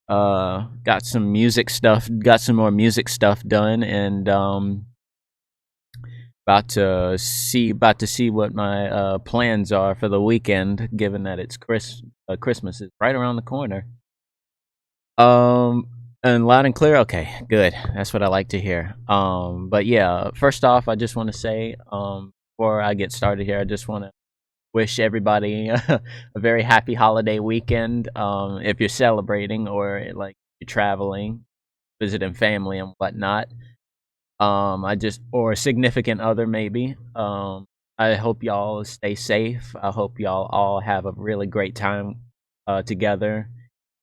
Got some music stuff, got some more music stuff done, and about to see what my plans are for the weekend, given that it's Christmas is right around the corner. And loud and clear. Okay, good. That's what I like to hear. But yeah, first off, I just want to say, before I get started here, I just want to wish everybody a very happy holiday weekend. If you're celebrating or like you're traveling, visiting family and whatnot. I just or a significant other maybe. I hope y'all stay safe. I hope y'all all have a really great time together,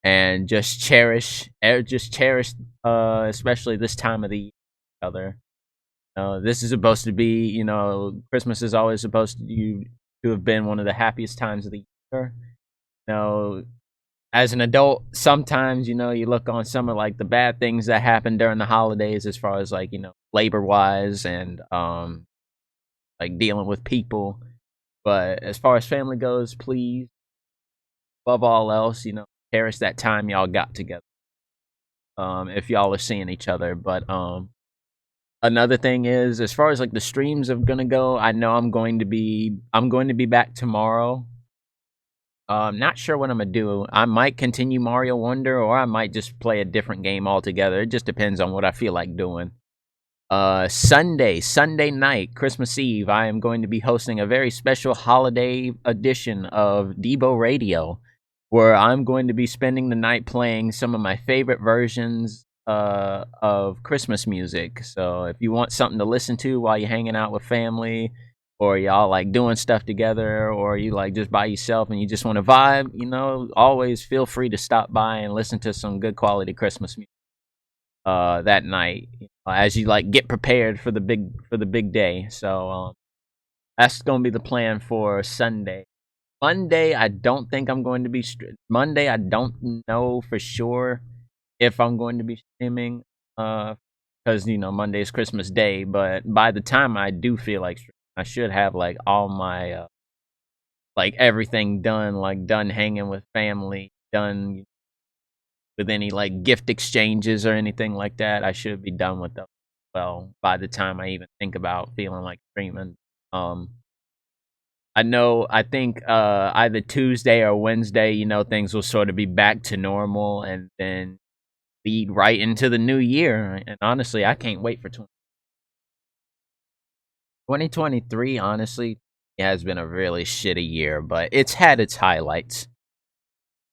and just cherish, especially this time of the year together. This is supposed to be, Christmas is always supposed to have been one of the happiest times of the year. You know, as an adult, sometimes you look on some of like the bad things that happen during the holidays, as far as like labor wise and like dealing with people. But as far as family goes, please, above all else, cherish that time y'all got together. If y'all are seeing each other, but another thing is, as far as like the streams are gonna go, I know I'm going to be back tomorrow. Not sure what I'm gonna do. I might continue Mario Wonder, or I might just play a different game altogether. It just depends on what I feel like doing. Sunday night, Christmas Eve, I am going to be hosting a very special holiday edition of Debo Radio, where I'm going to be spending the night playing some of my favorite versions of Christmas music. So if you want something to listen to while you're hanging out with family, or y'all like doing stuff together, or you like just by yourself and you just want to vibe, always feel free to stop by and listen to some good quality Christmas music that night, as you like get prepared for the big day. So that's gonna be the plan for Sunday. Monday, I don't think I'm going to be. Monday, I don't know for sure if I'm going to be streaming. Because Monday is Christmas Day. But by the time I do feel like streaming, I should have like all my like everything done, like done hanging with family, done with any like gift exchanges or anything like that. I should be done with them. Well, by the time I even think about feeling like streaming. Um, I think either Tuesday or Wednesday, things will sort of be back to normal, and then lead right into the new year. And honestly, I can't wait for 2023. Honestly, it has been a really shitty year, but it's had its highlights.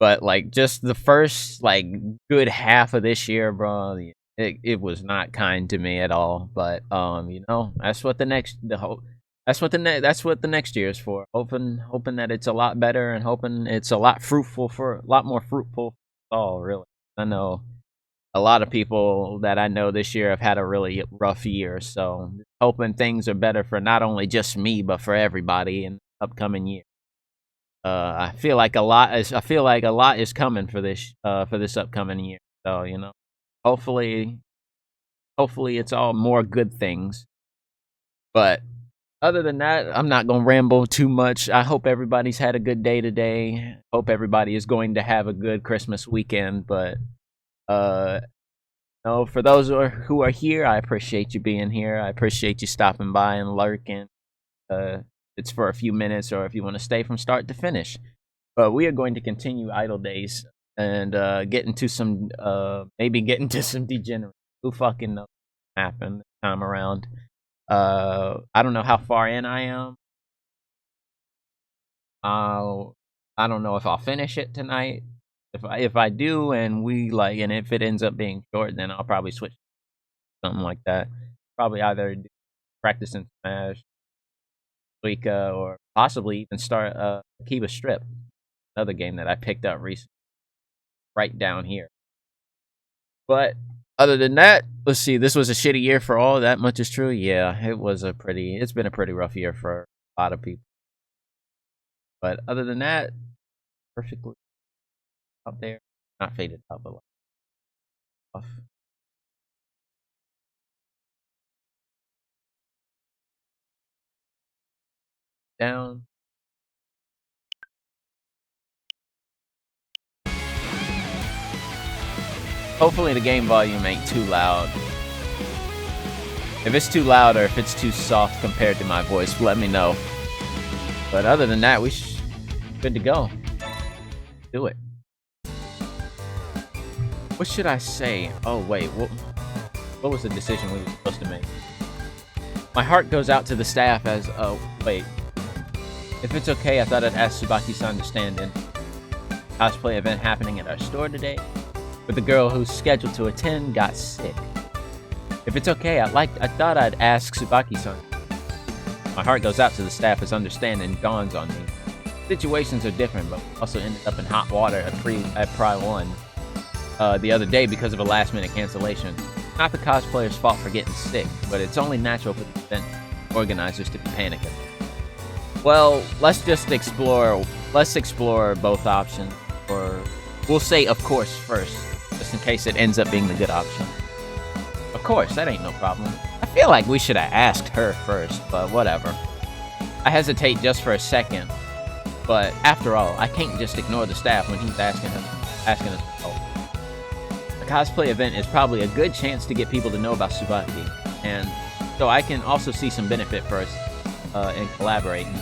But like just the first like good half of this year, bro, it was not kind to me at all. But that's what the next year is for. Hoping that it's a lot better, and hoping it's a lot more fruitful for all, really. I know a lot of people that I know this year have had a really rough year, so hoping things are better for not only just me but for everybody in the upcoming year. I feel like a lot is coming for this upcoming year. So hopefully, hopefully it's all more good things. But other than that, I'm not gonna ramble too much. I hope everybody's had a good day today. Hope everybody is going to have a good Christmas weekend. But uh, no, for those who are here, I appreciate you being here. I appreciate you stopping by and lurking. Uh, it's for a few minutes, or if you want to stay from start to finish. But we are going to continue Idle Days and get into some maybe get into some degenerate. Who fucking knows what happened this time around? I don't know how far in I am. I don't know if I'll finish it tonight. If I do, and if it ends up being short, then I'll probably switch to something like that. Probably either practice in Smash, Suika, or possibly even start Kiba Strip, another game that I picked up recently, right down here. But other than that, let's see. This was a shitty year for all. That much is true. Yeah, it's been a pretty rough year for a lot of people. But other than that, perfectly out there. Not faded out, but like off. Down. Hopefully the game volume ain't too loud. If it's too loud or if it's too soft compared to my voice, let me know. But other than that, we good to go. Do it. What should I say? Oh wait, what was the decision we were supposed to make? My heart goes out to the staff as wait. If it's okay, I thought I'd ask Tsubaki-san to stand in. Cosplay event happening at our store today, but the girl who's scheduled to attend got sick. If it's okay, I thought I'd ask Tsubaki-san. My heart goes out to the staff as understanding dawns on me. Situations are different, but we also ended up in hot water at Pri 1 the other day because of a last-minute cancellation. Not the cosplayer's fault for getting sick, but it's only natural for the event organizers to be panicking. Well, let's explore both options, or we'll say of course first, just in case it ends up being the good option. Of course, that ain't no problem. I feel like we should have asked her first, but whatever. I hesitate just for a second, but after all, I can't just ignore the staff when he's asking us for help. A cosplay event is probably a good chance to get people to know about Tsubaki, and so I can also see some benefit for us in collaborating.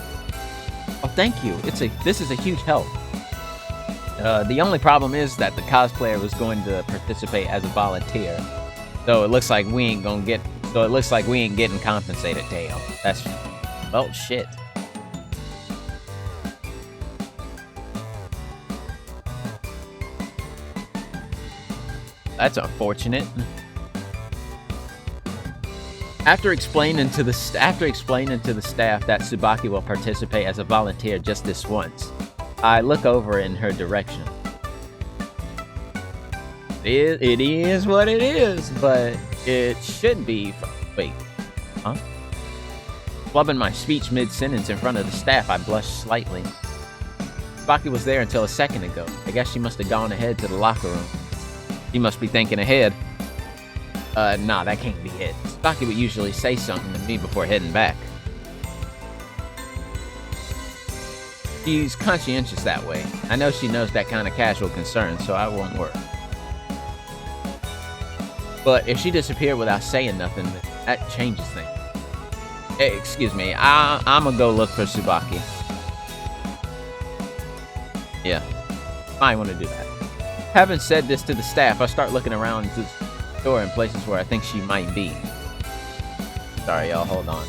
Oh, thank you. This is a huge help. The only problem is that the cosplayer was going to participate as a volunteer, so it looks like we ain't getting compensated. Damn, that's well shit. That's unfortunate. After explaining to the staff that Tsubaki will participate as a volunteer just this once, I look over in her direction. It is what it is, but it should be. Wait, huh? Flubbing my speech mid-sentence in front of the staff, I blushed slightly. Tsubaki was there until a second ago. I guess she must have gone ahead to the locker room. He must be thinking ahead. Nah, that can't be it. Tsubaki would usually say something to me before heading back. She's conscientious that way. I know she knows that kind of casual concern, so I won't worry. But if she disappeared without saying nothing, that changes things. Hey, excuse me, I'm gonna go look for Tsubaki. Yeah, I want to do that. Having said this to the staff, I start looking around the store in places where I think she might be. Sorry, y'all, hold on.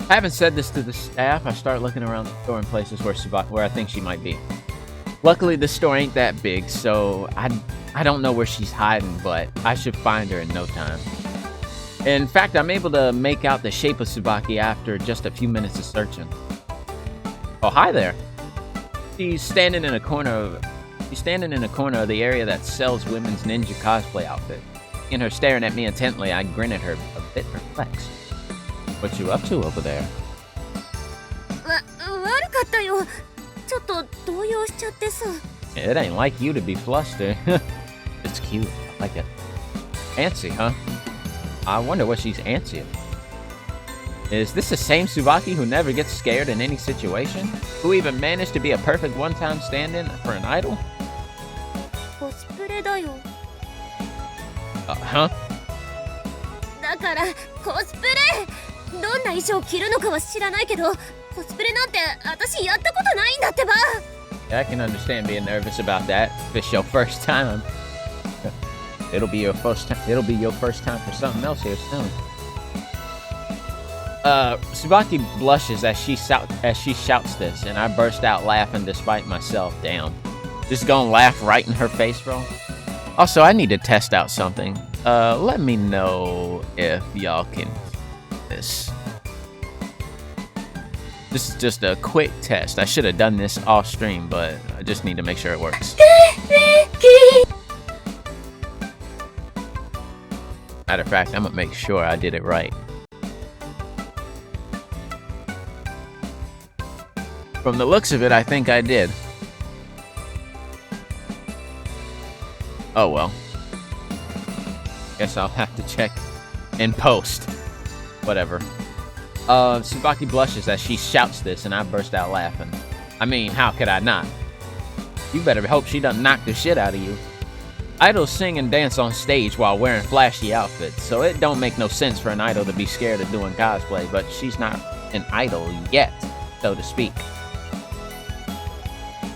Having said this to the staff, I start looking around the store in places where I think she might be. Luckily, the store ain't that big, so I don't know where she's hiding, but I should find her in no time. In fact, I'm able to make out the shape of Tsubaki after just a few minutes of searching. Oh, hi there. She's standing in a corner of the area that sells women's ninja cosplay outfits. Seeing her staring at me intently, I grin at her, a bit perplexed. What you up to over there? It ain't like you to be flustered. It's cute. I like it. Antsy, huh? I wonder what she's antsy about. Is this the same Tsubaki who never gets scared in any situation? Who even managed to be a perfect one-time stand-in for an idol? Huh? だからコスプレどんな衣装着るのかは知らないけどコスプレなんて私やったことないんだってば Yeah, I can understand being nervous about that. If it's your first time, it'll be your first time for something else here soon. Tsubaki blushes as she shouts this, and I burst out laughing despite myself. Damn, just gonna laugh right in her face, bro. Also, I need to test out something. Let me know if y'all can do this. This is just a quick test. I should have done this off stream, but I just need to make sure it works. Matter of fact, I'm gonna make sure I did it right. From the looks of it, I think I did. Oh well. Guess I'll have to check in post. Whatever. Tsubaki blushes as she shouts this, and I burst out laughing. I mean, how could I not? You better hope she doesn't knock the shit out of you. Idols sing and dance on stage while wearing flashy outfits, so it don't make no sense for an idol to be scared of doing cosplay, but she's not an idol yet, so to speak.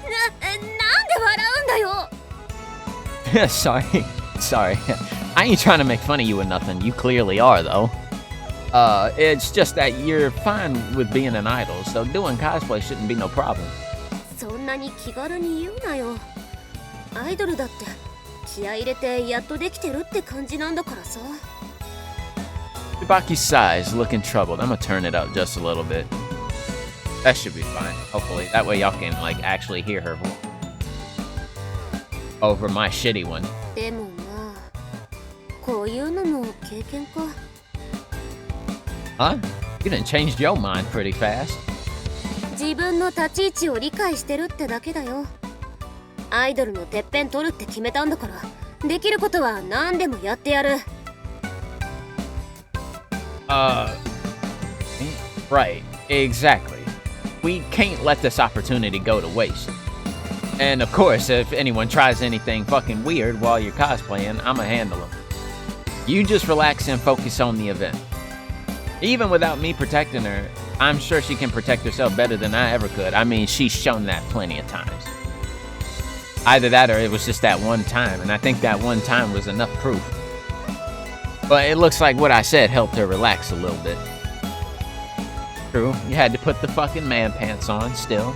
なんで笑うんだよ Sorry. I ain't trying to make fun of you or nothing. You clearly are, though. It's just that you're fine with being an idol, so doing cosplay shouldn't be no problem. そんなに気軽に言うなよアイドルだって気合い入れてやっとできてるって感じなんだからさ Tsubaki sighs, looking troubled. I'm gonna turn it up just a little bit. That should be fine, hopefully. That way y'all can, like, actually hear her voice. Over my shitty one. でもまあこういうのも経験か Huh? You done changed your mind pretty fast. 自分の立ち位置を理解してるってだけだよアイドルのてっぺん取るって決めたんだからできることは何でもやってやる Right, exactly. We can't let this opportunity go to waste. And of course, if anyone tries anything fucking weird while you're cosplaying, I'ma handle them. You just relax and focus on the event. Even without me protecting her, I'm sure she can protect herself better than I ever could. I mean, she's shown that plenty of times. Either that or it was just that one time, and I think that one time was enough proof. But it looks like what I said helped her relax a little bit. True, you had to put the fucking man pants on still.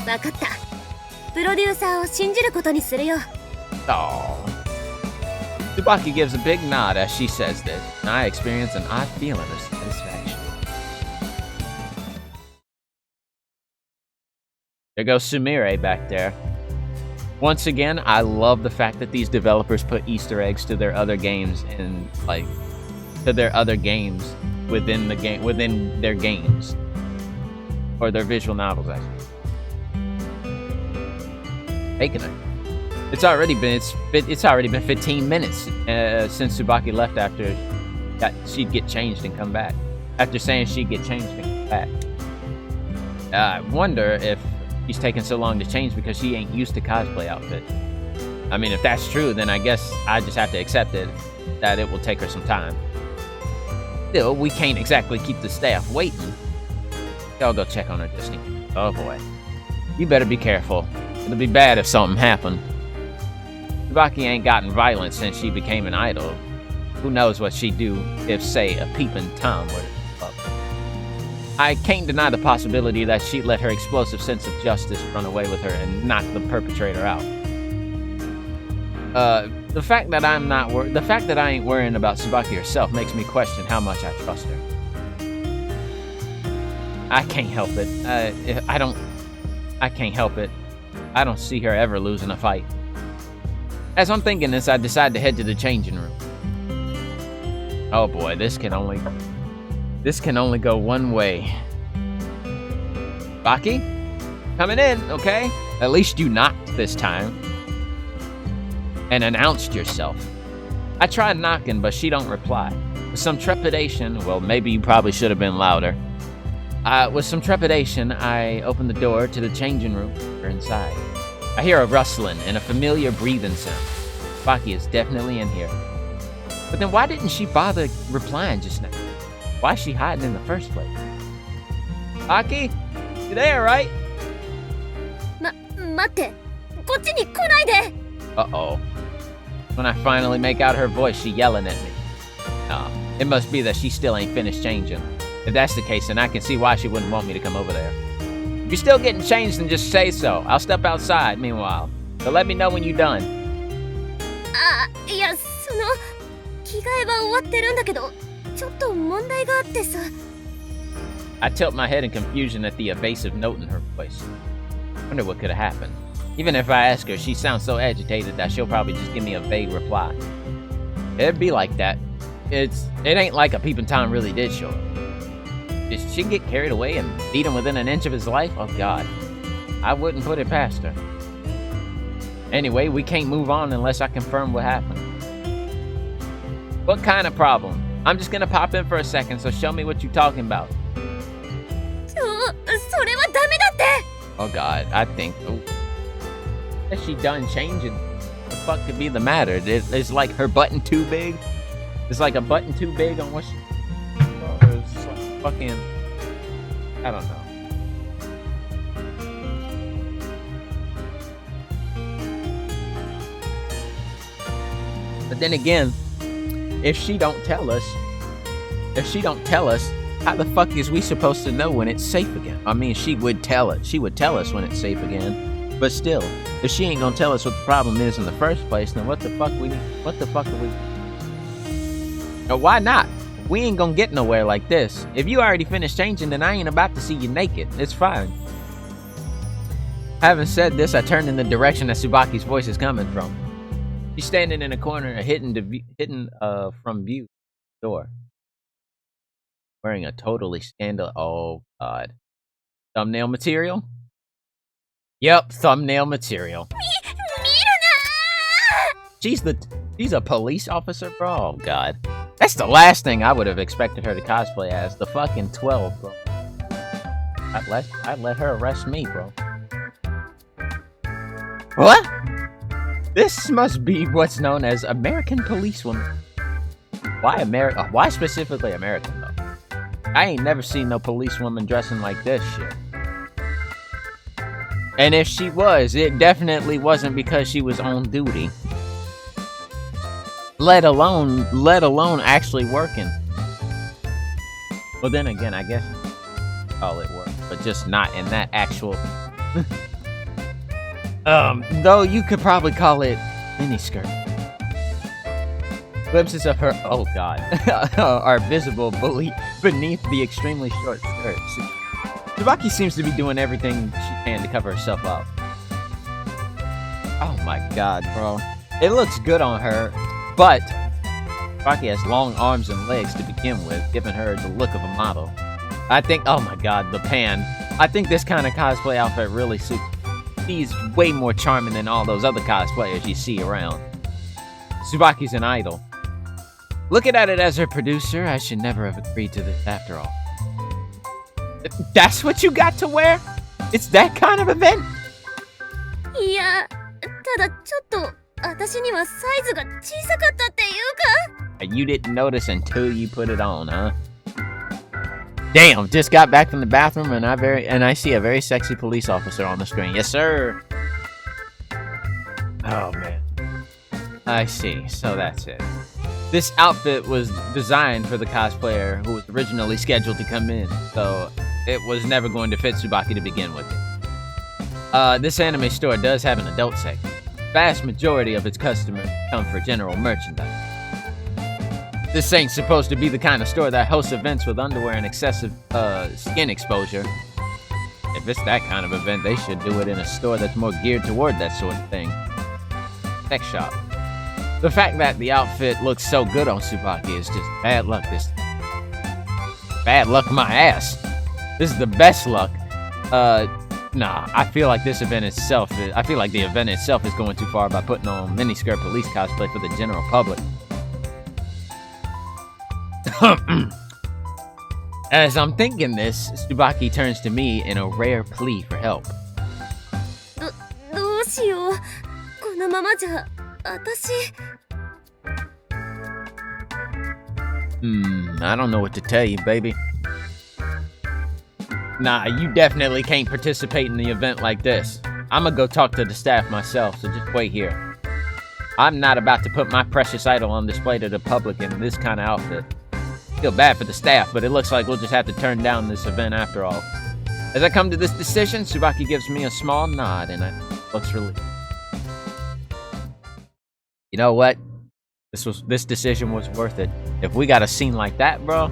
分かったプロデューサーを信じることにするよ Aww. Tsubaki gives a big nod as she says this, and I experience an odd feeling of satisfaction. There goes Sumire back there. Once again, I love the fact that these developers put Easter eggs to their other games and, like, to their other games within the game, within their games. Or their visual novels, actually. Taking it. It's already been 15 minutes since Tsubaki left after she'd get changed and come back. After saying she'd get changed and come back. I wonder if she's taking so long to change because she ain't used to cosplay outfit. I mean, if that's true, then I guess I just have to accept it that it will take her some time. Still, we can't exactly keep the staff waiting. Y'all go check on her, Disney. Oh boy. You better be careful. It'll be bad if something happened. Tsubaki ain't gotten violent since she became an idol. Who knows what she'd do if, say, a peeping Tom were to pop up. I can't deny the possibility that she'd let her explosive sense of justice run away with her and knock the perpetrator out. The fact that I ain't worrying about Tsubaki herself makes me question how much I trust her. I can't help it. I can't help it. I don't see her ever losing a fight. As I'm thinking this, I decide to head to the changing room. Oh boy, this can only go one way. Baki? Coming in, okay? At least you knocked this time. And announced yourself. I tried knocking, but she don't reply. With some trepidation, well, maybe you probably should have been louder. With some trepidation, I open the door to the changing room. We're inside. I hear a rustling and a familiar breathing sound. Baki is definitely in here. But then why didn't she bother replying just now? Why is she hiding in the first place? Baki? You there, right? 待ってこっちに来ないで Uh-oh. When I finally make out her voice, she yelling at me. It must be that she still ain't finished changing. If that's the case, then I can see why she wouldn't want me to come over there. If you're still getting changed, then just say so. I'll step outside, meanwhile. So let me know when you're done. いやその着替えは終わってるんだけどちょっと問題があってさ I tilt my head in confusion at the evasive note in her voice. Wonder what could have happened. Even if I ask her, she sounds so agitated that she'll probably just give me a vague reply. It'd be like that. It ain't like a peeping Tom really did show up. Did she get carried away and beat him within an inch of his life? Oh god. I wouldn't put it past her. Anyway, we can't move on unless I confirm what happened. What kind of problem? I'm just gonna pop in for a second, so show me what you're talking about. それはダメだって。 Oh God, I think. Oh. Is she done changing? What the fuck could be the matter? Is like her button too big? Is like a button too big on what she? Or is this like fucking? I don't know. But then again, if she don't tell us, how the fuck is we supposed to know when it's safe again? I mean, she would tell us. She would tell us when it's safe again. But still, if she ain't gonna tell us what the problem is in the first place, then what the fuck are we? Or why not? We ain't gonna get nowhere like this. If you already finished changing, then I ain't about to see you naked. It's fine. Having said this, I turned in the direction that Tsubaki's voice is coming from. She's standing in a corner, hidden from view door. Wearing a totally scandal. Oh God. Thumbnail material? Yep, thumbnail material. She's a police officer, bro. Oh God. That's the last thing I would have expected her to cosplay as. The fucking 12, bro. I'd let her arrest me, bro. What? This must be what's known as American policewoman. Why America? Why specifically American though? I ain't never seen no policewoman dressing like this shit. And if she was, it definitely wasn't because she was on duty. Let alone actually working. Well, then again, I guess you could call it work, but just not in that actual. Though you could probably call it miniskirt. Glimpses of her, oh God, are visible beneath the extremely short skirt. Tsubaki seems to be doing everything she can to cover herself up. Oh my God, bro. It looks good on her, but Tsubaki has long arms and legs to begin with, giving her the look of a model. I think, oh my God, the pan. I think this kind of cosplay outfit really suits. She's way more charming than all those other cosplayers you see around. Tsubaki's an idol. Looking at it as her producer, I should never have agreed to this after all. That's what you got to wear? It's that kind of event? いや、ただちょっと私にはサイズが小さかったっていうか。 You didn't notice until you put it on, huh? Damn, just got back from the bathroom and I see a very sexy police officer on the screen. Yes, sir. Oh man. I see. So that's it. This outfit was designed for the cosplayer who was originally scheduled to come in, so it was never going to fit Tsubaki to begin with. This anime store does have an adult section. Vast majority of its customers come for general merchandise. This ain't supposed to be the kind of store that hosts events with underwear and excessive skin exposure. If it's that kind of event, they should do it in a store that's more geared toward that sort of thing. Sex shop. The fact that the outfit looks so good on Tsubaki is just bad luck this time. Bad luck my ass. This is the best luck. Nah, I feel like this event itself I feel like the event itself is going too far by putting on miniskirt police cosplay for the general public. As I'm thinking this, Tsubaki turns to me in a rare plea for help. どうしよう。このままじゃ私。I don't know what to tell you, baby. Nah, you definitely can't participate in the event like this. I'ma go talk to the staff myself, so just wait here. I'm not about to put my precious idol on display to the public in this kind of outfit. Feel bad for the staff, but it looks like we'll just have to turn down this event after all. As I come to this decision, Tsubaki gives me a small nod and looks relieved. You know what? This decision was worth it. If we got a scene like that, bro,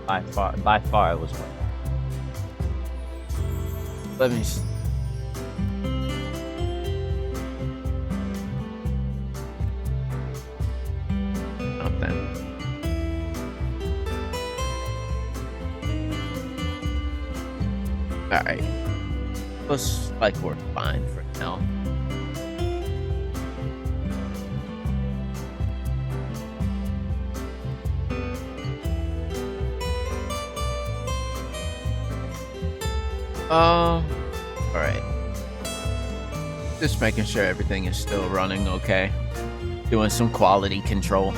by far it was worth it. Let me see. Nothing. Alright. Looks like we're fine for now. Alright. Just making sure everything is still running okay. Doing some quality control.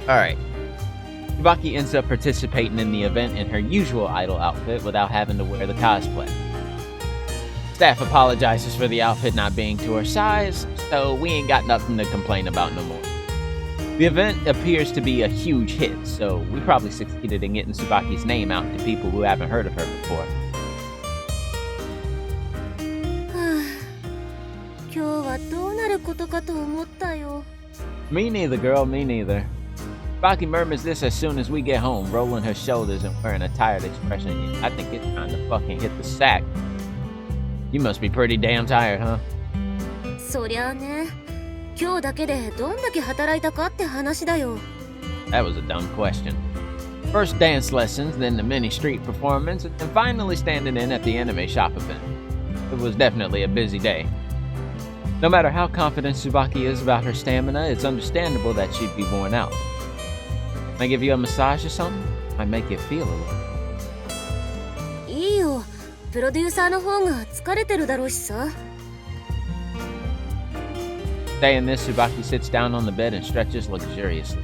Alright. Tsubaki ends up participating in the event in her usual idol outfit without having to wear the cosplay. Staff apologizes for the outfit not being to her size, so we ain't got nothing to complain about no more. The event appears to be a huge hit, so we probably succeeded in getting Tsubaki's name out to people who haven't heard of her before. 今日はどうなることかと思ったよ。 Me neither, girl, me neither. Tsubaki murmurs this as soon as we get home, rolling her shoulders and wearing a tired expression. I think it's time to fucking hit the sack. You must be pretty damn tired, huh? そりゃあね、今日だけでどんだけ働いたかって話だよ。 That was a dumb question. First dance lessons, then the mini street performance, and finally standing in at the anime shop event. It was definitely a busy day. No matter how confident Tsubaki is about her stamina, it's understandable that she'd be worn out. Can I give you a massage or something? Might make you feel a little. いいよ、プロデューサーの方が疲れてるだろうしさ。 Saying this, Tsubaki sits down on the bed and stretches luxuriously.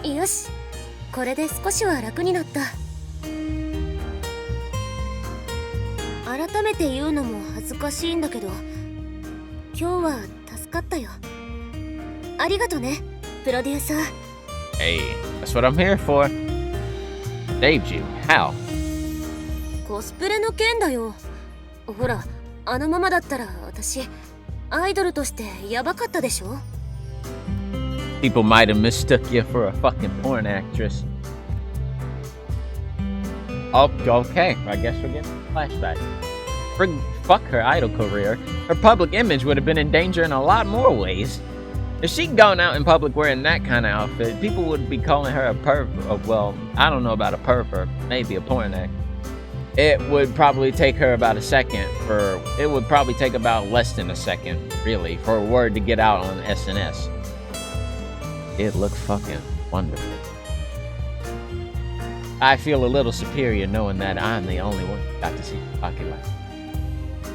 よし、これで少しは楽になった。改めて言うのも恥ずかしいんだけど、今日は助かったよ。ありがとね、プロデューサー。 Hey, that's what I'm here for. Saved you. How? コスプレの件だよ。ほら、あのままだったら私、アイドルとしてヤバかったでしょ。 People might have mistook you for a fucking porn actress. Oh, okay. I guess we're getting a flashback. Fuck her idol career. Her public image would have been in danger in a lot more ways. If she'd gone out in public wearing that kind of outfit, people would be calling her a pervert. Well, I don't know about a pervert. Maybe a porn act. It would probably take her about a second for... It would probably take about less than a second, really, for a word to get out on SNS. It looked fucking wonderful. I feel a little superior knowing that I'm the only one who got to see Tsubaki like that.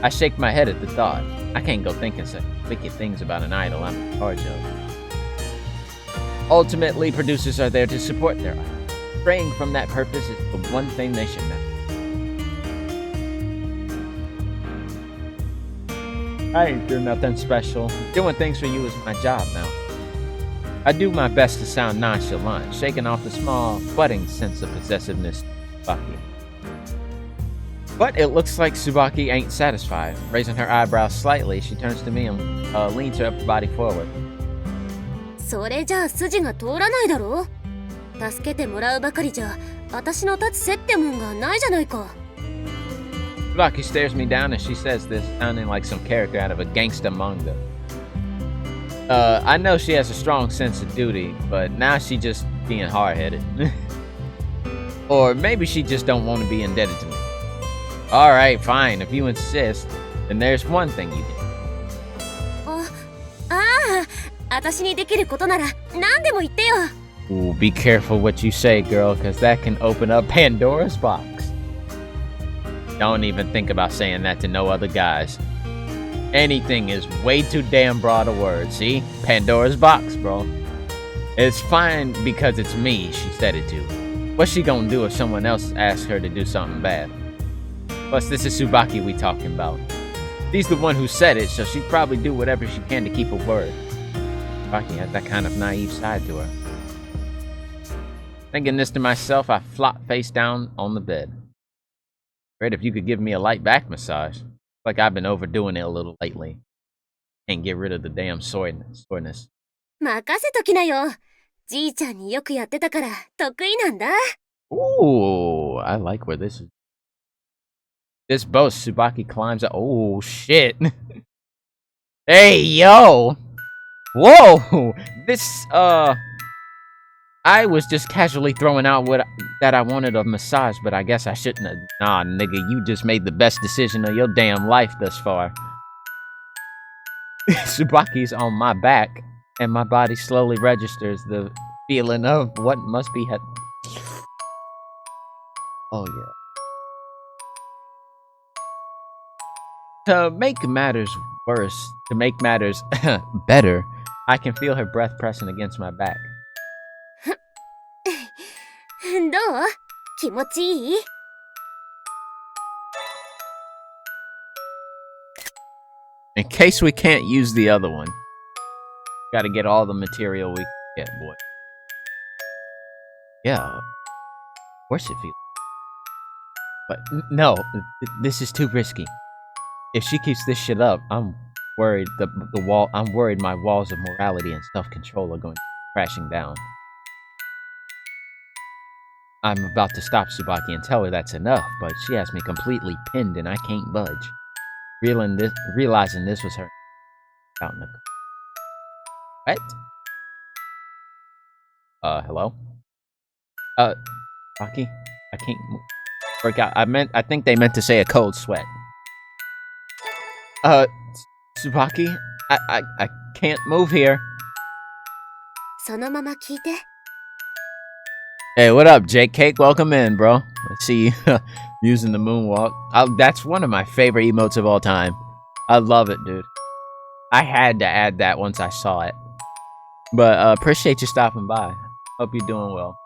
I shake my head at the thought. I can't go thinking such wicked things about an idol I'm in charge of. Ultimately, producers are there to support their idol. Straying from that purpose is the one thing they should never. I ain't doing nothing special. Doing things for you is my job now. I do my best to sound nonchalant, shaking off the small, budding sense of possessiveness to Tsubaki. But it looks like Tsubaki ain't satisfied. Raising her eyebrows slightly, she turns to me and leans her upper body forward. それじゃあ筋が通らないだろ。助けてもらうばかりじゃ、私の立つ接ってもんがないじゃないか。 Tsubaki stares me down as she says this, sounding like some character out of a gangsta manga. I know she has a strong sense of duty, but now she just being hard-headed. Or maybe she just don't want to be indebted to me. Alright, fine, if you insist, then there's one thing you can. 私にできることなら何でも言ってよ。 Ooh, be careful what you say, girl, because that can open up Pandora's box. Don't even think about saying that to no other guys. Anything is way too damn broad a word, see? Pandora's box, bro. It's fine because it's me she said it to. What's she gonna do if someone else asks her to do something bad? Plus, this is Tsubaki we talking about. She's the one who said it, so she'd probably do whatever she can to keep her word. Tsubaki has that kind of naive side to her. Thinking this to myself, I flop face down on the bed. Great if you could give me a light back massage. Like I've been overdoing it a little lately. Can't get rid of the damn soreness. 任せときなよ。じいちゃんによくやってたから得意なんだ。 Ooh, I like where this is. This boast, Tsubaki climbs up. Oh, shit. Hey, yo. Whoa. This, I was just casually throwing out that I wanted a massage, but I guess I shouldn't have. Nah, nigga, you just made the best decision of your damn life thus far. Tsubaki's on my back, and my body slowly registers the feeling of what must be Oh yeah. To make matters better, I can feel her breath pressing against my back. どう？気持ちいい？ In case we can't use the other one, gotta get all the material we can get, boy. Yeah, of course it feels. But no, this is too risky. If she keeps this shit up, I'm worried I'm worried my walls of morality and self-control are going crashing down. I'm about to stop Tsubaki and tell her that's enough, but she has me completely pinned and I can't budge. Realizing this was her out in the what? Hello? Tsubaki? I can't work out. I think they meant to say a cold sweat. Tsubaki? I can't move here. そのまま聞いて。 Hey, what up, Jake Cake? Welcome in, bro. Let's see you using the moonwalk. That's one of my favorite emotes of all time. I love it, dude. I had to add that once I saw it. But appreciate you stopping by. Hope you're doing well.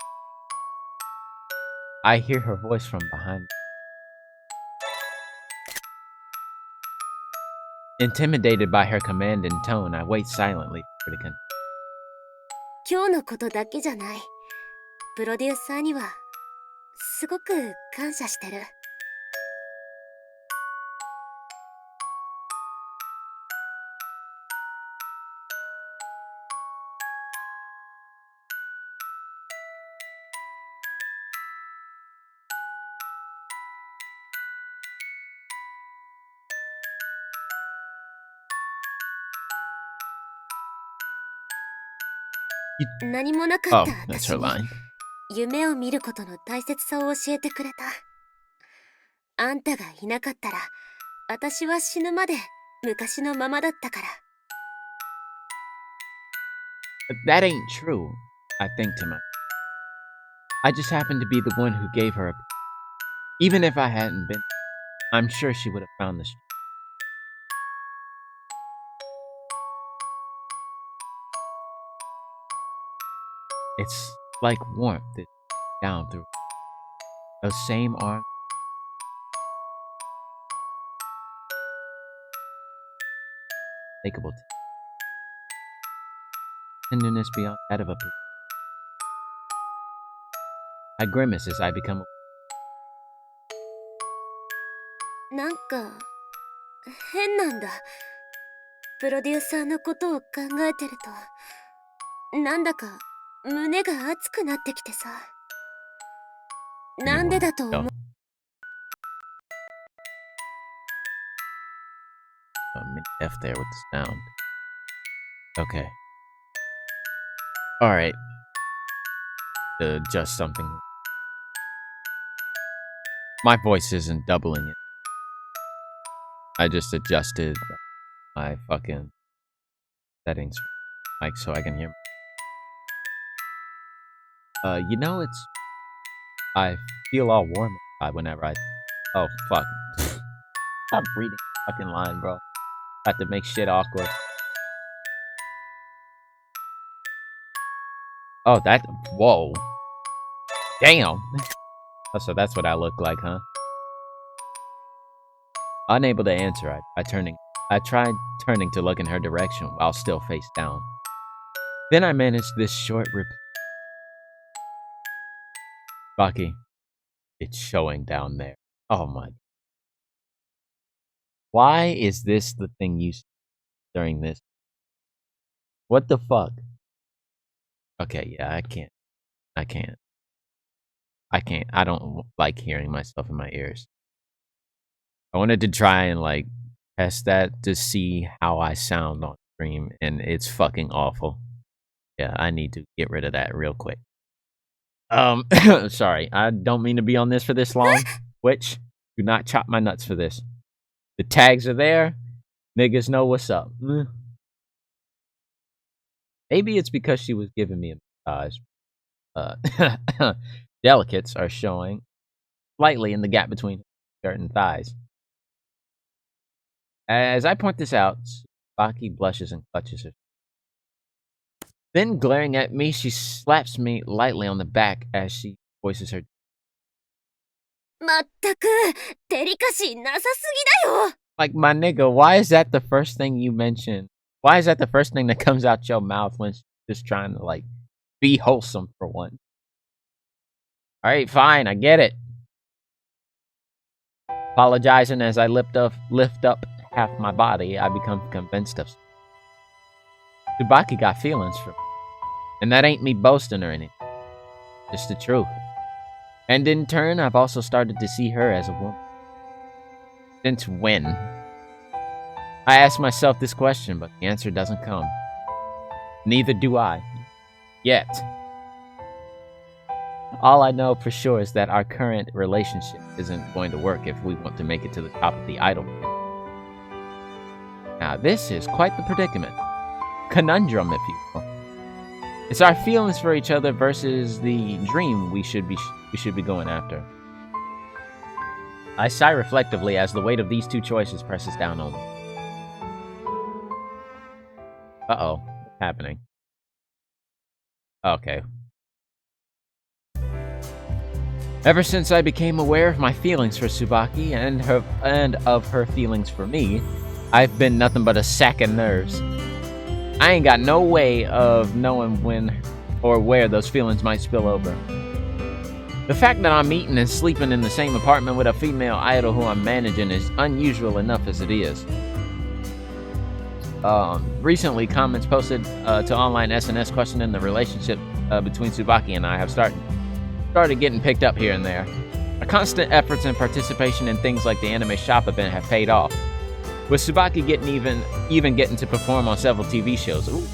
I hear her voice from behind me. Intimidated by her commanding tone, I wait silently for her to continue. 今日のことだけじゃない。プロデューサーにはすごく感謝してる。何もなかった that's 私 her に line. 夢を見ることの大切さを教えてくれた。あんたがいなかったら私は死ぬまで昔のままだったから。 But that ain't true, I think to myself. I just happened to be the one who gave her a... Even if I hadn't been, I'm sure she would have found the... It's like warmth that's down through those same arms. Unmistakable tenderness beyond that of a... I grimace as I become... なんか変なんだ。プロデューサーのことを考えてるとなんだか胸が熱くなってきてさ。なんでだと思う？ F there with the sound. Okay. Alright. Adjust something. My voice isn't doubling it. I just adjusted my fucking settings for mic so I can hear. You know, I feel all warm inside whenever I... Oh, fuck. Stop reading the fucking line, bro. I have to make shit awkward. Oh, that... Whoa. Damn! Oh, so that's what I look like, huh? Unable to answer, I tried turning to look in her direction while still face down. Then I managed this short reply. Baki, it's showing down there. Oh my... Why is this the thing you see during this? What the fuck? Okay, yeah, I can't. I don't like hearing myself in my ears. I wanted to try and, like, test that to see how I sound on stream, and it's fucking awful. Yeah, I need to get rid of that real quick. Sorry, I don't mean to be on this for this long. Twitch, do not chop my nuts for this. The tags are there. Niggas know what's up. Maybe it's because she was giving me a massage. Delicates are showing. slightly in the gap between his shirt and thighs. As I point this out, Tsubaki blushes and clutches her. Then, glaring at me, she slaps me lightly on the back as she voices her. まったく、デリカシーなさすぎだよ Like, my nigga, why is that the first thing you mention? Why is that the first thing that comes out your mouth when she's just trying to, like, be wholesome for one? Alright, fine, I get it. Apologizing as I lift up half my body, I become convinced of Tsubaki got feelings for me. And that ain't me boasting or anything. Just the truth. And in turn, I've also started to see her as a woman. Since when? I ask myself this question, but the answer doesn't come. Neither do I. Yet. All I know for sure is that our current relationship isn't going to work if we want to make it to the top of the idol. Now, this is quite the predicament. Conundrum, if you will. It's our feelings for each other versus the dream we should be going after. I sigh reflectively as the weight of these two choices presses down on me. Uh-oh. What's happening? Okay. Ever since I became aware of my feelings for Tsubaki and of her feelings for me, I've been nothing but a sack of nerves. I ain't got no way of knowing when or where those feelings might spill over. The fact that I'm eating and sleeping in the same apartment with a female idol who I'm managing is unusual enough as it is. Recently, comments posted to online SNS questioning the relationship between Tsubaki and I have started getting picked up here and there. Our constant efforts and participation in things like the anime shop event have paid off, with Tsubaki even getting to perform on several TV shows. Ooh,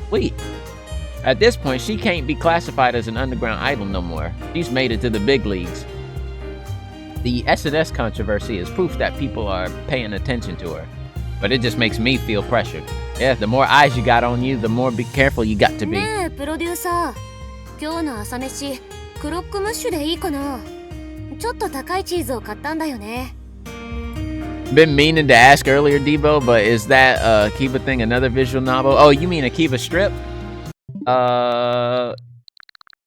wait. At this point, she can't be classified as an underground idol no more. She's made it to the big leagues. The SNS controversy is proof that people are paying attention to her, but it just makes me feel pressured. Yeah, the more eyes you got on you, the more careful you got to be. ねえプロデューサー、今日の朝飯クロックムッシュでいいかな。ちょっと高いチーズを買ったんだよね。Been meaning to ask earlier, Debo, but is that Akiba thing another visual novel? Oh, you mean Akiba Strip?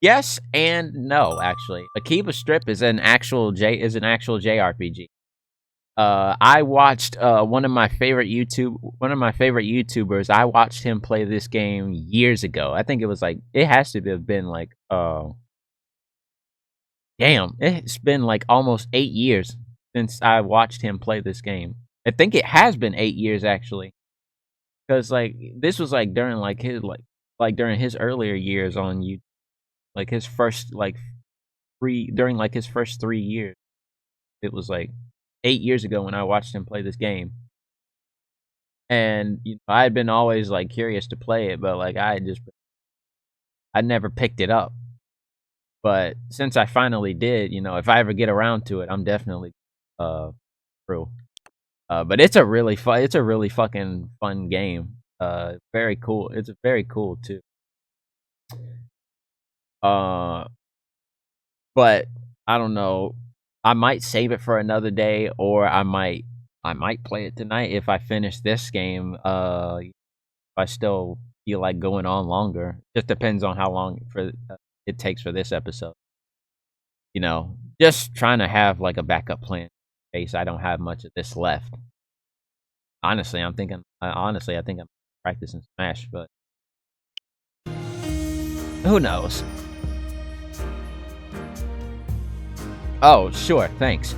Yes and no, actually. Akiba Strip is an actual JRPG. I watched one of my favorite YouTubers. I watched him play this game years ago. I think it has to have been like damn, it's been like almost 8 years since I watched him play this game. I think it has been 8 years actually, because like this was like during like his during his earlier years on YouTube, like his first his first 3 years. It was like 8 years ago when I watched him play this game, and I had been always like curious to play it, but like I never picked it up. But since I finally did, if I ever get around to it, I'm definitely through. But it's a really fucking fun game. Very cool. It's very cool too. But I don't know. I might save it for another day, or I might play it tonight if I finish this game. If I still feel like going on longer, just depends on how long it takes for this episode. Just trying to have like a backup plan in case I don't have much of this left. Honestly, I think I'm practicing Smash, but who knows? Oh, sure, thanks.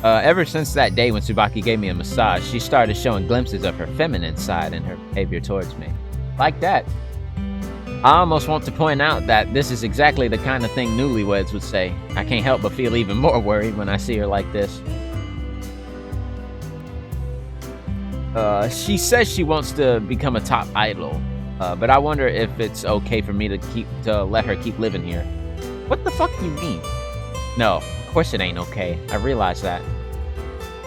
Ever since that day when Tsubaki gave me a massage, she started showing glimpses of her feminine side in her behavior towards me. Like that. I almost want to point out that this is exactly the kind of thing newlyweds would say. I can't help but feel even more worried when I see her like this. She says she wants to become a top idol, but I wonder if it's okay for me to let her keep living here. What the fuck do you mean? No, of course it ain't okay. I realize that.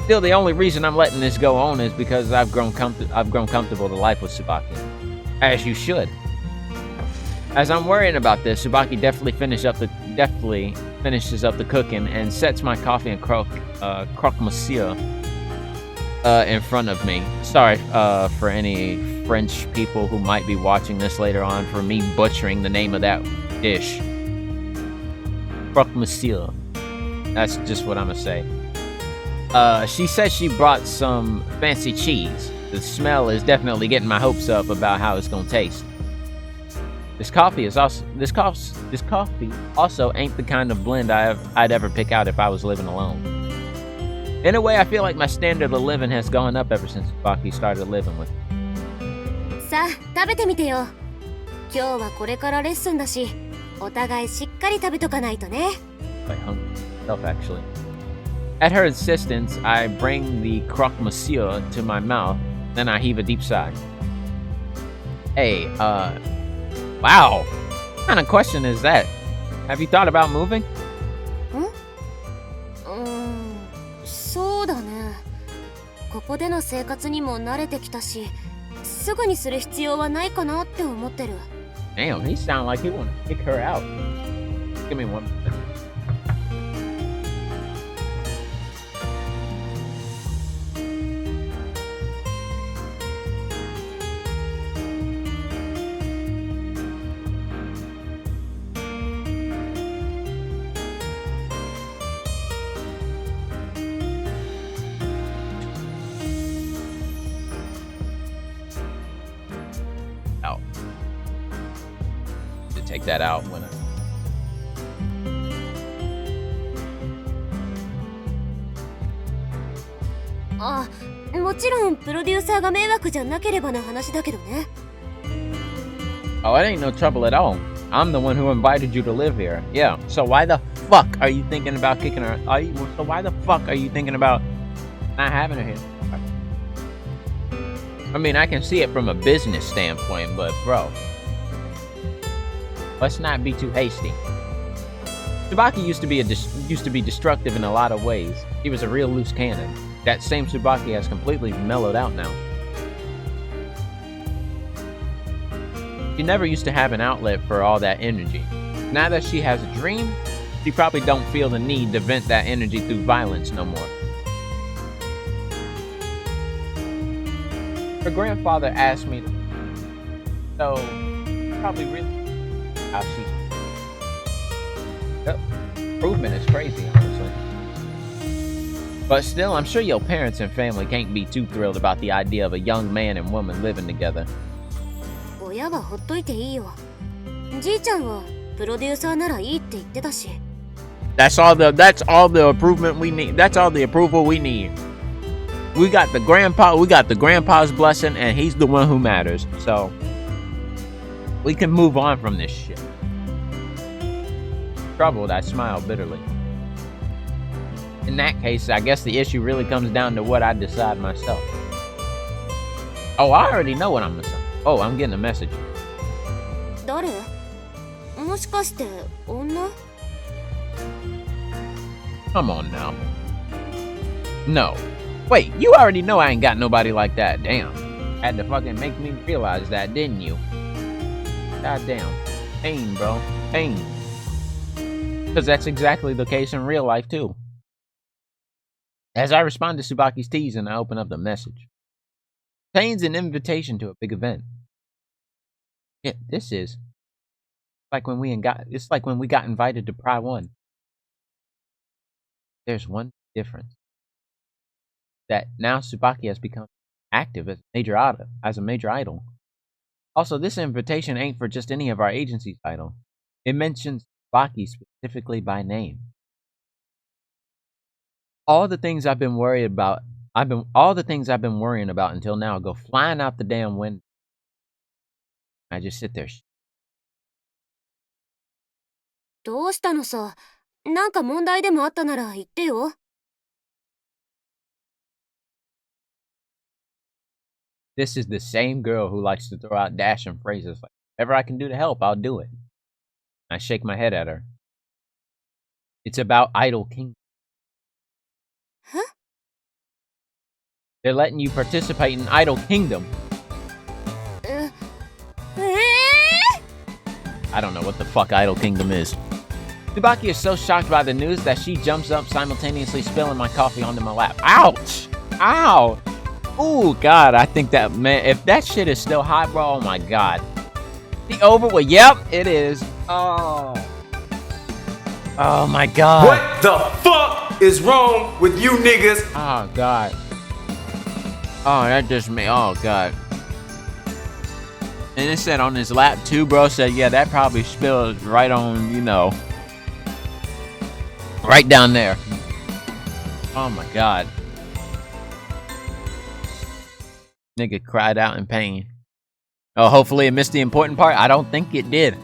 Still, the only reason I'm letting this go on is because I've grown comfortable to life with Tsubaki. As you should. As I'm worrying about this, Tsubaki deftly finishes up the cooking and sets my coffee and croque monsieur in front of me. Sorry for any French people who might be watching this later on for me butchering the name of that dish. Croque monsieur. That's just what I'm gonna say. She says she brought some fancy cheese. The smell is definitely getting my hopes up about how it's gonna taste. This coffee also ain't the kind of blend I'd ever pick out if I was living alone. In a way, I feel like my standard of living has gone up ever since Tsubaki started living with me. さあ、食べてみてよ。今日はこれからレッスンだし、お互いしっかり食べとかないとね。Quite hungry myself, actually. At her insistence, I bring the croque monsieur to my mouth, then I heave a deep sigh. Hey, wow. What kind of question is that? Have you thought about moving? そうだね。ここでの生活にも慣れてきたし、すぐにする必要はないかなって思ってる。Damn, he sound like he want to kick her out. Give me one minute. Out. To take that out when I... もちろんプロデューサーが迷惑じゃなければの話だけどね。Oh, it ain't no trouble at all. I'm the one who invited you to live here. Yeah. So why the fuck are you thinking about kicking her? So why the fuck are you thinking about not having her here? I mean, I can see it from a business standpoint, but bro, let's not be too hasty. Tsubaki used to be destructive in a lot of ways. He was a real loose cannon. That same Tsubaki has completely mellowed out now. She never used to have an outlet for all that energy. Now that she has a dream, she probably don't feel the need to vent that energy through violence no more. Her grandfather asked me to, so probably really how she. Yep. Improvement is crazy, honestly. But still, I'm sure your parents and family can't be too thrilled about the idea of a young man and woman living together. 親はほっといていいよ。じいちゃんはプロデューサーならいいって言ってたし。That's all the improvement we need. That's all the approval we need. We got the grandpa's blessing, and he's the one who matters. So we can move on from this shit. Troubled, I smiled bitterly. In that case, I guess the issue really comes down to what I decide myself. Oh, I already know what I'm gonna say. Oh, I'm getting a message. 誰？もしかして女？ Come on now. No. Wait, you already know I ain't got nobody like that. Damn. Had to fucking make me realize that, didn't you? Goddamn. Pain, bro. Pain. Because that's exactly the case in real life, too. As I respond to Tsubaki's tease and I open up the message. Contains an invitation to a big event. Yeah, this is like when we got invited to Pry 1. There's one difference. That now Tsubaki has become active as a major idol. Also, this invitation ain't for just any of our agency's idol. It mentions Tsubaki specifically by name. All the things I've been worrying about until now go flying out the damn window. I just sit there. どうしたのさ？なんか問題でもあったなら言ってよ。This is the same girl who likes to throw out dashing phrases like, whatever I can do to help, I'll do it. I shake my head at her. It's about Idol Kingdom. Huh? They're letting you participate in Idol Kingdom. I don't know what the fuck Idol Kingdom is. Tsubaki is so shocked by the news that she jumps up, simultaneously spilling my coffee onto my lap. Ouch! Ow! Ooh, God, I think that, man, if that shit is still hot, bro, oh my God. The over with, yep, it is. Oh. Oh my God. What the fuck is wrong with you niggas? Oh God. Oh, that just me. Oh God. And it said on his lap too, bro. Said, yeah, that probably spilled right on, you know, right down there. Oh my God. Nigga cried out in pain. Oh, hopefully it missed the important part. I don't think it did.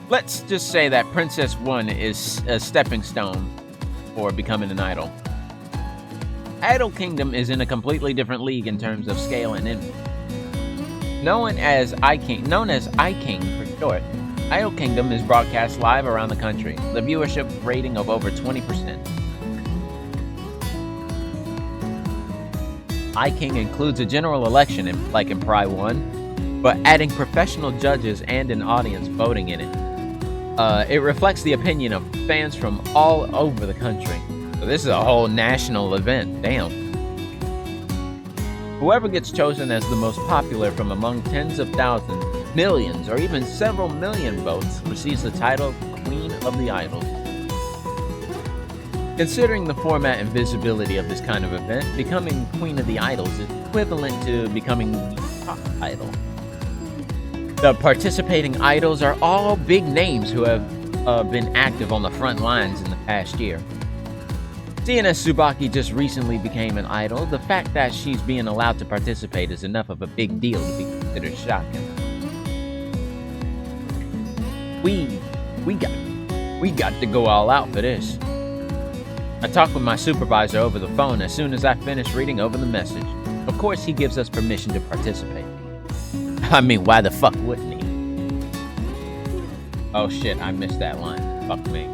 Let's just say that Princess 1 is a stepping stone for becoming an idol. Idol Kingdom is in a completely different league in terms of scale and influence. Known as iKing for short, Idol Kingdom is broadcast live around the country, the viewership rating of over 20%. iKing includes a general election like in Pride 1, but adding professional judges and an audience voting in it. It reflects the opinion of fans from all over the country. So this is a whole national event. Damn. Whoever gets chosen as the most popular from among tens of thousands, millions, or even several million votes receives the title Queen of the Idols. Considering the format and visibility of this kind of event, becoming Queen of the Idols is equivalent to becoming the top idol. The participating idols are all big names who have been active on the front lines in the past year. Seeing as Tsubaki just recently became an idol, the fact that she's being allowed to participate is enough of a big deal to be considered shocking. We got to go all out for this. I talked with my supervisor over the phone as soon as I finished reading over the message. Of course, he gives us permission to participate. I mean, why the fuck wouldn't he? Oh shit, I missed that line. Fuck me.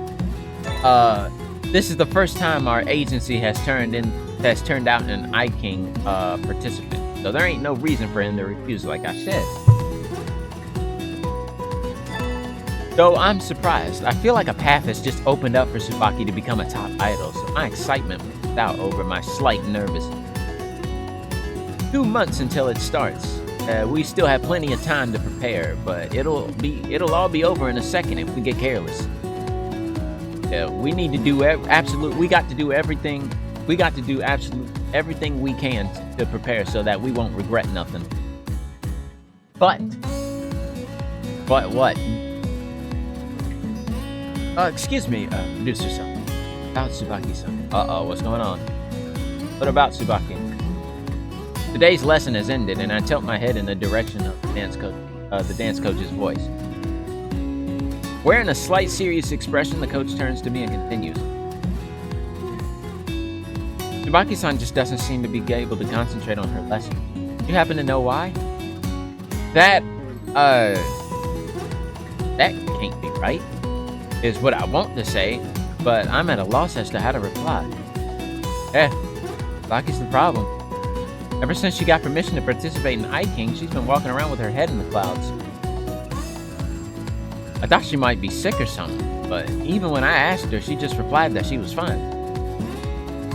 This is the first time our agency has turned out an iKing participant, so there ain't no reason for him to refuse, like I said. Though I'm surprised, I feel like a path has just opened up for Tsubaki to become a top idol, so my excitement was out over my slight nervousness. 2 months until it starts. We still have plenty of time to prepare, but it'll all be over in a second if we get careless. We need to do we got to do everything we can to prepare so that we won't regret nothing. But what? Excuse me, producer-san. About Tsubaki-san. What's going on? What about Tsubaki? Today's lesson has ended, and I tilt my head in the direction of the dance coach's voice. Wearing a slight serious expression, the coach turns to me and continues. Tsubaki-san just doesn't seem to be able to concentrate on her lesson. You happen to know why? That can't be right, is what I want to say, but I'm at a loss as to how to reply. Tsubaki's the problem. Ever since she got permission to participate in iKing, she's been walking around with her head in the clouds. I thought she might be sick or something, but even when I asked her, she just replied that she was fine.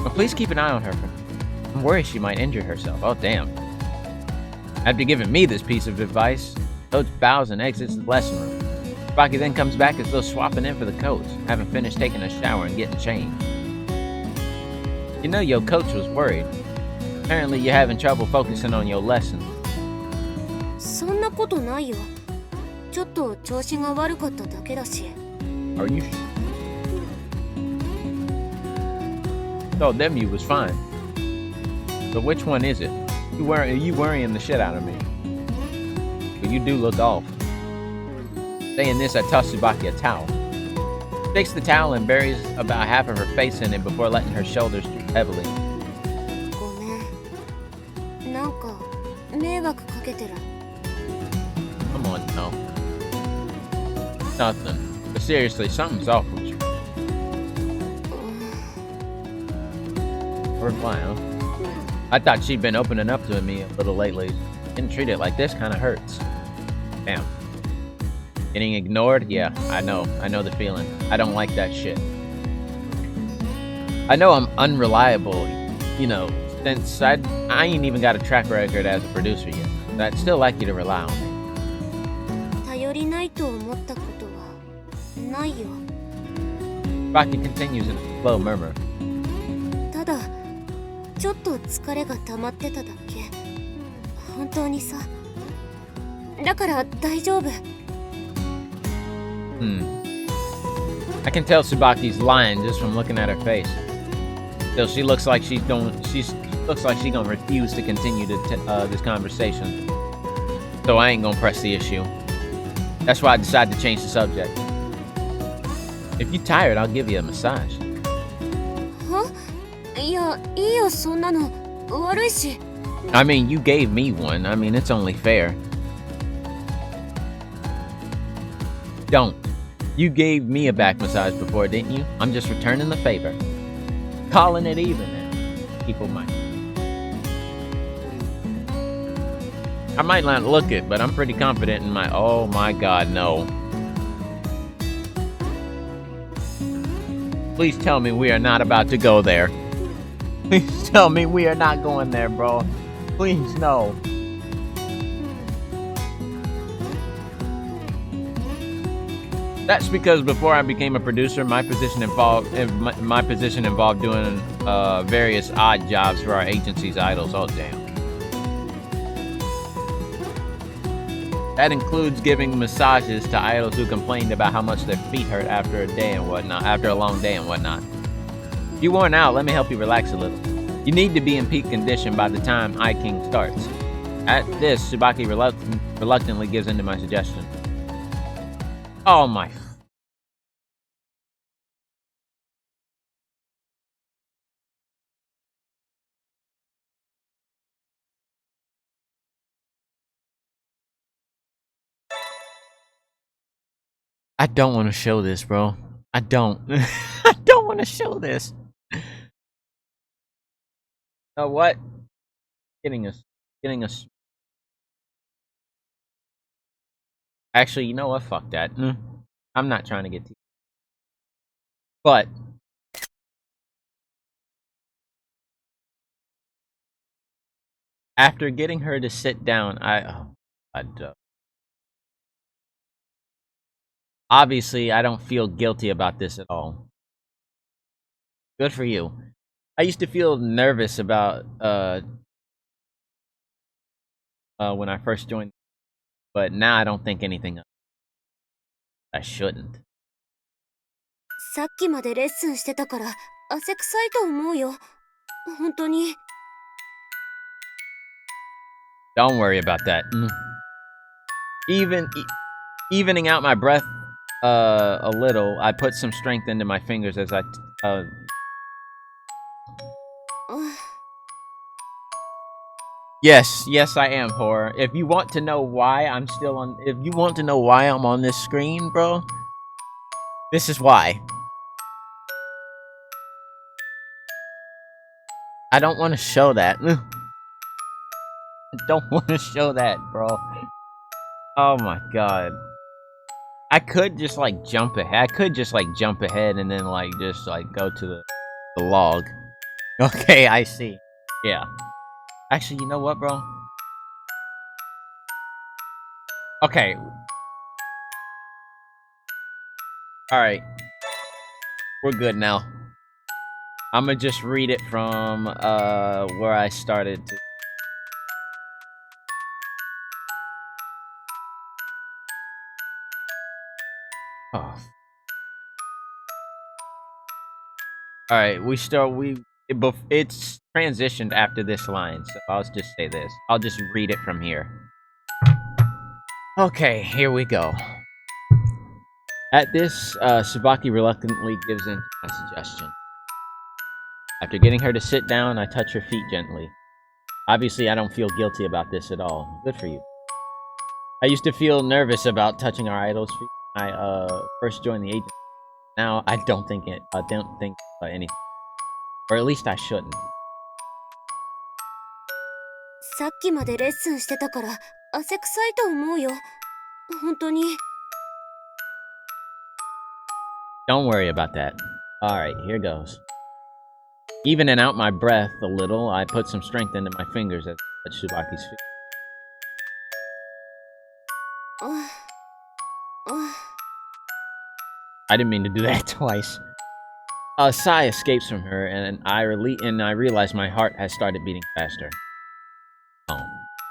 But please keep an eye on her. I'm worried she might injure herself. Oh, damn. After giving me this piece of advice, Coach bows and exits the lesson room. Tsubaki then comes back as though swapping in for the coach, having finished taking a shower and getting changed. You know your coach was worried. Apparently you're having trouble focusing on your lesson. そんなことないよ。ちょっと調子が悪かっただけだし。Are you sure? Told them you was fine. So which one is it? You worrying the shit out of me. But you do look off. Saying this, I toss Tsubaki a towel. Takes the towel and buries about half of her face in it before letting her shoulders droop heavily. ごめん。なんか迷惑かけてる。Come on, no. Nothing. But seriously, something's off with you. Reply, huh? I thought she'd been opening up to me a little lately. Getting treated like this kind of hurts. Damn. Getting ignored? Yeah, I know the feeling. I don't like that shit. I know I'm unreliable, you know, since I ain't even got a track record as a producer yet. But I'd still like you to rely on me. 頼りないと思ったことはないよ。 Rocky continues in a slow murmur. ただちょっと疲れが溜まってただけ。本当にさ。だから大丈夫。I can tell Tsubaki's lying just from looking at her face. Still, she looks like she's gonna refuse to continue this conversation. So I ain't gonna press the issue. That's why I decided to change the subject. If you're tired, I'll give you a massage. いや、いいよそんなの。悪いし。I mean, you gave me one. I mean, it's only fair. Don't. You gave me a back massage before, didn't you? I'm just returning the favor. Calling it even now. People might. I might not look it, but I'm pretty confident in my... Oh my god, no. Please tell me we are not about to go there. Please tell me we are not going there, bro. Please, no. That's because before I became a producer, my position involved doing various odd jobs for our agency's idols. Oh damn. That includes giving massages to idols who complained about how much their feet hurt after a long day and whatnot. If you're worn out, let me help you relax a little. You need to be in peak condition by the time High King starts. At this, Tsubaki reluctantly gives in to my suggestion. Oh my... I don't want to show this, bro. I don't. I don't want to show this. You know what? Getting us. Actually, you know what? Fuck that. I'm not trying to get to you. But after getting her to sit down, obviously, I don't feel guilty about this at all. Good for you. I used to feel nervous about when I first joined, but now I don't think anything of it. I shouldn't. さっきまでレッスンしてたから汗臭いと思うよ。本当に。Don't worry about that. Evening out my breath a little, I put some strength into my fingers as I Yes, I am, Horror. If you want to know why I'm on this screen, bro, this is why. I don't want to show that. I don't want to show that, bro. Oh my god. I could just like jump ahead. And then like just like go to the log. Okay, I see. Yeah. Actually, you know what, bro? Okay. Alright. We're good now. I'm gonna just read it from where I started to. Oh. Alright, it's transitioned after this line, so I'll just say this. I'll just read it from here. Okay, here we go. At this, Tsubaki reluctantly gives in to my suggestion. After getting her to sit down, I touch her feet gently. Obviously, I don't feel guilty about this at all. Good for you. I used to feel nervous about touching our idol's feet when I first joined the agency. Now, I don't think anything. Or at least I shouldn't. さっきまでレッスンしてたから汗臭いと思うよ。本当に。Don't worry about that. Alright, here goes. Evening out my breath a little, I put some strength into my fingers as I touched Tsubaki's feet. I didn't mean to do that twice. A sigh escapes from her, and I realize my heart has started beating faster. Calm.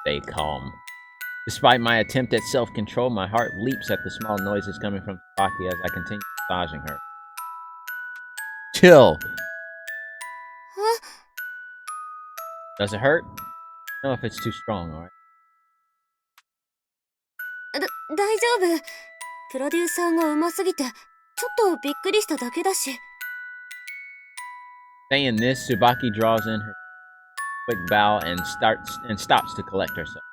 Stay calm. Despite my attempt at self-control, my heart leaps at the small noises coming from Tsubaki as I continue massaging her. Chill! Does it hurt? No, if it's too strong, alright? 大丈夫。プロデューサーがうますぎて、ちょっとびっくりしただけだし。Saying this, Tsubaki draws in her quick bow and stops to collect herself.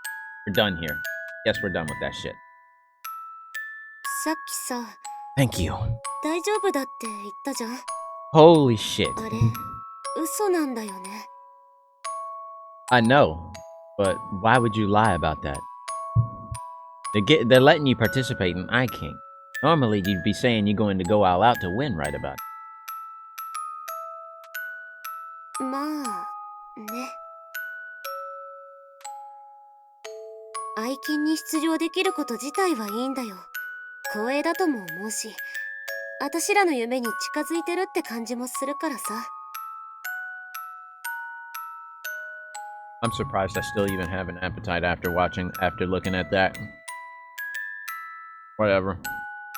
We're done here. Guess we're done with that shit. さっきさ、 Thank you. 大丈夫だって言ったじゃん。 Holy shit. あれ、嘘なんだよね。 I know, but why would you lie about that? They're letting you participate in Eye King. Normally, you'd be saying you're going to go all out to win right about it. まあ、ね。愛金に出場できること自体はいいんだよ。光栄だとも思うし、私らの夢に近づいてるって感じもするからさ。 I'm surprised I still even have an appetite after looking at that. Whatever.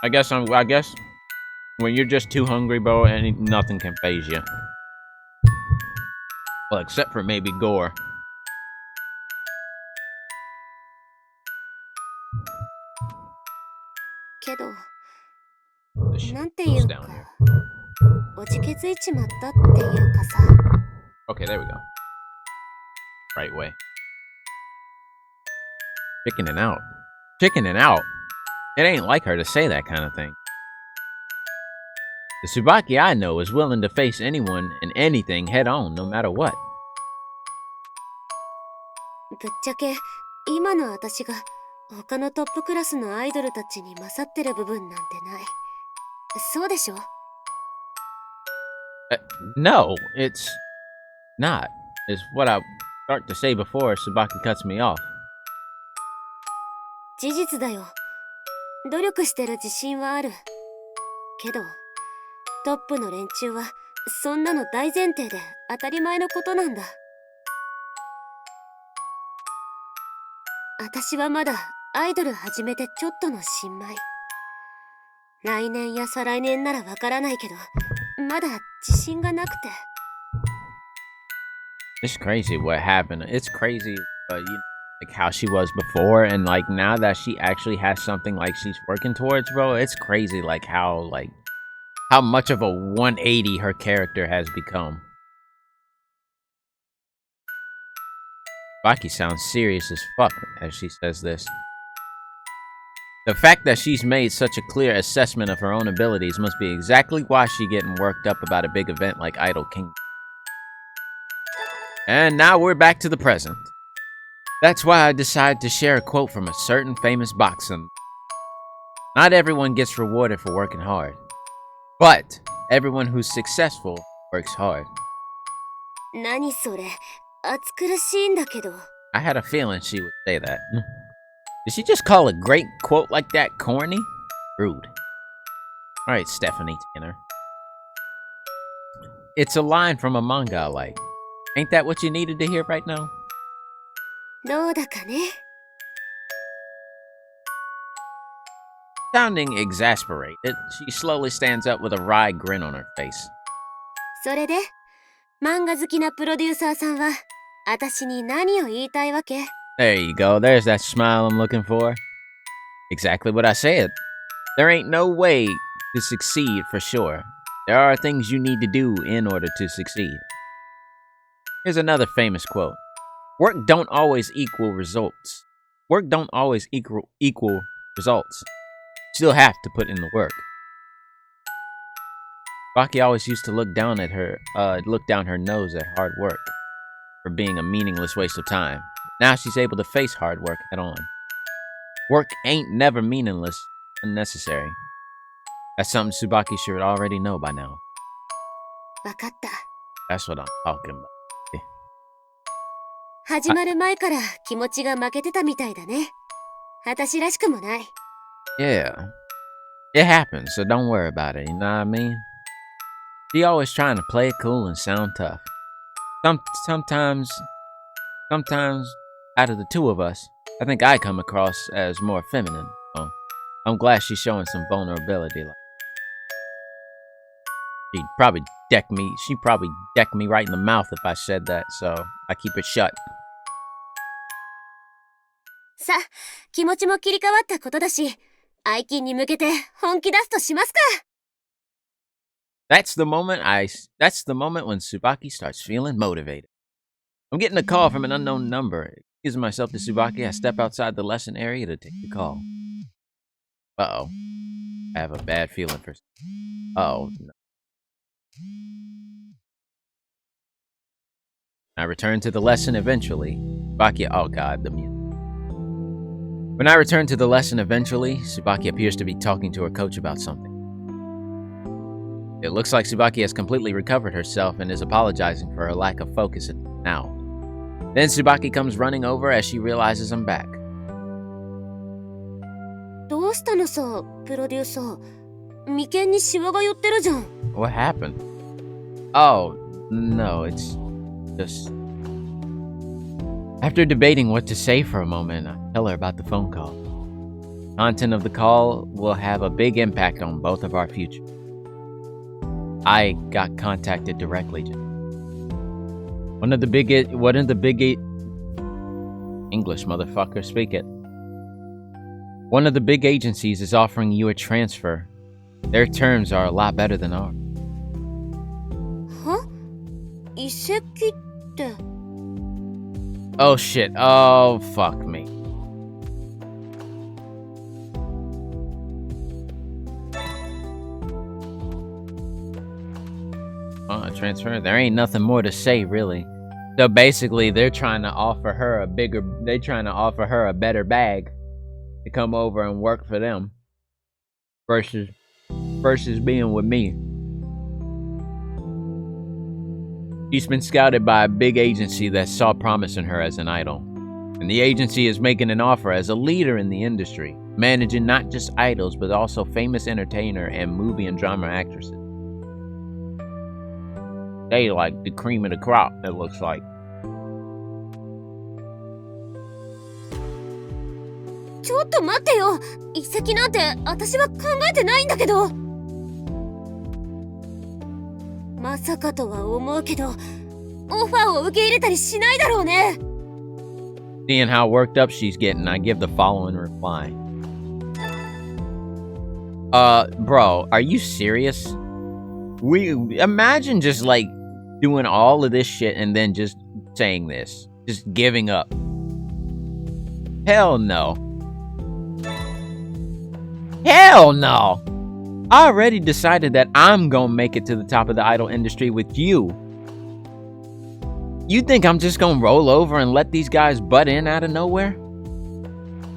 I guess when you're just too hungry, bro, nothing can faze you. Well, except for maybe gore. けど、 The shit なんて goes いう down か、 here. 落ち気づいちまったっていうかさ。 Okay, there we go. Right way. Chickening out. Chickening out? It ain't like her to say that kind of thing. The Tsubaki I know is willing to face anyone and anything head on, no matter what. ぶっちゃけ、今の私が他のトップクラスのアイドルたちに勝ってる部分なんてない。そうでしょ？ No, it's not. Is what I start to say before Tsubaki cuts me off. 事実だよ。努力してる自信はある。けど、トップの連中はそんなの大前提で当たり前のことなんだ。私はまだアイドル始めてちょっとの新米。来年や再来年ならわからないけど、まだ自信がなくて。 It's crazy what happened. It's crazy, like how she was before, and like now that she actually has something like she's working towards, bro. It's crazy, like how much of a 180 her character has become. Baki sounds serious as fuck as she says this. The fact that she's made such a clear assessment of her own abilities must be exactly why she's getting worked up about a big event like Idol King. And now we're back to the present. That's why I decided to share a quote from a certain famous boxer. Not everyone gets rewarded for working hard, but everyone who's successful works hard. 何それ、暑苦しいんだけど。 I had a feeling she would say that. Did she just call a great quote like that corny? Rude. Alright, Stephanie Tanner. It's a line from a manga I like. Ain't that what you needed to hear right now? どうだかね。 Sounding exasperated, she slowly stands up with a wry grin on her face. それで、漫画好きなプロデューサーさんは、私に何を言いたいわけ？ There you go, there's that smile I'm looking for. Exactly what I said. There ain't no way to succeed for sure. There are things you need to do in order to succeed. Here's another famous quote. Work don't always equal results. Work don't always equal results. Still have to put in the work. Baki always used to look down her nose at hard work for being a meaningless waste of time. Now she's able to face hard work head on. Work ain't never meaningless, unnecessary. That's something Tsubaki should already know by now. わかった。 That's what I'm talking about. 始まる前から気持ちが負けてたみたいだね。私らしくもない。Yeah. It happens, so don't worry about it, you know what I mean? She always trying to play it cool and sound tough. Sometimes out of the two of us, I think I come across as more feminine. So I'm glad she's showing some vulnerability. She'd probably deck me right in the mouth if I said that, so I keep it shut. さ、気持ちも切り替わったことだし、愛金に向けて本気出すとしますか。That's the moment when Tsubaki starts feeling motivated. I'm getting a call from an unknown number. Excusing myself to Tsubaki, I step outside the lesson area to take the call. Uh-oh. I have a bad feeling for... Uh-oh. No. I return to the lesson eventually. Tsubaki... Oh god, the music. When I return to the lesson eventually, Tsubaki appears to be talking to her coach about something. It looks like Tsubaki has completely recovered herself and is apologizing for her lack of focus now. Then Tsubaki comes running over as she realizes I'm back. どうしたのさ、プロデューサー。眉間にシワが寄ってるじゃん。What happened? Oh, no, it's just... After debating what to say for a moment, I tell her about the phone call. The content of the call will have a big impact on both of our futures. I got contacted directly. One of the big English, motherfucker, speak it. One of the big agencies is offering you a transfer. Their terms are a lot better than ours. は？移籍って。Oh shit. Oh, fuck me. Transfer? There ain't nothing more to say, really. So basically, they're trying to offer her a better bag to come over and work for them versus being with me. She's been scouted by a big agency that saw promise in her as an idol. And the agency is making an offer as a leader in the industry, managing not just idols, but also famous entertainer and movie and drama actresses. They like the cream of the crop, it looks like. ちょっと待ってよ。移籍なんて私は考えてないんだけど。まさかとは思うけど、オファーを受け入れたりしないだろうね。Seeing how worked up she's getting, I give the following reply. Bro, are you serious? We imagine just like doing all of this shit and then just saying this, just giving up. Hell no. Hell no. I already decided that I'm gonna make it to the top of the idol industry with you. You think I'm just gonna roll over and let these guys butt in out of nowhere?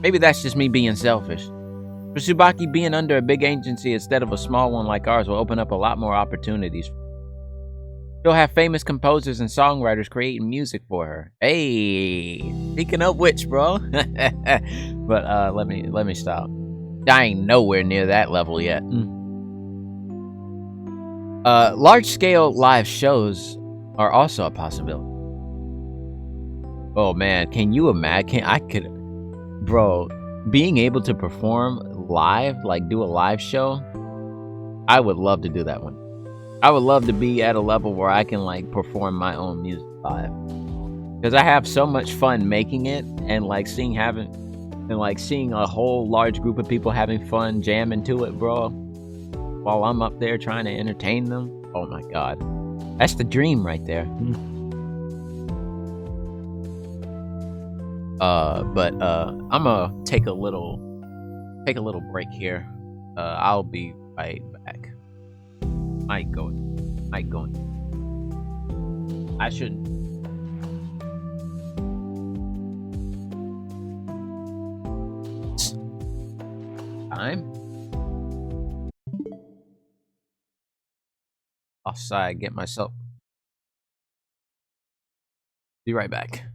Maybe that's just me being selfish. For Tsubaki, being under a big agency instead of a small one like ours will open up a lot more opportunities. She'll have famous composers and songwriters creating music for her. Hey, speaking of which, bro. But let me stop. I ain't nowhere near that level yet. Large-scale live shows are also a possibility. Oh man, can you imagine? Bro, being able to perform live, like do a live show, I would love to do that one. I would love to be at a level where I can like perform my own music live, because I have so much fun making it, and like seeing a whole large group of people having fun jamming to it, bro, while I'm up there trying to entertain them. Oh my god, that's the dream right there. But I'm gonna take a little break here. I'll be right back. Mic going. I shouldn't. Time. outside, get myself. Be right back.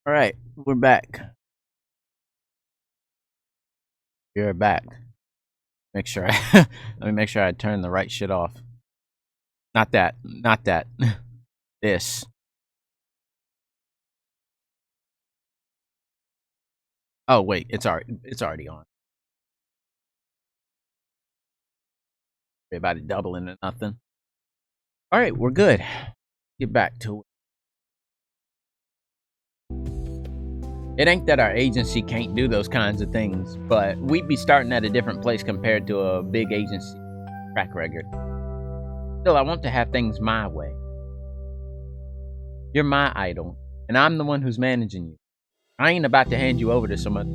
All right, we're back. You're back. Make sure I let me make sure I turn the right shit off. Not that. Not that. This. Oh wait, it's already on. About it doubling to nothing. All right, we're good. Get back to it. It ain't that our agency can't do those kinds of things, but we'd be starting at a different place compared to a big agency track record. Still, I want to have things my way. You're my idol, and I'm the one who's managing you. I ain't about to hand you over to someone.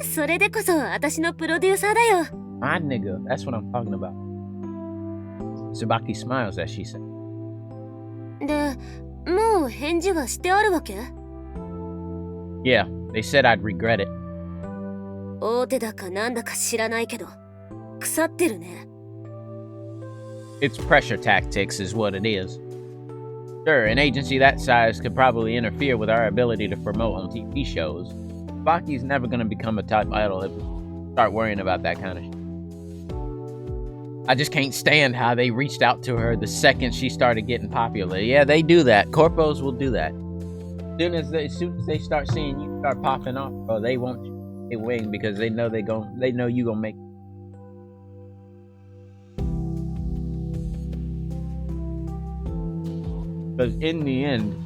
それでこそ私のプロデューサーだよ。 My nigga, that's what I'm talking about. Tsubaki smiles as she said. で、もう返事はしてあるわけ？ Yeah, they said I'd regret it. 大手だかなんだか知らないけど、腐ってるね。 It's pressure tactics is what it is. Sure, an agency that size could probably interfere with our ability to promote on TV shows. Tsubaki's never gonna become a top idol if we start worrying about that kind of shit. I just can't stand how they reached out to her the second she started getting popular. Yeah, they do that. Corpos will do that. As soon as they start seeing you start popping off, bro, they want you to wing because they know you gonna make. Because in the end,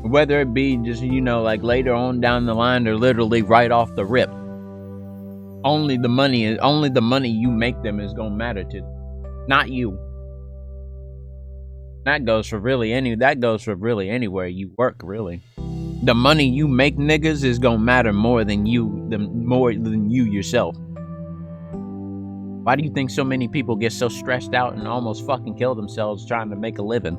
whether it be just, like later on down the line or literally right off the rip, only the money you make them is gonna matter to them, not you. That goes for really anywhere you work, really. The money you make niggas is gonna matter more than you yourself. Why do you think so many people get so stressed out and almost fucking kill themselves trying to make a living?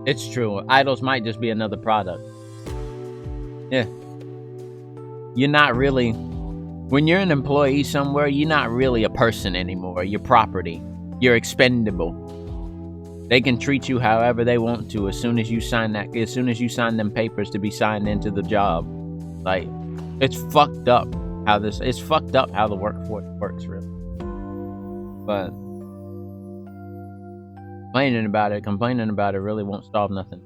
It's true. Idols might just be another product. Yeah. You're not really, when you're an employee somewhere, you're not really a person anymore. You're property. You're expendable. They can treat you however they want to as soon as you sign them papers to be signed into the job. Like, it's fucked up how the workforce works, really. But complaining about it really won't solve nothing.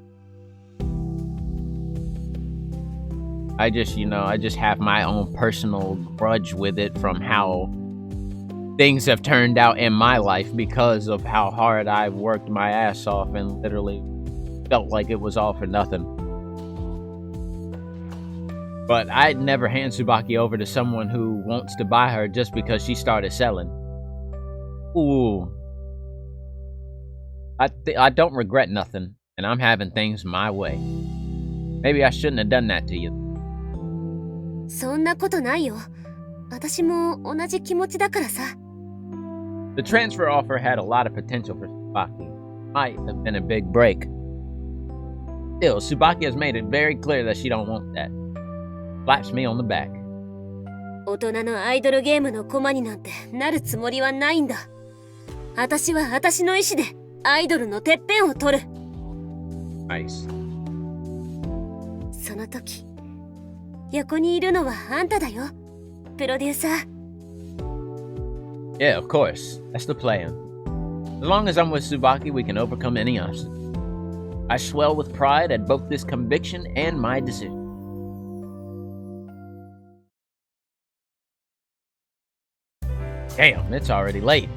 I just have my own personal grudge with it from how things have turned out in my life because of how hard I've worked my ass off and literally felt like it was all for nothing. But I'd never hand Tsubaki over to someone who wants to buy her just because she started selling. Ooh. I don't regret nothing, and I'm having things my way. Maybe I shouldn't have done that to you. そんなことないよ。私も同じ気持ちだからさ。The transfer offer had a lot of potential for Tsubaki. Might have been a big break. Still, Tsubaki has made it very clear that she don't want that. Slaps me on the back. 大人のアイドルゲームの駒になんてなるつもりはないんだ。私は私の意志でアイドルのてっぺんを取る。Nice. その時、横にいるのはあんただよ、プロデューサー。Yeah, of course. That's the plan. As long as I'm with Tsubaki, we can overcome any obstacle. I swell with pride at both this conviction and my decision. Damn, it's already late.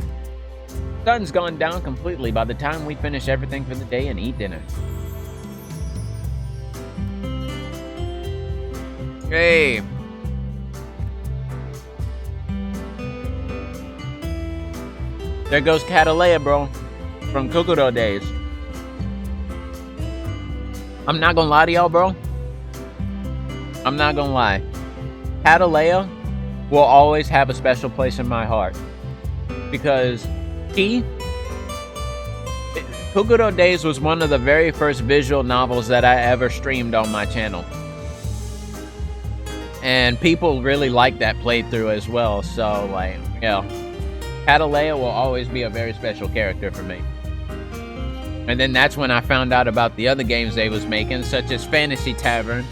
Sun's gone down completely by the time we finish everything for the day and eat dinner. Hey. There goes Catalea, bro. From Kokoro days. I'm not gonna lie to y'all, bro. I'm not gonna lie. Catalea will always have a special place in my heart. Because Kuguro Days was one of the very first visual novels that I ever streamed on my channel. And people really liked that playthrough as well, so, like, yeah. Catalea will always be a very special character for me. And then that's when I found out about the other games they was making, such as Fantasy Tavern.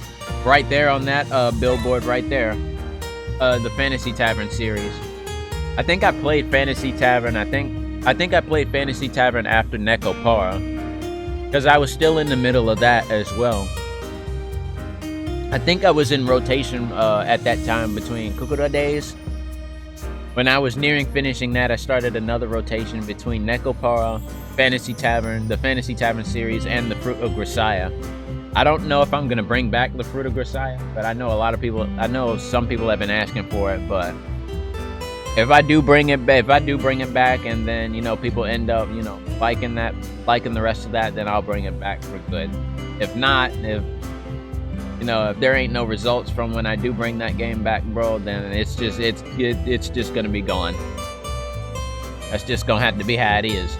Right there on that billboard right there. The Fantasy Tavern series. I think I played Fantasy Tavern, I think I played Fantasy Tavern after Nekopara. Because I was still in the middle of that as well. I think I was in rotation at that time between Kukura Days. When I was nearing finishing that, I started another rotation between Nekopara, Fantasy Tavern, the Fantasy Tavern series, and the Fruit of Grisaia. I don't know if I'm gonna bring back the Fruit of Grisaia, but I know some people have been asking for it, but if I do bring it back, and then, you know, people end up, you know, liking the rest of that, then I'll bring it back for good. If not, if there ain't no results from when I do bring that game back, bro, then it's just gonna be gone. That's just gonna have to be how it is.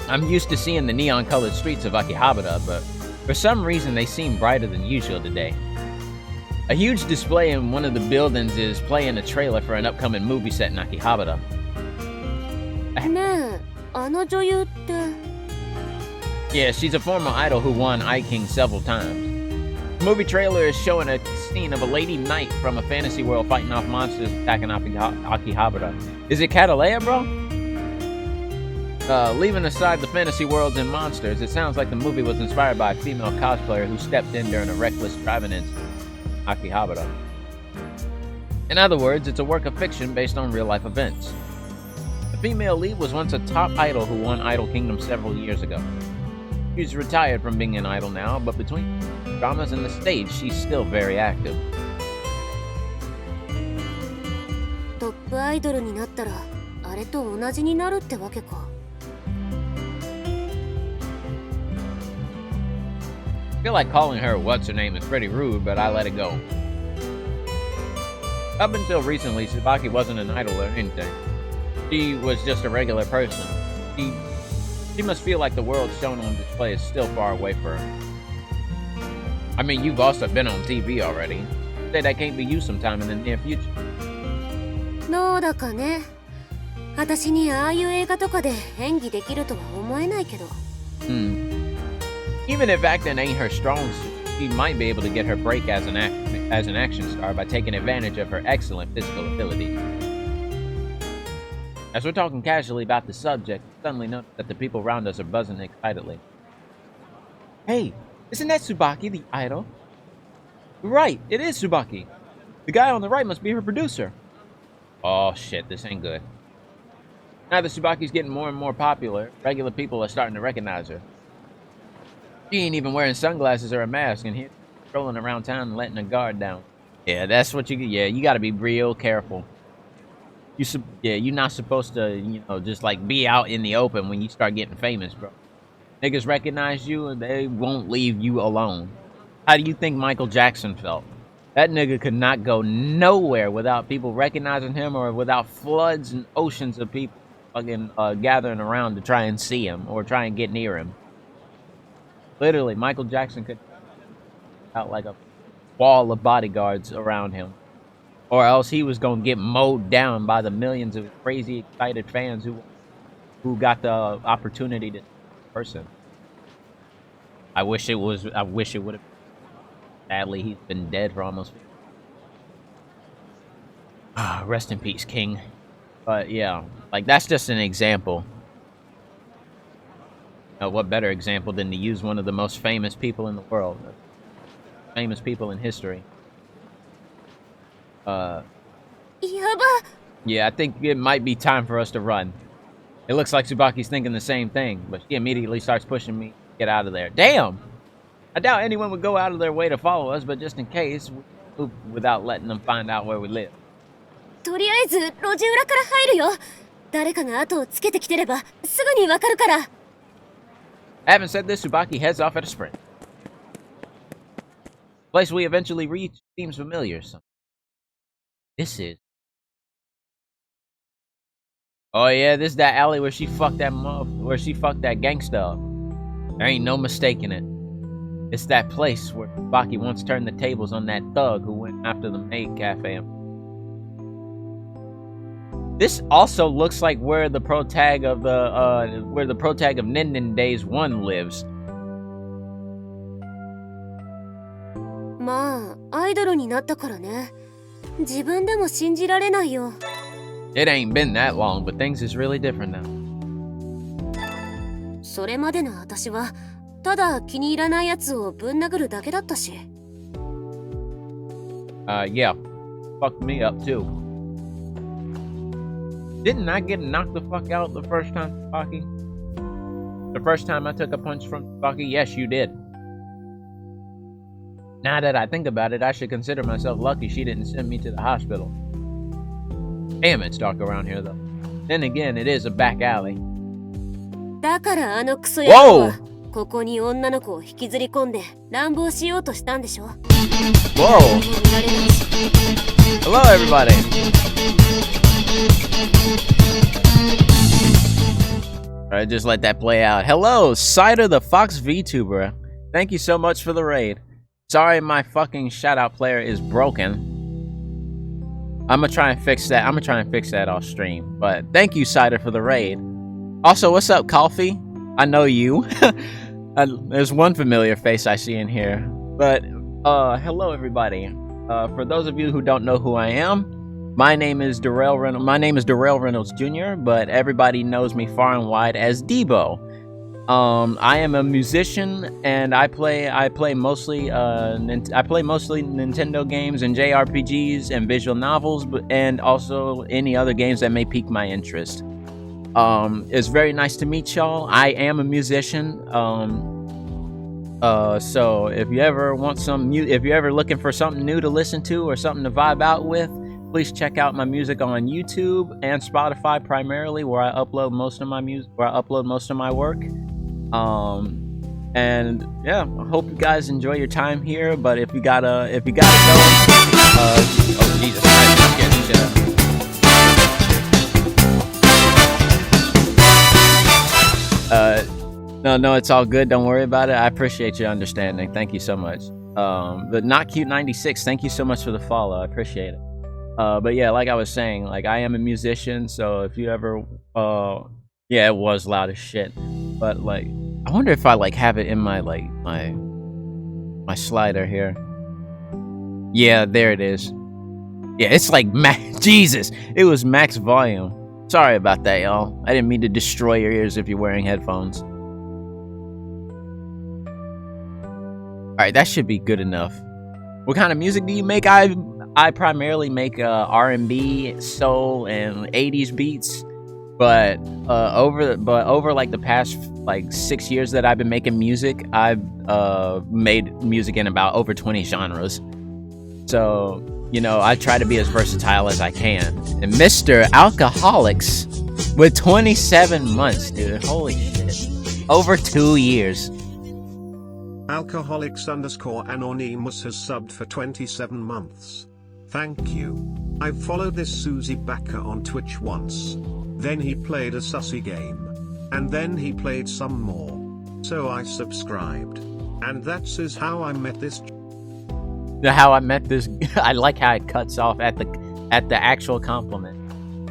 I'm used to seeing the neon-colored streets of Akihabara, but for some reason they seem brighter than usual today. A huge display in one of the buildings is playing a trailer for an upcoming movie set in Akihabara. ねえ、あの女優って。 Yeah, she's a former idol who won iKing several times. The movie trailer is showing a scene of a lady knight from a fantasy world fighting off monsters attacking Akihabara. Is it Catalea, bro? Leaving aside the fantasy worlds and monsters, it sounds like the movie was inspired by a female cosplayer who stepped in during a reckless driving incident in Akihabara. In other words, it's a work of fiction based on real-life events. The female lead was once a top idol who won Idol Kingdom several years ago. She's retired from being an idol now, but between dramas and the stage, she's still very active. トップアイドルになったら、あれと同じになるってわけか。 I feel like calling her what's her name is pretty rude, but I let it go. Up until recently, Tsubaki wasn't an idol or anything. She was just a regular person. She must feel like the world shown on display is still far away for her. I mean, you've also been on TV already. Say that can't be you sometime in the near future. どうだかね。私にああいう映画とかで演技できるとは思えないけど。Even if acting ain't her strong suit, she might be able to get her break as an action star by taking advantage of her excellent physical ability. As we're talking casually about the subject, we suddenly notice that the people around us are buzzing excitedly. Hey, isn't that Tsubaki, the idol? Right, it is Tsubaki. The guy on the right must be her producer. Oh shit, this ain't good. Now that Tsubaki's getting more and more popular, regular people are starting to recognize her. She ain't even wearing sunglasses or a mask, and here strolling around town and letting her guard down. Yeah, that's what you gotta be real careful. You're not supposed to, just like be out in the open when you start getting famous, bro. Niggas recognize you and they won't leave you alone. How do you think Michael Jackson felt? That nigga could not go nowhere without people recognizing him or without floods and oceans of people fucking gathering around to try and see him or try and get near him. Literally, Michael Jackson could out like a wall of bodyguards around him. Or else he was gonna get mowed down by the millions of crazy excited fans who got the opportunity to person. I wish it would have. Sadly, he's been dead for almost. Rest in peace, King. But yeah, like that's just an example. What better example than to use one of the most famous people in the world, famous people in history. Yeah, I think it might be time for us to run. It looks like Tsubaki's thinking the same thing, but she immediately starts pushing me to get out of there. Damn! I doubt anyone would go out of their way to follow us, but just in case, we move without letting them find out where we live. とりあえず路地裏から入るよ。誰かが後をつけてきてればすぐにわかるから。Having said this, Tsubaki heads off at a sprint. The place we eventually reach seems familiar. This is Oh yeah, this is that alley where she fucked that gangsta up. There ain't no mistaking it. It's that place where Baki once turned the tables on that thug who went after the maid cafe. This also looks like where the protag of Nin Nin Days 1 lives. まあ、アイドルになったからね。自分でも信じられないよ。It ain't been that long, but things is really different now. それまでの私は、ただ気に入らないやつをぶん殴るだけだったし。Yeah. Fucked me up too. Didn't I get knocked the fuck out the first time, Baki? The first time I took a punch from Baki? Yes, you did. Now that I think about it, I should consider myself lucky she didn't send me to the hospital. Damn, it's dark around here, though. Then again, it is a back alley. だからあのクソ野郎はここに女の子を引きずり込んで乱暴しようとしたんでしょ。Whoa! Hello, everybody! Alright, just let that play out. Hello, Cider the Fox VTuber. Thank you so much for the raid. Sorry my fucking shoutout player is broken. I'm gonna try and fix that. Off stream. But thank you, Cider, for the raid. Also, what's up, Coffee? I know you. There's one familiar face I see in here. But, hello, everybody. For those of you who don't know who I am, my name is Darrell Reynolds Jr., but everybody knows me far and wide as Debo. I am a musician, and I play mostly Nintendo games and JRPGs and visual novels, and also any other games that may pique my interest. It's very nice to meet y'all. I am a musician. So if you ever want if you're ever looking for something new to listen to or something to vibe out with, please check out my music on YouTube and Spotify primarily, where I upload most of my work. And yeah, I hope you guys enjoy your time here. But if you gotta go, oh Jesus Christ, I'm scared the shit out. No, it's all good. Don't worry about it. I appreciate your understanding. Thank you so much. But Not Cute 96, thank you so much for the follow. I appreciate it. But yeah, like I was saying, like I am a musician, so if you ever, yeah, it was loud as shit. But like, I wonder if I like have it in my my slider here. Yeah, there it is. Yeah, it's like Jesus. It was max volume. Sorry about that, y'all. I didn't mean to destroy your ears if you're wearing headphones. Alright, that should be good enough. What kind of music do you make? I primarily make R&B, soul, and 80s beats. But over like the past like 6 years that I've been making music, I've made music in about over 20 genres. So, you know, I try to be as versatile as I can. And Mr. Alcoholics with 27 months, dude. Holy shit. Over 2 years. Alcoholics_Anonymous has subbed for 27 months. Thank you. I've followed this Susie Backer on Twitch once. Then he played a sussy game. And then he played some more. So I subscribed. And that's how I met this. I like how it cuts off at the actual compliment.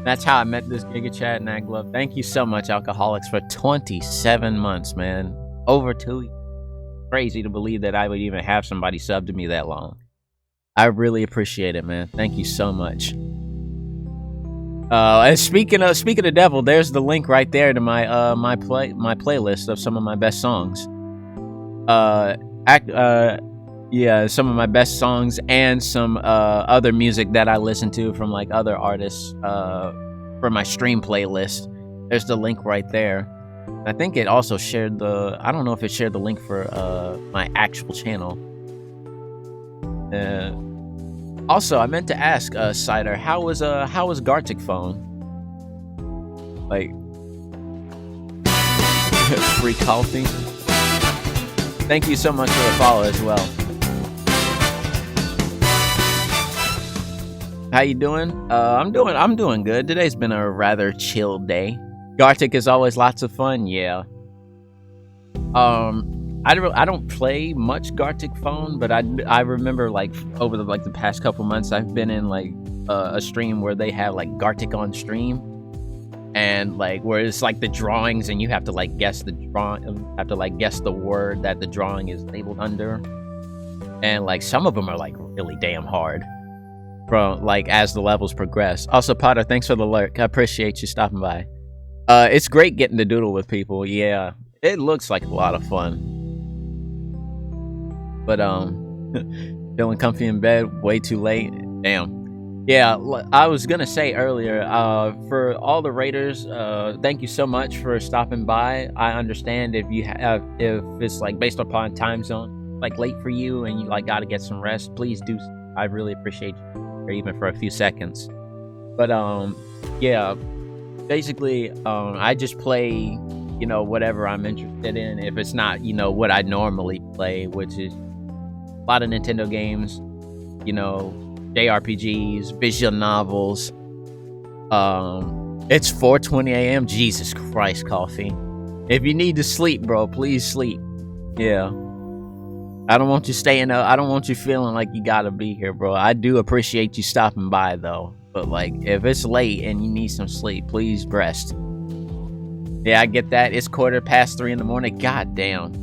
That's how I met this Giga Chat and that glove. Thank you so much, Alcoholics, for 27 months, man. Over 2 years. Crazy to believe that I would even have somebody sub to me that long. I really appreciate it, man. Thank you so much. And speaking of devil, there's the link right there to my my playlist of some of my best songs. Yeah, some of my best songs and some other music that I listen to from like other artists for my stream playlist. There's the link right there. I think it also shared I don't know if it shared the link for my actual channel. Also, I meant to ask Cider, how was Gartic phone? Like free coffee. Thank you so much for the follow as well. How you doing? I'm doing good. Today's been a rather chill day. Gartic is always lots of fun. Yeah. I don't play much Gartic phone, but I remember like over the past couple months I've been in like a stream where they have like Gartic on stream, and like where it's like the drawings and you have to like guess the guess the word that the drawing is labeled under, and like some of them are like really damn hard from like as the levels progress. Also, Potter, thanks for the lurk. I appreciate you stopping by. It's great getting to doodle with people. Yeah, it looks like a lot of fun. But feeling comfy in bed, way too late. Damn. Yeah, I was gonna say earlier, for all the raiders, thank you so much for stopping by. I understand if if it's like based upon time zone, like late for you and you like gotta get some rest. Please do. I really appreciate you, or even for a few seconds. But yeah, basically, I just play, whatever I'm interested in. If it's not, what I normally play, which is a lot of Nintendo games, JRPGs, visual novels. It's 4:20 a.m. Jesus Christ, coffee. If you need to sleep, bro, please sleep. Yeah. I don't want you staying up. I don't want you feeling like you gotta be here, bro. I do appreciate you stopping by, though. But, like, if it's late and you need some sleep, please rest. Yeah, I get that. It's 3:15 in the morning. God damn.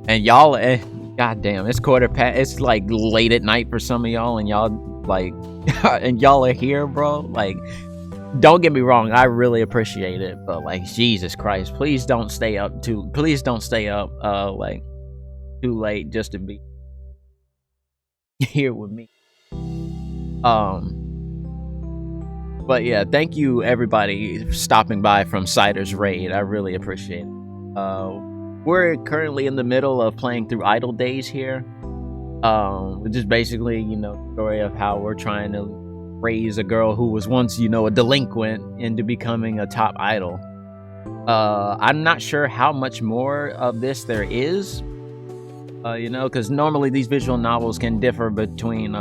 And y'all, goddamn, it's it's like late at night for some of y'all, and y'all like, and y'all are here, bro. Like, don't get me wrong, I really appreciate it, but like, Jesus Christ, please don't stay up like too late just to be here with me. But yeah, thank you everybody stopping by from Cider's Raid. I really appreciate it. We're currently in the middle of playing through Idle Days here, which is basically, the story of how we're trying to raise a girl who was once, a delinquent into becoming a top idol. I'm not sure how much more of this there is, because normally these visual novels can differ between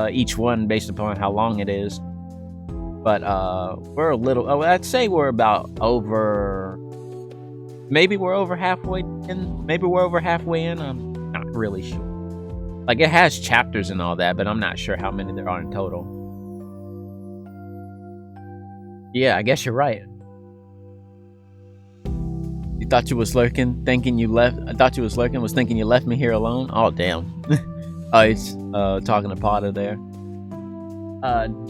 each one based upon how long it is. But we're a little, I'd say we're about over... Maybe we're over halfway in. I'm not really sure. Like, it has chapters and all that, but I'm not sure how many there are in total. Yeah, I guess you're right. You thought you was lurking, thinking you left. I thought you was lurking, was thinking you left me here alone. Oh, damn. Oh, he's talking to Potter there.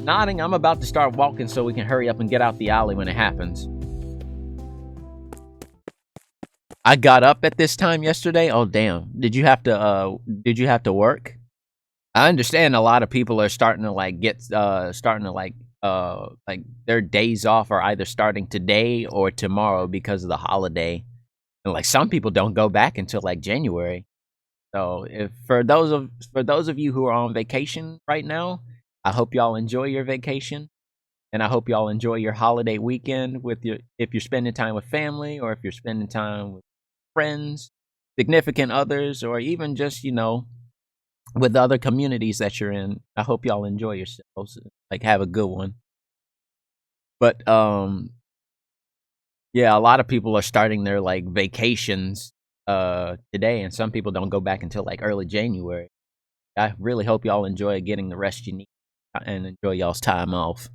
Nodding, I'm about to start walking so we can hurry up and get out the alley when it happens. I got up at this time yesterday. Oh damn! Did you have to work? I understand a lot of people are starting to like like their days off are either starting today or tomorrow because of the holiday, and like some people don't go back until like January. So if for those of you who are on vacation right now, I hope y'all enjoy your vacation. And I hope y'all enjoy your holiday weekend if you're spending time with family, or if you're spending time with friends, significant others, or even just, with other communities that you're in. I hope y'all enjoy yourselves, like have a good one. But yeah, a lot of people are starting their like vacations today, and some people don't go back until like early January. I really hope y'all enjoy getting the rest you need and enjoy y'all's time off.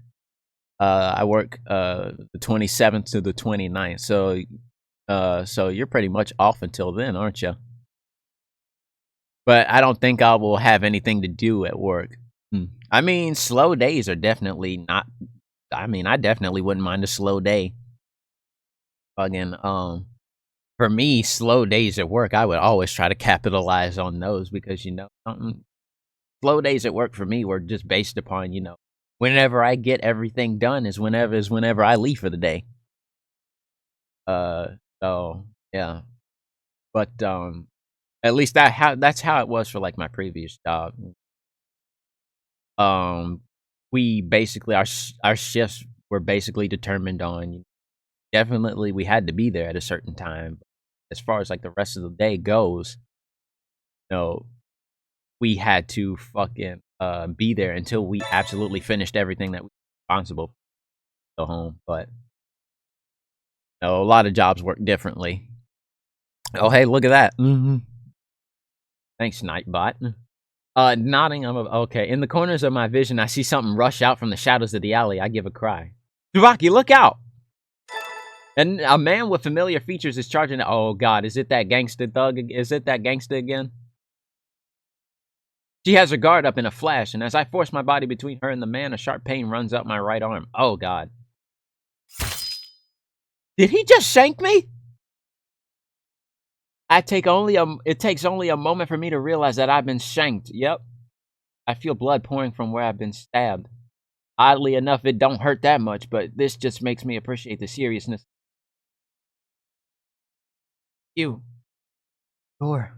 I work the 27th to the 29th, so you're pretty much off until then, aren't you? But I don't think I will have anything to do at work. I mean, slow days are definitely not. I mean, I definitely wouldn't mind a slow day. Again, for me, slow days at work, I would always try to capitalize on those because slow days at work for me were just based upon whenever I get everything done is whenever I leave for the day. So yeah, but at least that's how it was for like my previous job. We basically our shifts were basically determined on definitely we had to be there at a certain time. As far as like the rest of the day goes, we had to fucking be there until we absolutely finished everything that we were responsible for to go home. But no, a lot of jobs work differently. Oh, hey, look at that. Thanks, Nightbot. Nodding. Okay. In the corners of my vision, I see something rush out from the shadows of the alley. I give a cry. Tsubaki, look out! And a man with familiar features is charging. Oh God, is it that gangster thug? Is it that gangster again? She has her guard up in a flash, and as I force my body between her and the man, a sharp pain runs up my right arm. Oh God. Did he just shank me? It takes only a moment for me to realize that I've been shanked. Yep. I feel blood pouring from where I've been stabbed. Oddly enough, it don't hurt that much, but this just makes me appreciate the seriousness. You. Sure.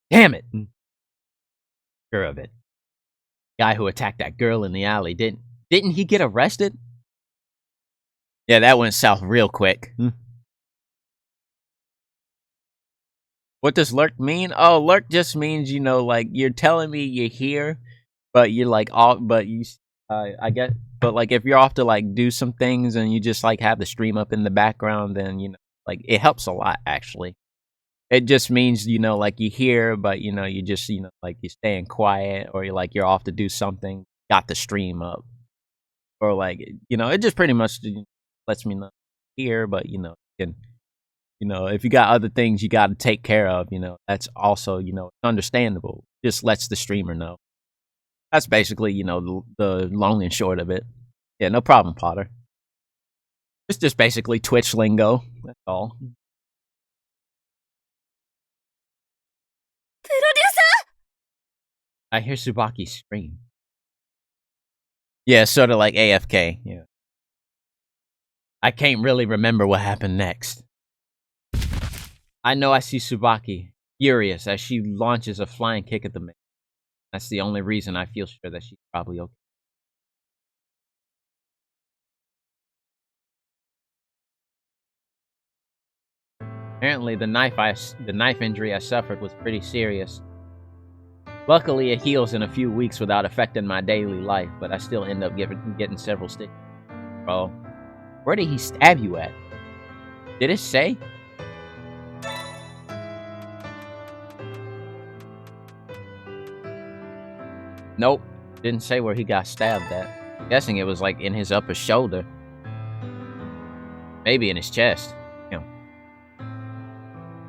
Damn it. Sure of it. Guy who attacked that girl in the alley, didn't he get arrested? Yeah, that went south real quick. What does lurk mean? Oh, lurk just means, you know, like, you're telling me you're here, but you're like off, but you, I guess, but like, if you're off to like do some things and you just like have the stream up in the background, then, you know, like, it helps a lot, actually. It just means, you know, like, you're here, but, you know, you just, you know, like, you're staying quiet, or you're like, you're off to do something, got the stream up. Or like, you know, it just pretty much lets me know here, but, you know, you can, you know, if you got other things you got to take care of, you know, that's also, you know, understandable. Just lets the streamer know. That's basically, you know, the long and short of it. Yeah, no problem, Potter. It's just basically Twitch lingo. That's all. I hear Tsubaki scream. Yeah, sort of like AFK. Yeah. I can't really remember what happened next. I know I see Tsubaki, furious, as she launches a flying kick at the man. That's the only reason I feel sure that she's probably okay. Apparently, the knife injury I suffered was pretty serious. Luckily, it heals in a few weeks without affecting my daily life, but I still end up getting several stitches. Bro, where did he stab you at? Did it say? Nope, didn't say where he got stabbed at. I'm guessing it was like in his upper shoulder. Maybe in his chest. You know.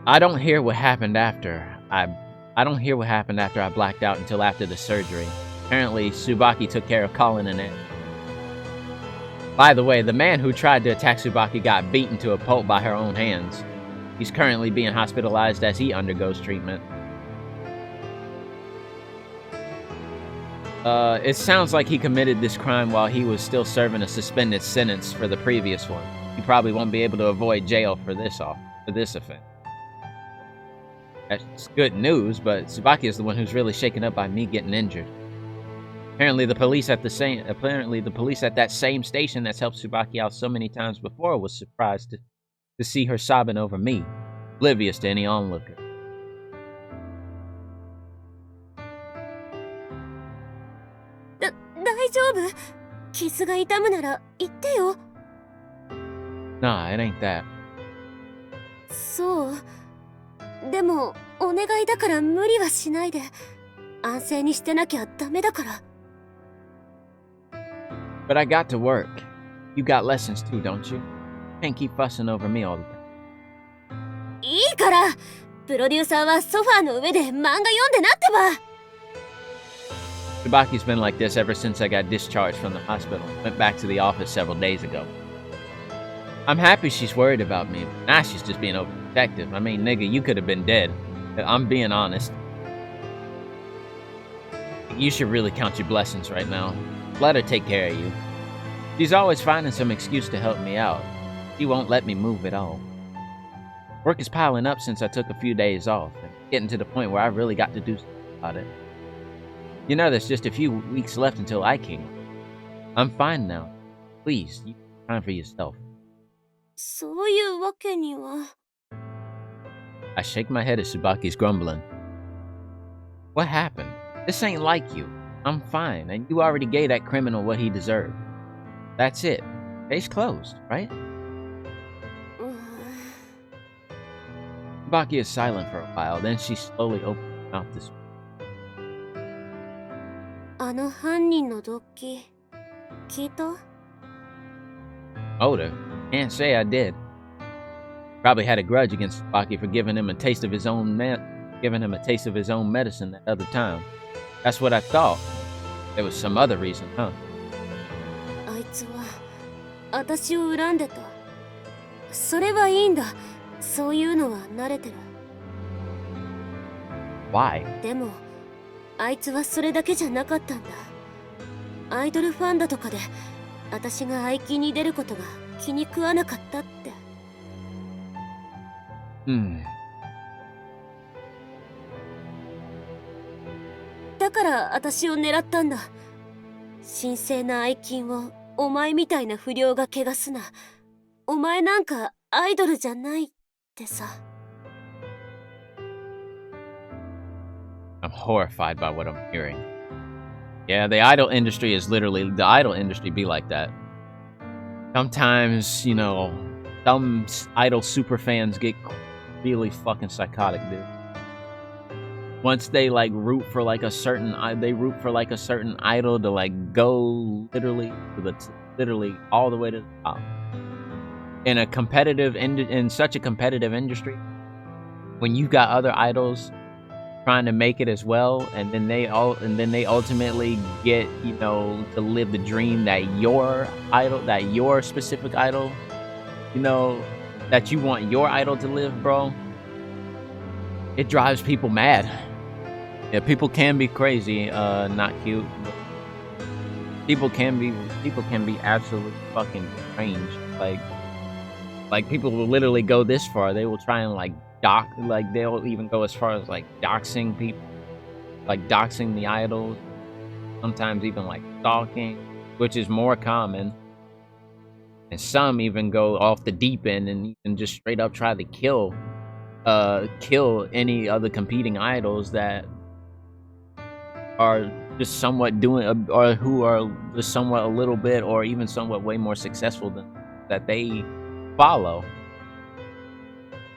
I don't hear what happened after I blacked out until after the surgery. Apparently, Tsubaki took care of calling an end. By the way, the man who tried to attack Tsubaki got beaten to a pulp by her own hands. He's currently being hospitalized as he undergoes treatment. It sounds like he committed this crime while he was still serving a suspended sentence for the previous one. He probably won't be able to avoid jail for this offense. That's good news, but Tsubaki is the one who's really shaken up by me getting injured. Apparently the police at that same station that's helped Tsubaki out so many times before was surprised to see her sobbing over me, oblivious to any onlooker. Nah, it ain't that. そう。でもお願いだから無理はしないで。安静にしてなきゃダメだから。But I got to work. You got lessons too, don't you? Can't keep fussing over me all the time. いいから。プロデューサーはソファーの上で漫画読んでなってば。Tsubaki's been like this ever since I got discharged from the hospital. Went back to the office several days ago. I'm happy she's worried about me, but now she's just being overprotective. I mean, nigga, you could have been dead. I'm being honest. You should really count your blessings right now. Let her take care of you. She's always finding some excuse to help me out. She won't let me move at all. Work is piling up since I took a few days off, and getting to the point where I really got to do something about it. You know, there's just a few weeks left until I King. I'm fine now. Please, you take time for yourself. そういうわけには。I shake my head at Tsubaki's grumbling. What happened? This ain't like you. I'm fine, and you already gave that criminal what he deserved. That's it. Case closed, right? うーん Baki is silent for a while, then she slowly opened her mouth to speak. あの犯人の動機聞いた？ Motive? Can't say I did. Probably had a grudge against Baki for giving him a taste of his own medicine that other time. That's what I thought. There was some other reason, huh? あいつは私を恨んでた。それはいいんだ。そういうのは慣れてる。 Why? でもあいつはそれだけじゃなかったんだ。アイドルファンだとかで私が愛機に出ることが気に食わなかったって。 だから私を狙ったんだ。神聖な愛金をお前みたいな不良が汚すな。お前なんかアイドルじゃないってさ。 I'm horrified by what I'm hearing. Yeah, the idol industry be like that. Sometimes, some idol super fans get really fucking psychotic, dude. Once they root for a certain idol to go literally all the way to the top. In such a competitive industry, when you got other idols trying to make it as well, and then they ultimately get to live the dream that your specific idol, that you want your idol to live, bro. It drives people mad. Yeah, people can be crazy, not cute. People can be absolutely fucking strange. Like people will literally go this far. They will try and they'll even go as far as doxing people, doxing the idols. Sometimes even stalking, which is more common. And some even go off the deep end and even just straight up try to kill any other competing idols that are just somewhat doing, or who are just somewhat a little bit, or even somewhat way more successful than that they follow.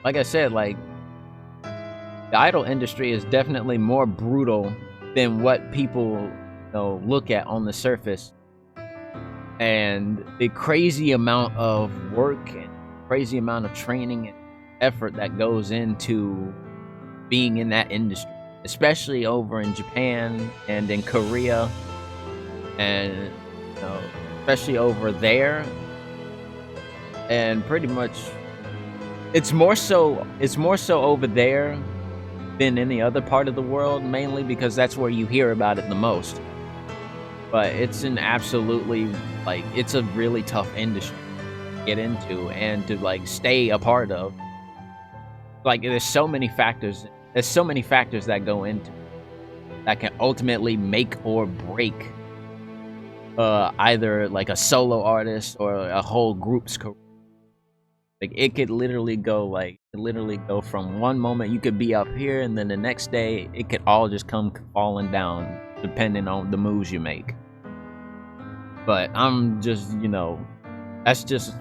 Like I said, the idol industry is definitely more brutal than what people look at on the surface. And the crazy amount of work and crazy amount of training and effort that goes into being in that industry, especially over in Japan and in Korea, and especially over there, and pretty much it's more so over there than any other part of the world, mainly because that's where you hear about it the most. But it's an absolutely it's a really tough industry to get into and to stay a part of. There's so many factors that go into it that can ultimately make or break either a solo artist or a whole group's career. It could literally go from one moment you could be up here, and then the next day it could all just come falling down depending on the moves you make. But I'm just, that's just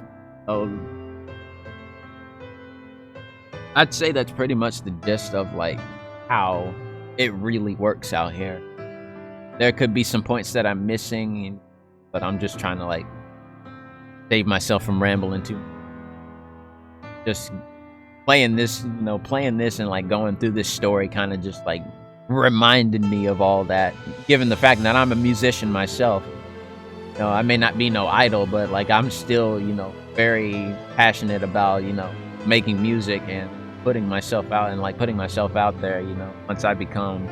I'd say that's pretty much the gist of how it really works out here. There could be some points that I'm missing, but I'm just trying to save myself from rambling too. Just playing this and going through this story kind of just reminded me of all that, given the fact that I'm a musician myself. I may not be no idol, but I'm still very passionate about making music and putting myself out and putting myself out there. Once I become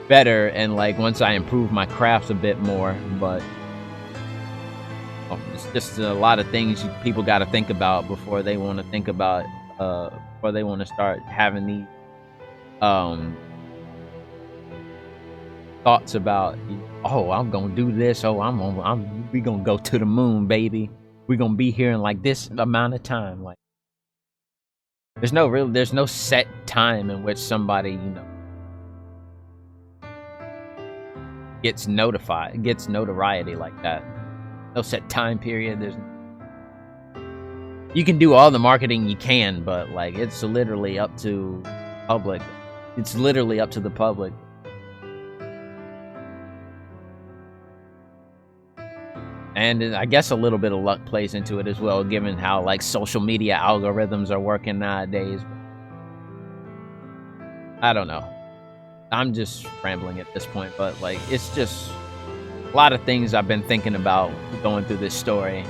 better and once I improve my craft a bit more. But it's just a lot of things people got to think about before they want to think about before they want to start having these thoughts about, oh, I'm gonna do this, oh, we gonna go to the moon, baby, we gonna be here in this amount of time. There's no set time in which somebody gets notoriety like that. No set time period. You can do all the marketing you can, but like it's literally up to public. It's literally up to the public. And I guess a little bit of luck plays into it as well, given how like social media algorithms are working nowadays. I don't know. I'm just rambling at this point, but like it's just a lot of things I've been thinking about going through this story.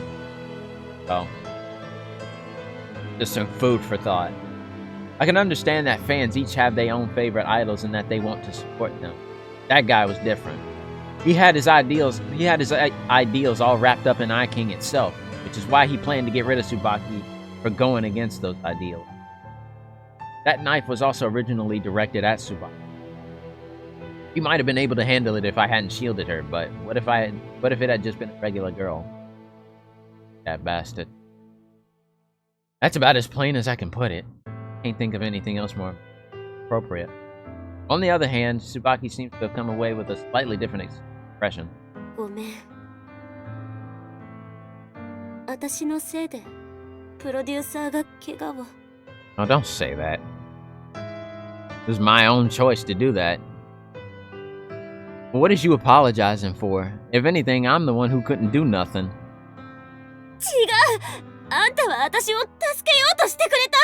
So just some food for thought. I can understand that fans each have their own favorite idols and that they want to support them. That guy was different. He had his ideals all wrapped up in I-King itself, which is why he planned to get rid of Tsubaki for going against those ideals. That knife was also originally directed at Tsubaki. He might have been able to handle it if I hadn't shielded her, but what if it had just been a regular girl? That bastard. That's about as plain as I can put it. Can't think of anything else more appropriate. On the other hand, Tsubaki seems to have come away with a slightly different expression. ごめん。私のせいでプロデューサーが怪我を。Oh, don't say that. It was my own choice to do that. What is you apologizing for? If anything, I'm the one who couldn't do nothing. 違う。あんたは私を助けようとしてくれた。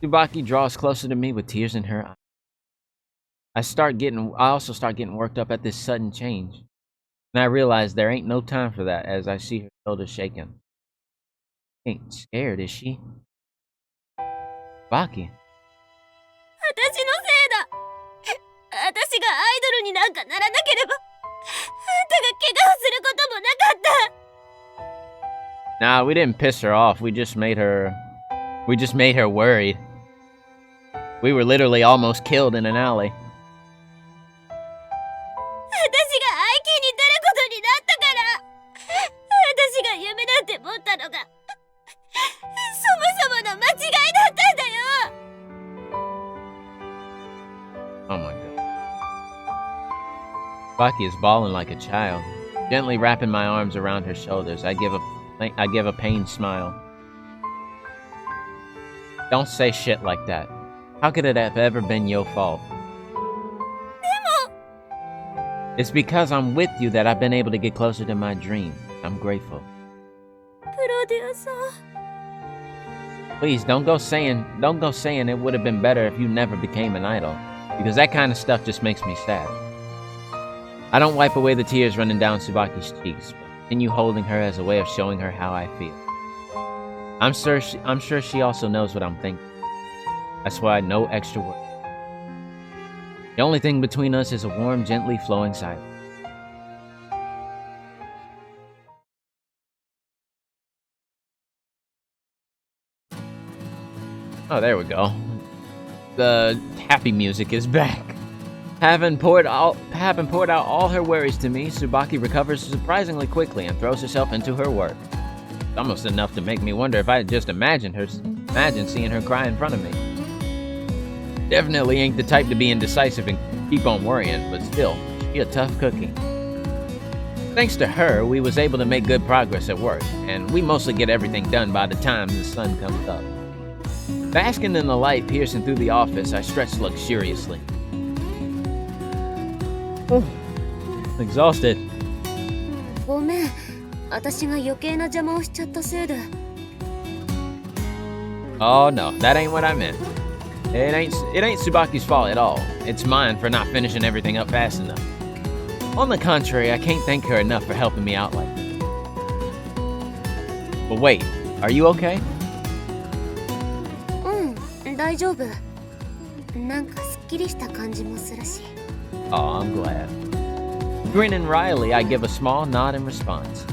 Tsubaki draws closer to me with tears in her eyes. I also start getting worked up at this sudden change. And I realize there ain't no time for that as I see her shoulders shaking. Ain't scared, is she? Tsubaki. 私のせいだ。私がアイドルになんかならなければ、あんたが怪我をすることもなかった。 Nah, we didn't piss her off. We just made her worried. We were literally almost killed in an alley. 私が愛機に出ることになったから。私が夢だって思ったのが、そもそもの間違いだったんだよ。 Oh my god. Tsubaki is bawling like a child. Gently wrapping my arms around her shoulders, I give a pained smile. Don't say shit like that. How could it have ever been your fault? It's because I'm with you that I've been able to get closer to my dream. I'm grateful. プロデューサー。 Please don't go saying it would have been better if you never became an idol, because that kind of stuff just makes me sad. I don't wipe away the tears running down Tsubaki's cheeks, but continue holding her as a way of showing her how I feel. I'm sure she also knows what I'm thinking. That's why no extra words. The only thing between us is a warm, gently flowing silence. Oh, there we go. The happy music is back. Having poured out all her worries to me, Tsubaki recovers surprisingly quickly and throws herself into her work. It's almost enough to make me wonder if I had just imagined seeing her cry in front of me. Definitely ain't the type to be indecisive and keep on worrying, but still, she a tough cookie. Thanks to her, we was able to make good progress at work, and we mostly get everything done by the time the sun comes up. Basking in the light piercing through the office, I stretched luxuriously. Exhausted. ごめん。私が余計な邪魔をしちゃったせいで。 Oh no, that ain't what I meant. It ain't Tsubaki's fault at all. It's mine for not finishing everything up fast enough. On the contrary, I can't thank her enough for helping me out like this. But wait, are you okay? うん、大丈夫。なんかすっきりした感じもするし。 Oh, I'm glad. Grinning wryly, I give a small nod in response.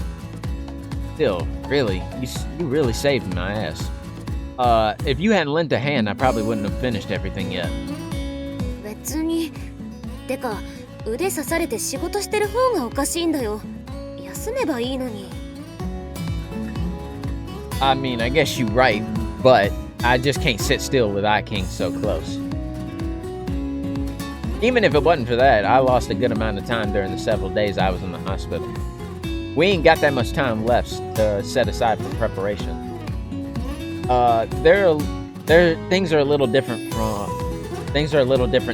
Still, really, you really saved my ass. If you hadn't lent a hand, I probably wouldn't have finished everything yet. 別に。てか、腕刺されて仕事してる方がおかしいんだよ。休めばいいのに。I mean, I guess you're right, but I just can't sit still with I-King so close. Even if it wasn't for that, I lost a good amount of time during the several days I was in the hospital. We ain't got that much time left to set aside for preparation. Things are a little different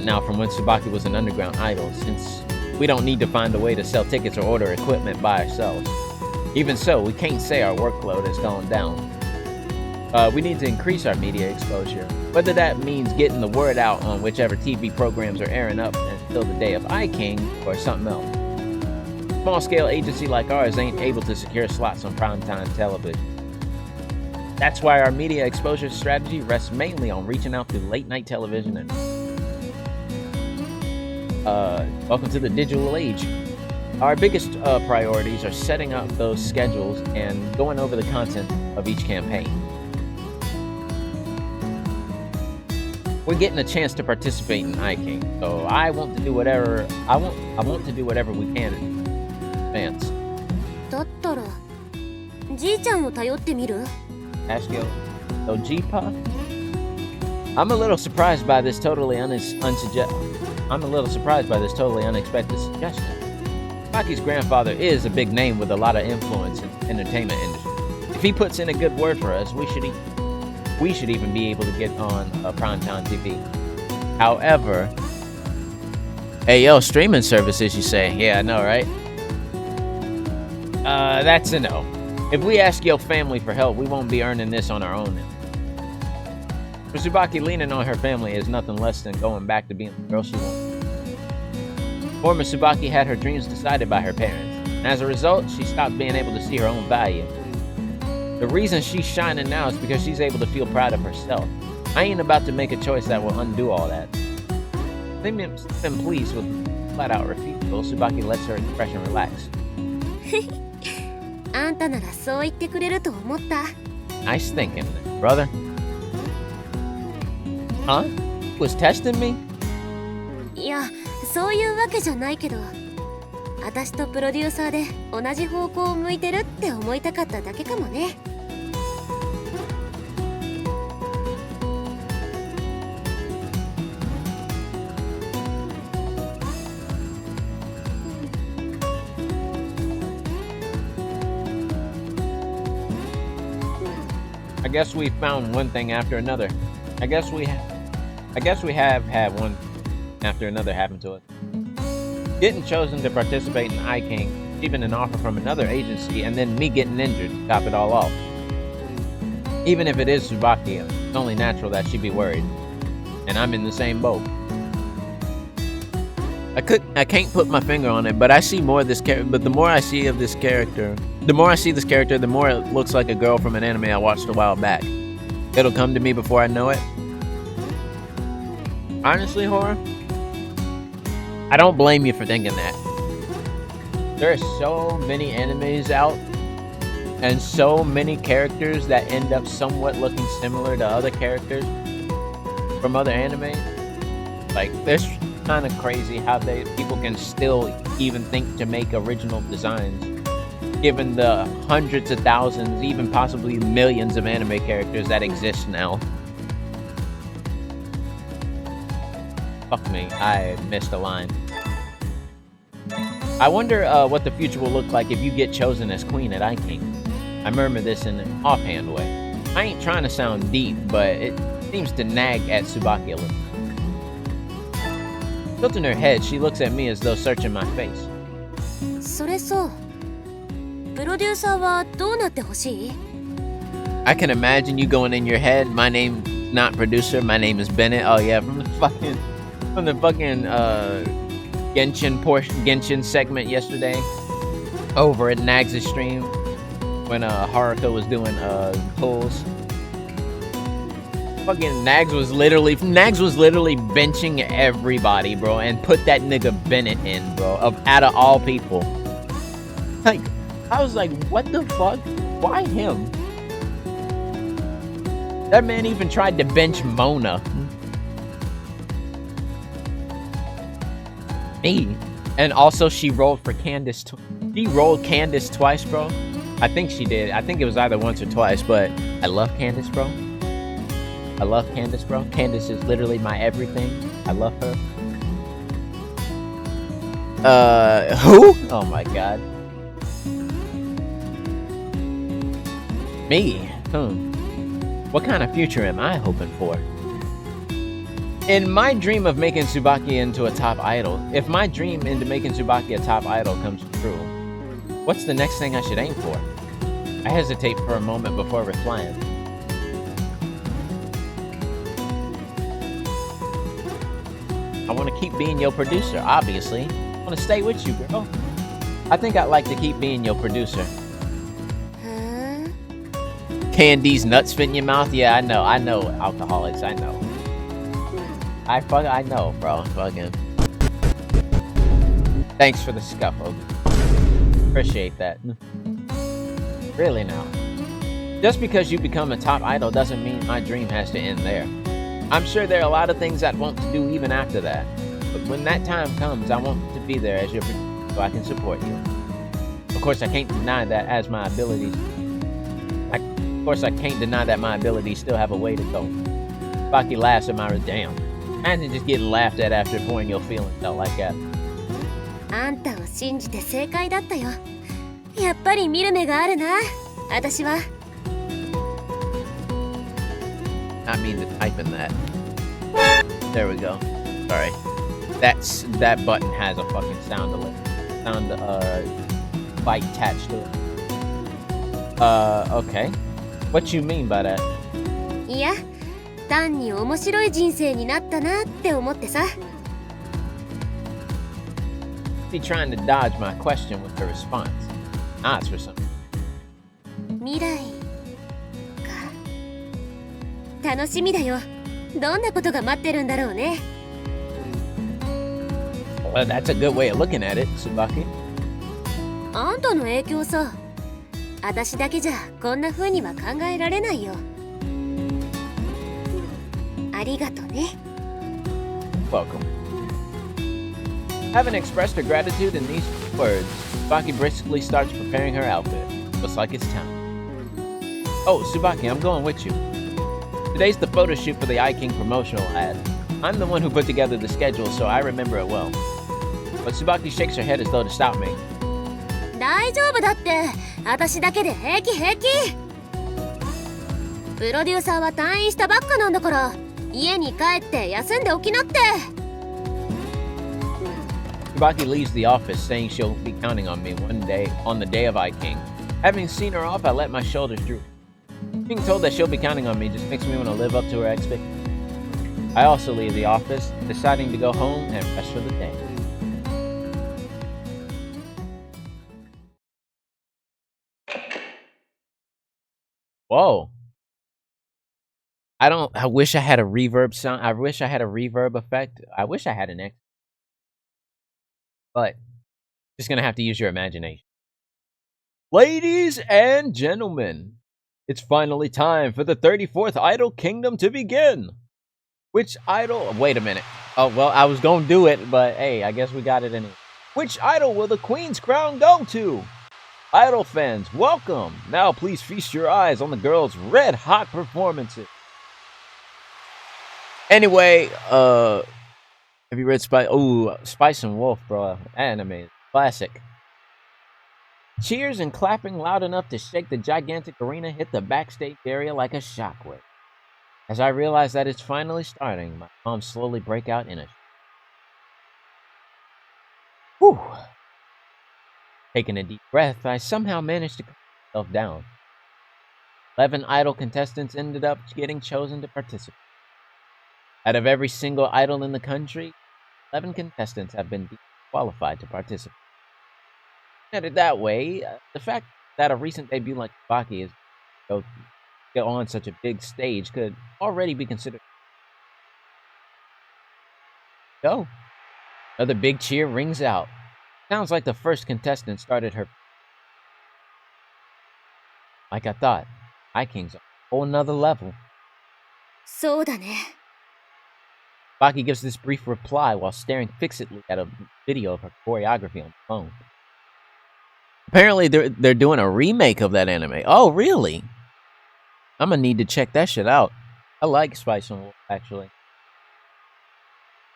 now from when Tsubaki was an underground idol, since we don't need to find a way to sell tickets or order equipment by ourselves. Even so, we can't say our workload has gone down. We need to increase our media exposure, whether that means getting the word out on whichever TV programs are airing up until the day of iKing or something else. A small-scale agency like ours ain't able to secure slots on primetime television. That's why our media exposure strategy rests mainly on reaching out through late-night television and welcome to the digital age. Our biggest priorities are setting up those schedules and going over the content of each campaign. We're getting a chance to participate in iKing, so I want to do whatever we can in advance. だったらじいちゃんを頼ってみる？ Ask yo, Ojipa? I'm a little surprised by this totally unexpected suggestion. Maki's grandfather is a big name with a lot of influence in the entertainment industry. If he puts in a good word for us, we should even be able to get on primetime TV. However, hey yo, streaming services, you say? Yeah, I know, right? That's a no. If we ask your family for help, we won't be earning this on our own. For Tsubaki, leaning on her family is nothing less than going back to being the girl she wants. Former Tsubaki had her dreams decided by her parents, and as a result, she stopped being able to see her own value. The reason she's shining now is because she's able to feel proud of herself. I ain't about to make a choice that will undo all that. Been pleased with flat-out refusal, Tsubaki lets her expression relax. あんたならそう言ってくれると思った。 Nice thinking, brother. Huh? Was testing me? いや、そういうわけじゃないけど、私とプロデューサーで同じ方向を向いてるって思いたかっただけかもね。 I guess we found one thing after another. I guess we have had one after another happen to us. Getting chosen to participate in iKing, even an offer from another agency, and then me getting injured to top it all off. Even if it is Tsubaki, it's only natural that she'd be worried. And I'm in the same boat. I can't put my finger on it, but I see more of this character. But the more I see this character, the more it looks like a girl from an anime I watched a while back. It'll come to me before I know it. Honestly, Horror, I don't blame you for thinking that. There are so many animes out, and so many characters that end up somewhat looking similar to other characters from other animes. Like, this kind of crazy how people can still even think to make original designs, given the hundreds of thousands, even possibly millions of anime characters that exist now. Fuck me, I missed a line. I wonder what the future will look like if you get chosen as queen at iKing. I murmur this in an offhand way. I ain't trying to sound deep, but it seems to nag at Tsubaki a little. Tilting her head, she looks at me as though searching my face. それそう。プロデューサーはどうなってほしい？ I can imagine you going in your head. My name's not producer. My name is Bennett. Oh yeah, from the fucking Genshin segment yesterday over at Nags' stream when Haruka was doing pulls. Fucking Nags was literally benching everybody, bro, and put that nigga Bennett in, bro, out of all people. Like, I was like, what the fuck? Why him? That man even tried to bench Mona. Me. And also she rolled for Candace. She rolled Candace twice, bro. I think she did. I think it was either once or twice, but I love Candace, bro. I love Candace, bro. Candace is literally my everything. I love her. Who? Oh my god. Me? What kind of future am I hoping for? In my dream of making Tsubaki into a top idol, if my dream into making Tsubaki a top idol comes true, what's the next thing I should aim for? I hesitate for a moment before replying. I want to keep being your producer, obviously. I want to stay with you, girl. I think I'd like to keep being your producer. Huh? Candy's nuts fit in your mouth? Yeah, I know, alcoholics, I know. I know, bro, fucking. Thanks for the scuffle. Appreciate that. Really now. Just because you become a top idol doesn't mean my dream has to end there. I'm sure there are a lot of things I'd want to do even after that. But when that time comes, I want to be there as your producer so I can support you. Of course, I can't deny that as my abilities. I can't deny that my abilities still have a way to go. Baki laughs at my damn. Imagine just getting laughed at after pouring your feelings out like that. あんたを信じて正解だったよ。やっぱり見る目があるな、私は。I mean to type in that. There we go. Sorry. That button has a fucking sound bite attached to it. Okay. What you mean by that? いや、単に面白い人生になったなって思ってさ。Be trying to dodge my question with her response. Odds for something. 未来か。楽しみだよ。どんなことが待ってるんだろうね。Well, that's a good way of looking at it, Tsubaki. あんたの影響さ。私だけじゃこんな風には考えられないよ。ありがとね。Welcome. Having expressed her gratitude in these words, Tsubaki briskly starts preparing her outfit. Looks like it's time. Oh, Tsubaki, I'm going with you. Today's the photo shoot for the iKing promotional ad. I'm the one who put together the schedule, so I remember it well. But Tsubaki shakes her head as though to stop me. 大丈夫だって。私だけで平気平気。プロデューサーは退院したばっかなんだから、家に帰って休んでおきなって。Tsubaki leaves the office, saying she'll be counting on me one day on the day of iKing. Having seen her off, I let my shoulders droop. Being told that she'll be counting on me just makes me want to live up to her expectations. I also leave the office, deciding to go home and rest for the day. Whoa. I wish I had a reverb sound. I wish I had a reverb effect. I wish I had an X. But just gonna have to use your imagination. Ladies and gentlemen, it's finally time for the 34th Idol Kingdom to begin. Which idol? Wait a minute. Oh, well, I was gonna do it, but hey, I guess we got it anyway. Which idol will the Queen's crown go to? Idol fans, welcome. Now please feast your eyes on the girls' red-hot performances. Anyway, have you read Spice and Wolf, bro? Anime. Classic. Cheers and clapping loud enough to shake the gigantic arena hit the backstage area like a shockwave. As I realize that it's finally starting, my palms slowly break out in a... Whew. Taking a deep breath, I somehow managed to calm myself down. 11 idol contestants ended up getting chosen to participate. Out of every single idol in the country, 11 contestants have been qualified to participate. At it that way, the fact that a recent debut like Tsubaki is go on such a big stage could already be considered. Go. Another big cheer rings out. Sounds like the first contestant started her. Like I thought, iKing's a whole nother level. そうだね。 Baki gives this brief reply while staring fixedly at a video of her choreography on the phone. Apparently, they're doing a remake of that anime. Oh, really? I'm gonna need to check that shit out. I like Spice and Wolf, actually.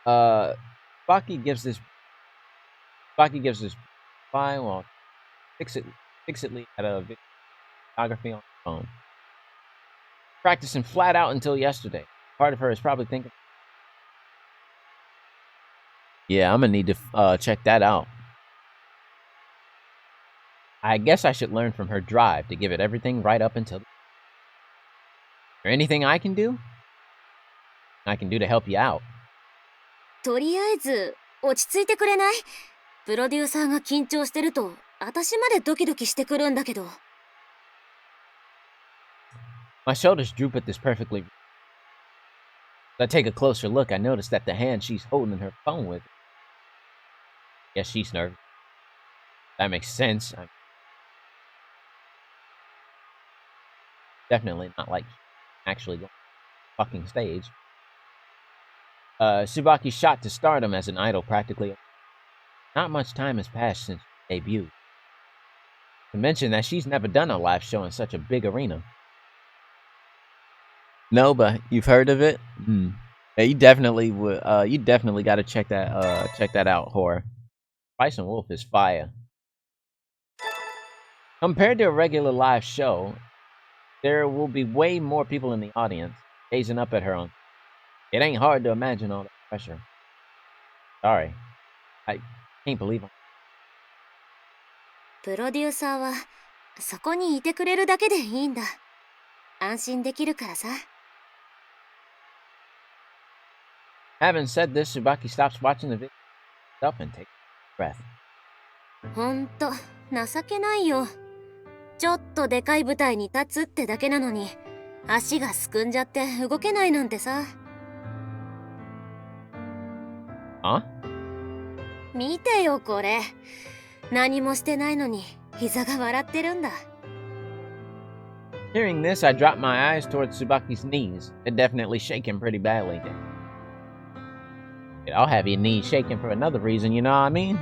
Baki gives this Baki gives his reply while fixedly at a videography on the phone. Practicing flat out until yesterday. Part of her is probably thinking, yeah, I'm gonna need to check that out. I guess I should learn from her drive to give it everything right up until. Or anything I can do? I can do to help you out. とりあえず落ち着いてくれない？プロデューサーが緊張してると私までドキドキしてくるんだけど。My shoulders droop at this perfectly. As I take a closer look, I notice that the hand she's holding her phone with. Yes, she's nervous. That makes sense. I'm definitely not like actually going to the fucking stage. Tsubaki's shot to stardom as an idol practically. Not much time has passed since she debuted. To mention that she's never done a live show in such a big arena. No, but you've heard of it? Yeah, you definitely would. You definitely got to check that out, Horror. Bison Wolf is fire. Compared to a regular live show, there will be way more people in the audience gazing up at her on. It ain't hard to imagine all the pressure. Sorry, I can't believe it. プロデューサーはそこにいてくれるだけでいいんだ。安心できるからさ。Having said this, Tsubaki stops watching the video and takes a breath. ほんと情けないよ。ちょっとでかい舞台に立つってだけなのに足がすくんじゃって動けないなんてさ。Huh? 見てよこれ。何もしてないのに膝が笑ってるんだ。Hearing this, I drop my eyes towards Tsubaki's knees. They're definitely shaking pretty badly. I'll have your knees shaking for another reason, you know what I mean?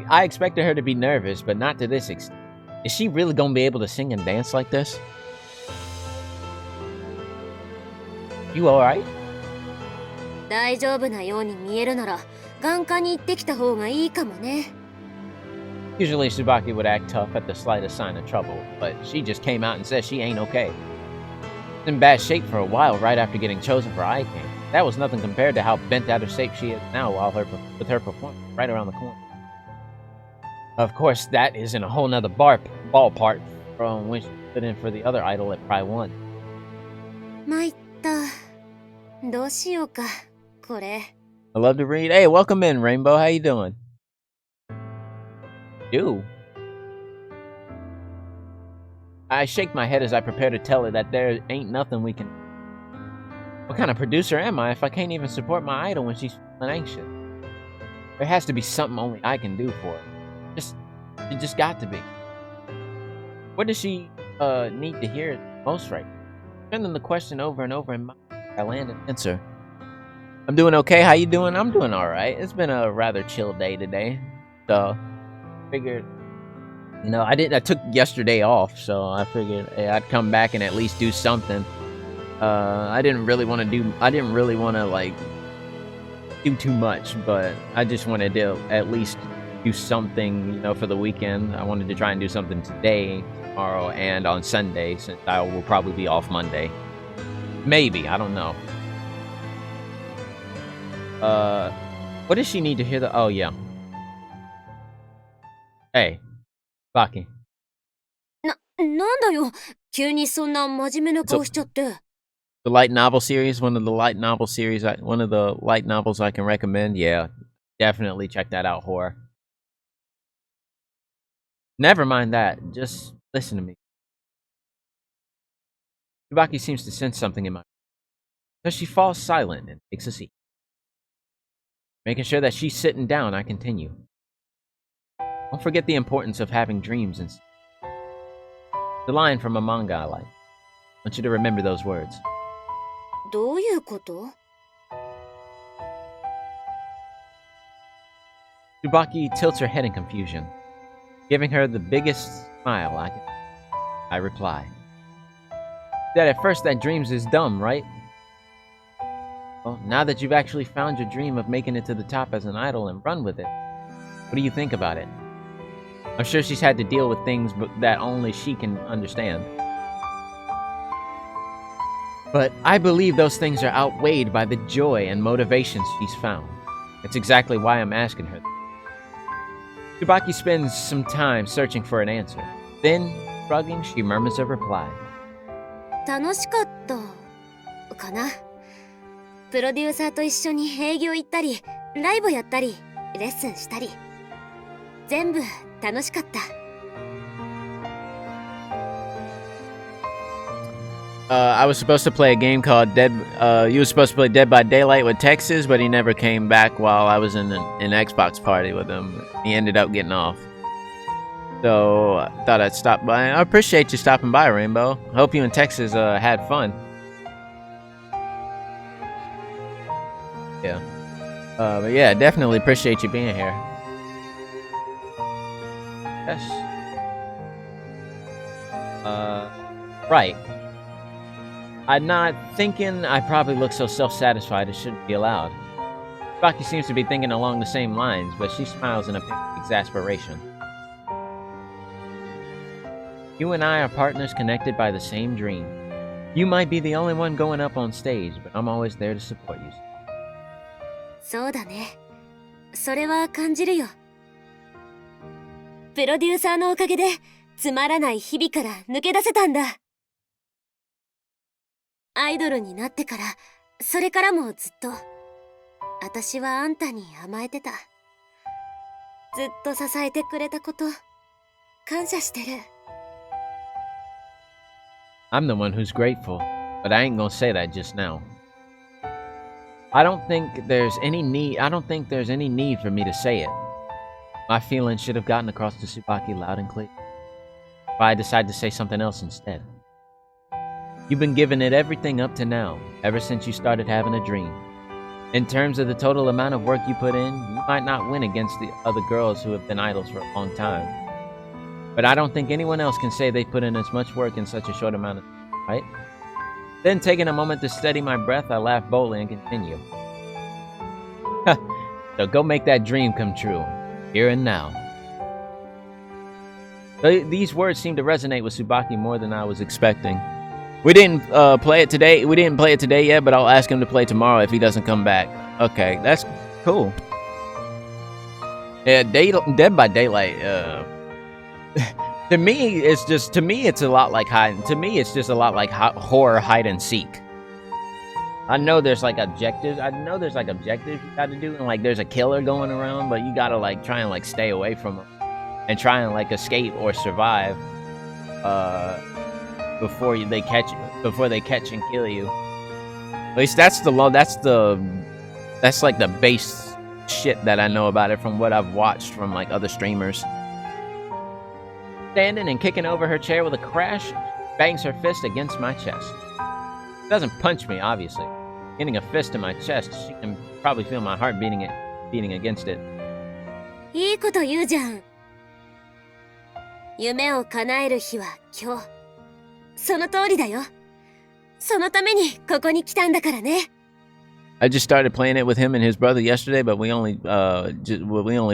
I expected her to be nervous, but not to this extent. Is she really gonna be able to sing and dance like this? You alright? 大丈夫なように見えるなら眼科に行ってきた方がいいかもね。Usually Tsubaki would act tough at the slightest sign of trouble, but she just came out and said she ain't okay. She's in bad shape for a while right after getting chosen for Eye King. That was nothing compared to how bent out of shape she is now with her performance right around the corner. Of course, that is in a whole nother ballpark from when she stood in for the other idol at Pride 1. 参った。どうしようか、これ。I love to read. Hey, welcome in, Rainbow. How you doing? You? I shake my head as I prepare to tell her that there ain't nothing we can... What kind of producer am I if I can't even support my idol when she's feeling anxious? There has to be something only I can do for her. It just got to be. What does she need to hear most right now? Turning the question over and over in my mind, I land an answer. I'm doing okay. How you doing? I'm doing all right. It's been a rather chill day today, so figured, I took yesterday off, so I figured I'd come back and at least do something. I didn't really want to like do too much, but I just wanted to at least do something, for the weekend. I wanted to try and do something today, tomorrow, and on Sunday, since I will probably be off Monday. Maybe, I don't know. What does she need to hear? Oh, yeah. Hey, Baki. なんだよ、急にそんな真面目な顔しちゃって。The light novel series, one of the light novels I can recommend. Yeah, definitely check that out, Horror. Never mind that. Just listen to me. Tsubaki seems to sense something in my... So she falls silent and takes a seat. Making sure that she's sitting down, I continue. Don't forget the importance of having dreams and... The line from a manga I like. I want you to remember those words. どういうこと？ Tsubaki tilts her head in confusion, giving her the biggest smile I can. I reply. That at first that dreams is dumb, right? Well, now that you've actually found your dream of making it to the top as an idol and run with it, What do you think about it? I'm sure she's had to deal with things that only she can understand. But I believe those things are outweighed by the joy and motivations she's found. It's exactly why I'm asking her. Tsubaki spends some time searching for an answer. Then, shrugging, she murmurs a reply. 楽しかったかな。プロデューサーと一緒に営業行ったり、ライブやったり、レッスンしたり。全部楽しかった。I was supposed to play a game called you were supposed to play Dead by Daylight with Texas, but he never came back while I was in an Xbox party with him. He ended up getting off. So I thought I'd stop by. I appreciate you stopping by, Rainbow. Hope you and Texas had fun. Yeah. But yeah, definitely appreciate you being here. Yes. Right. I'm not thinking I probably look so self-satisfied it shouldn't be allowed. Tsubaki seems to be thinking along the same lines, but she smiles in a pink exasperation. You and I are partners connected by the same dream. You might be the only one going up on stage, but I'm always there to support you. そうだね。それは感じるよ。プロデューサーのおかげでつまらない日々から抜け出せたんだ。アイドルになってから、それからもずっと私はあんたに甘えてた。ずっと支えてくれたこと感謝してる。I'm the one who's grateful, but I ain't gonna say that just now. I don't think there's any need for me to say it. My feelings should have gotten across to Tsubaki loud and clear. But I decided to say something else instead. You've been giving it everything up to now, ever since you started having a dream. In terms of the total amount of work you put in, you might not win against the other girls who have been idols for a long time. But I don't think anyone else can say they put in as much work in such a short amount of time, right? Then, taking a moment to steady my breath, I laugh boldly and continue. So go make that dream come true, here and now. These words seem to resonate with Tsubaki more than I was expecting. We didn't play it today. We didn't play it today yet, but I'll ask him to play tomorrow if he doesn't come back. Okay, that's cool. Yeah, Dead by Daylight. To me, it's a lot like horror hide and seek. I know there's like objectives. You got to do, and like there's a killer going around, but you gotta like try and like stay away from him and try and like escape or survive. Before they catch and kill you. At least that's like the base shit that I know about it from what I've watched from like other streamers. Standing and kicking over her chair with a crash, bangs her fist against my chest. She doesn't punch me, obviously. Getting a fist in my chest, she can probably feel my heart beating against it. いいこと言うじゃん。夢を叶える日は今日。その通りだよ。そのためにここに来たんだからね。I just started playing it with him and his brother yesterday, but we only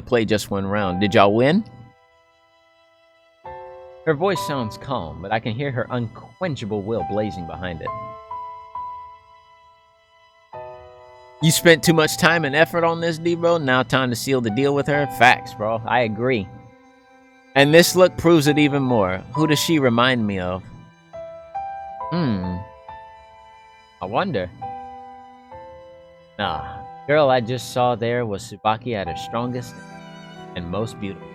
played just one round. Did y'all win? Her voice sounds calm, but I can hear her unquenchable will blazing behind it. You spent too much time and effort on this, D-bro. Now time to seal the deal with her? Facts, bro. I agree. And this look proves it even more. Who does she remind me of? I wonder. Nah, girl I just saw there was Tsubaki at her strongest and most beautiful.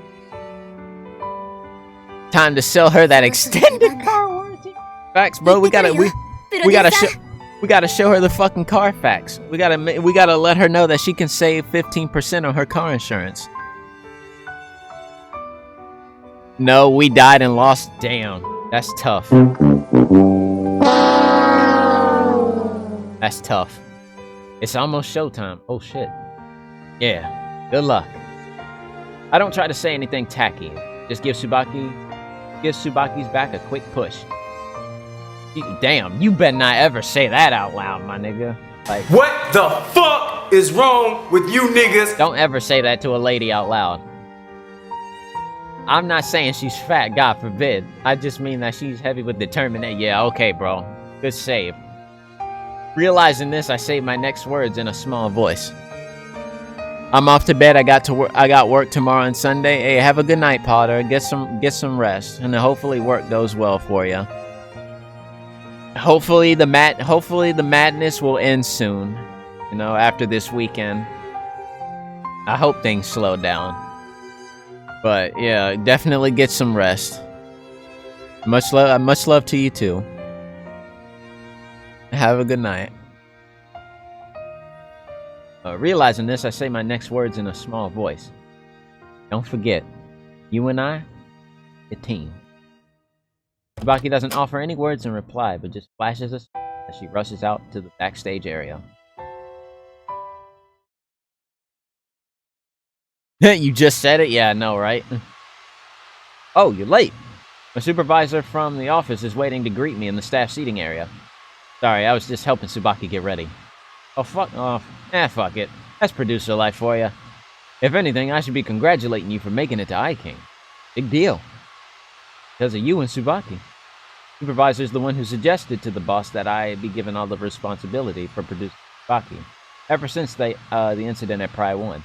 Time to sell her that extended car warranty. Facts, bro. We gotta show her the fucking car facts. We gotta let her know that she can save 15% on her car insurance. No, we died and lost. Damn, that's tough. That's tough. It's almost showtime. Oh shit. Yeah, good luck. I don't try to say anything tacky. Just give Tsubaki Give Tsubaki's back a quick push. Damn, you better not ever say that out loud, my nigga. Like, what the fuck is wrong with you niggas? Don't ever say that to a lady out loud. I'm not saying she's fat, God forbid. I just mean that she's heavy with determination. Yeah, okay, bro. Good save. Realizing this, I say my next words in a small voice. I'm off to bed. I got work tomorrow and Sunday. Hey, have a good night, Potter. Get some rest, and hopefully work goes well for you. Hopefully the madness will end soon. You know, after this weekend. I hope things slow down. But yeah, definitely get some rest. Much love to you too. Have a good night. Realizing this, I say my next words in a small voice. Don't forget, you and I, a team. Tsubaki doesn't offer any words in reply, but just flashes us as she rushes out to the backstage area. You just said it? Yeah, I know, right? Oh, you're late. My supervisor from the office is waiting to greet me in the staff seating area. Sorry, I was just helping Tsubaki get ready. Oh, fuck off. Fuck it. That's producer life for you. If anything, I should be congratulating you for making it to iKing. Big deal. Because of you and Tsubaki. Supervisor's the one who suggested to the boss that I be given all the responsibility for producing Tsubaki. Ever since the incident at Pry 1.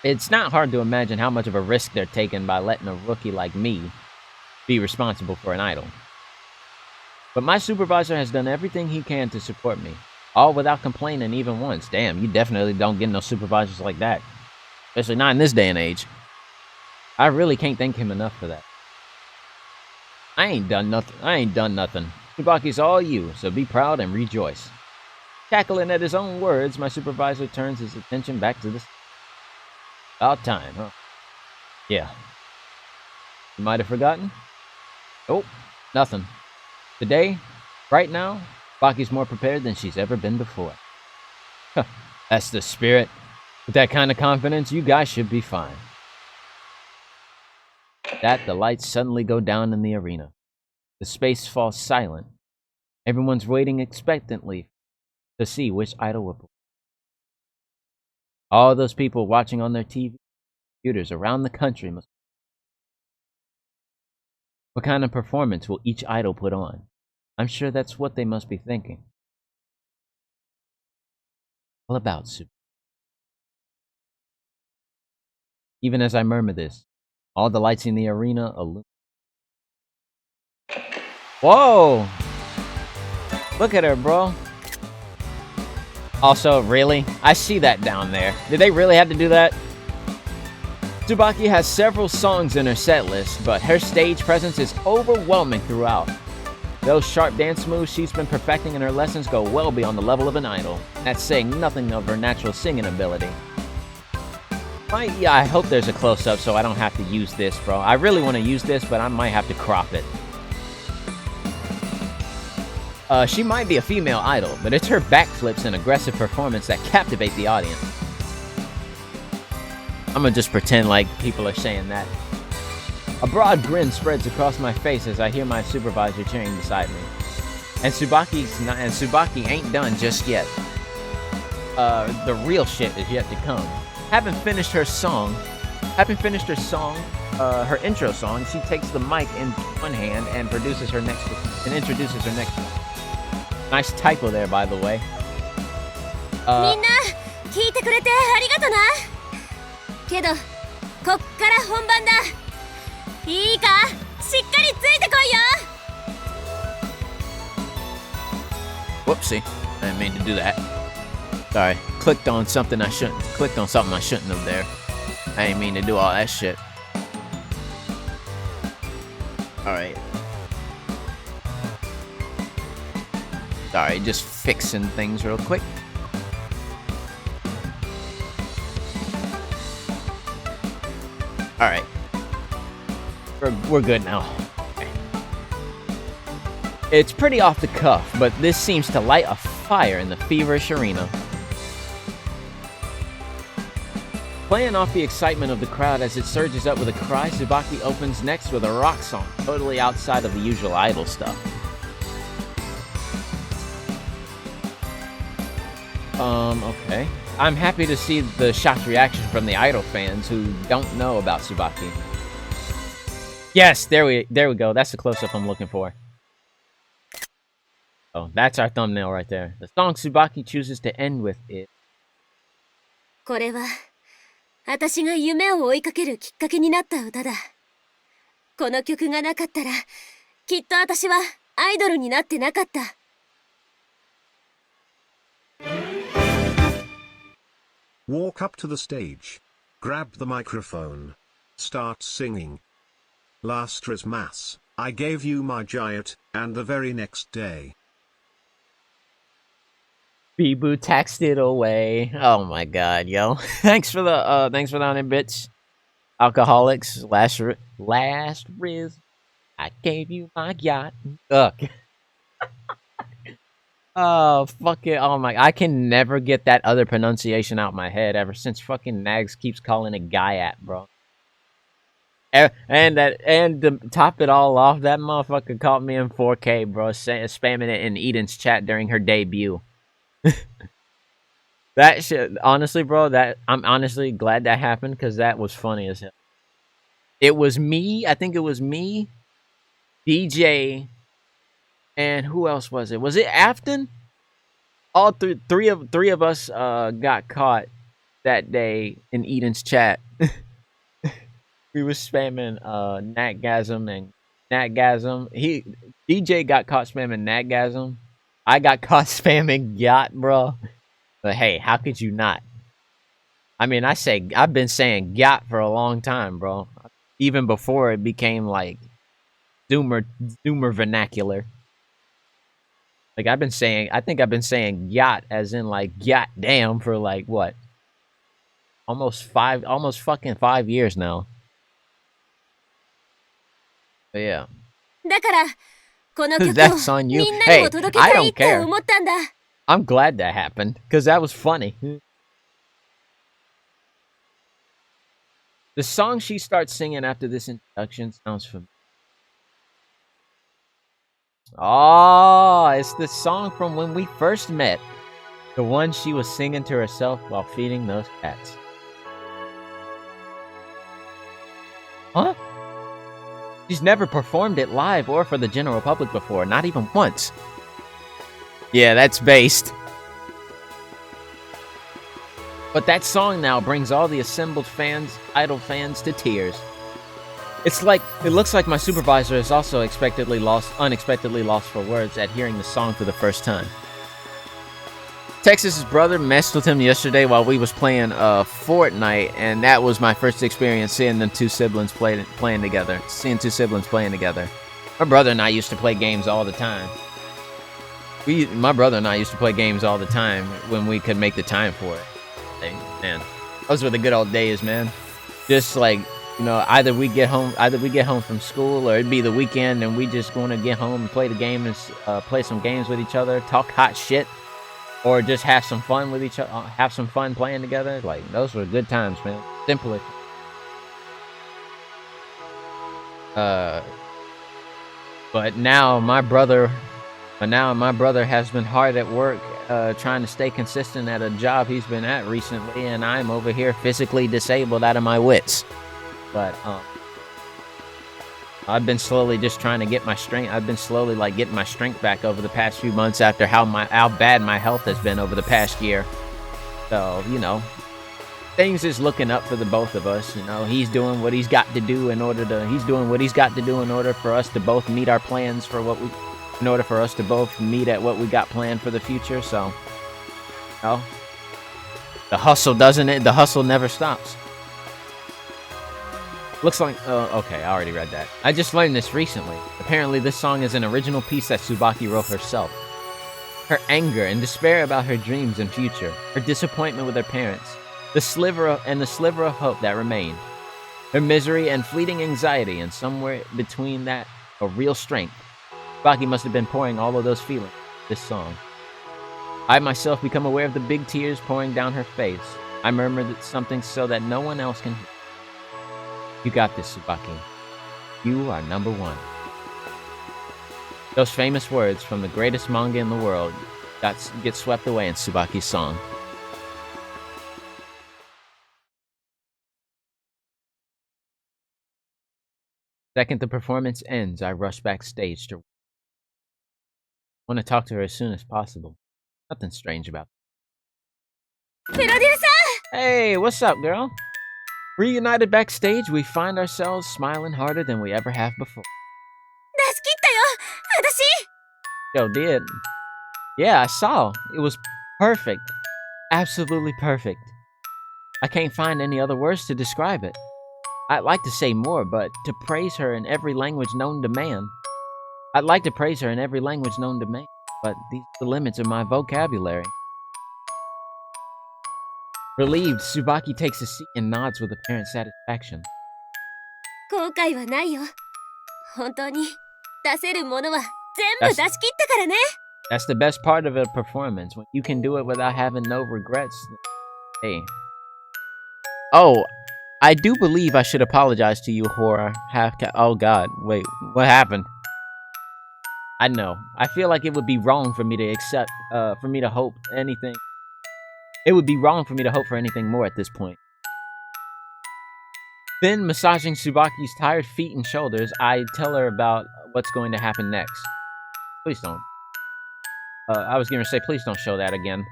It's not hard to imagine how much of a risk they're taking by letting a rookie like me be responsible for an idol. But my supervisor has done everything he can to support me, all without complaining even once. Damn, you definitely don't get no supervisors like that. Especially not in this day and age. I really can't thank him enough for that. I ain't done nothing. Tsubaki's all you, so be proud and rejoice. Cackling at his own words, my supervisor turns his attention back to this. About time, huh? Yeah. You might have forgotten? Oh, nothing. Today, right now, Baki's more prepared than she's ever been before. Huh, that's the spirit. With that kind of confidence, you guys should be fine. That the lights suddenly go down in the arena. The space falls silent. Everyone's waiting expectantly to see which idol will. All those people watching on their TV computers around the country must. What kind of performance will each idol put on? I'm sure that's what they must be thinking. All about Super. Even as I murmur this, all the lights in the arena illuminate. Whoa! Look at her, bro. Also, really? I see that down there. Did they really have to do that? Tsubaki has several songs in her set list, but her stage presence is overwhelming throughout. Those sharp dance moves she's been perfecting in her lessons go well beyond the level of an idol. That's saying nothing of her natural singing ability. I hope there's a close-up so I don't have to use this, bro. I really want to use this, but I might have to crop it. She might be a female idol, but it's her backflips and aggressive performance that captivate the audience. I'm gonna just pretend like people are saying that. A broad grin spreads across my face as I hear my supervisor cheering beside me. And Tsubaki ain't done just yet. The real shit is yet to come. Having finished her intro song, she takes the mic in one hand and introduces her next one. Nice typo there, by the way. みんな聞いてくれてありがとな。けどこっから本番だ。いいか、しっかりついてこいよ。 Whoopsie, I didn't mean to do that. Sorry, clicked on something I shouldn't have there. I didn't mean to do all that shit. Alright. Sorry, just fixing things real quick. Alright. We're good now. Okay. It's pretty off the cuff, but this seems to light a fire in the feverish arena. Playing off the excitement of the crowd as it surges up with a cry, Tsubaki opens next with a rock song, totally outside of the usual idol stuff. Okay. I'm happy to see the shocked reaction from the idol fans who don't know about Tsubaki. Yes, there we go. That's the close-up I'm looking for. Oh, that's our thumbnail right there. The song Tsubaki chooses to end with is これは私が夢を追いかけるきっかけになった歌だ。この曲がなかったらきっと私はアイドルになってなかった。Walk up to the stage. Grab the microphone. Start singing. Last Christmas, I gave you my giant, and the very next day. Bibu texted away. Oh my god, yo. thanks for the 100 bits. Alcoholics, last riz. I gave you my yacht. Ugh. Oh, fuck it. Oh my, I can never get that other pronunciation out my head ever since fucking Nags keeps calling it Guyat, bro. And to top it all off, that motherfucker caught me in 4K, bro, spamming it in Eden's chat during her debut. That shit, honestly, bro, that I'm honestly glad that happened because that was funny as hell. It was me, I think it was me, DJ, and who else was it? Was it Afton? All three of us got caught that day in Eden's chat. We was spamming Natgasm and Natgasm. DJ got caught spamming Natgasm. I got caught spamming Yacht, bro. But hey, how could you not? I mean, I've been saying Yacht for a long time, bro. Even before it became like Zoomer vernacular. Like I think I've been saying yacht as in like yacht damn for like what? Almost fucking 5 years now. But yeah. だからこの曲を That's on you. みんなにも届け Hey, I たい don't って care. 思ったんだ。I'm glad that happened because that was funny. The song she starts singing after this introduction sounds familiar. Oh, it's the song from when we first met. The one she was singing to herself while feeding those cats. Huh? She's never performed it live or for the general public before, not even once. Yeah, that's based. But that song now brings all the assembled fans, idol fans, to tears. It looks like my supervisor is also unexpectedly lost for words at hearing the song for the first time. Texas's brother messed with him yesterday while we was playing Fortnite, and that was my first experience seeing the two siblings playing together. My brother and I used to play games all the time. My brother and I used to play games all the time when we could make the time for it. Man, those were the good old days, man. Just like, you know, either we get home from school, or it'd be the weekend and we just going to get home and play the game and play some games with each other, talk hot shit, or just have some fun with each other, have some fun playing together. Like, those were good times, man. Simply. But now my brother has been hard at work, trying to stay consistent at a job he's been at recently, and I'm over here physically disabled out of my wits. But I've been slowly just trying to get my strength. I've been slowly like getting my strength back over the past few months after how bad my health has been over the past year. So, you know, things is looking up for the both of us. You know, he's doing what he's got to do in order for us to both meet our plans in order for us to both meet at what we got planned for the future. So, you know, the hustle never stops. Looks like, okay, I already read that. I just learned this recently. Apparently this song is an original piece that Tsubaki wrote herself. Her anger and despair about her dreams and future, her disappointment with her parents, the sliver of hope that remained, her misery and fleeting anxiety, and somewhere between that, a real strength. Tsubaki must have been pouring all of those feelings in this song. I myself become aware of the big tears pouring down her face. I murmured something so that no one else can hear. You got this, Tsubaki. You are number one. Those famous words from the greatest manga in the world get swept away in Tsubaki's song. Second the performance ends, I rush backstage to want to talk to her as soon as possible. Nothing strange about it. プロデューサ Hey, what's up, girl? Reunited backstage, we find ourselves smiling harder than we ever have before. ー出し切ったよ私 Yo, did. Yeah, I saw. It was perfect. Absolutely perfect. I can't find any other words to describe it. I'd like to say more, but to praise her in every language known to man. I'd like to praise her in every language known to man, but these are the limits of my vocabulary. Relieved, Tsubaki takes a seat and nods with apparent satisfaction. 後悔はないよ本当に出せるものは全部出し切ったからね That's the best part of a performance, when you can do it without having no regrets. Hey. Oh, I do believe I should apologize to you, Horror. Oh god, wait, what happened? I know. I feel like it would be wrong for me to for me to hope anything. It would be wrong for me to hope for anything more at this point. Then, massaging Tsubaki's tired feet and shoulders, I tell her about what's going to happen next. Please don't. I was gonna say, please don't show that again.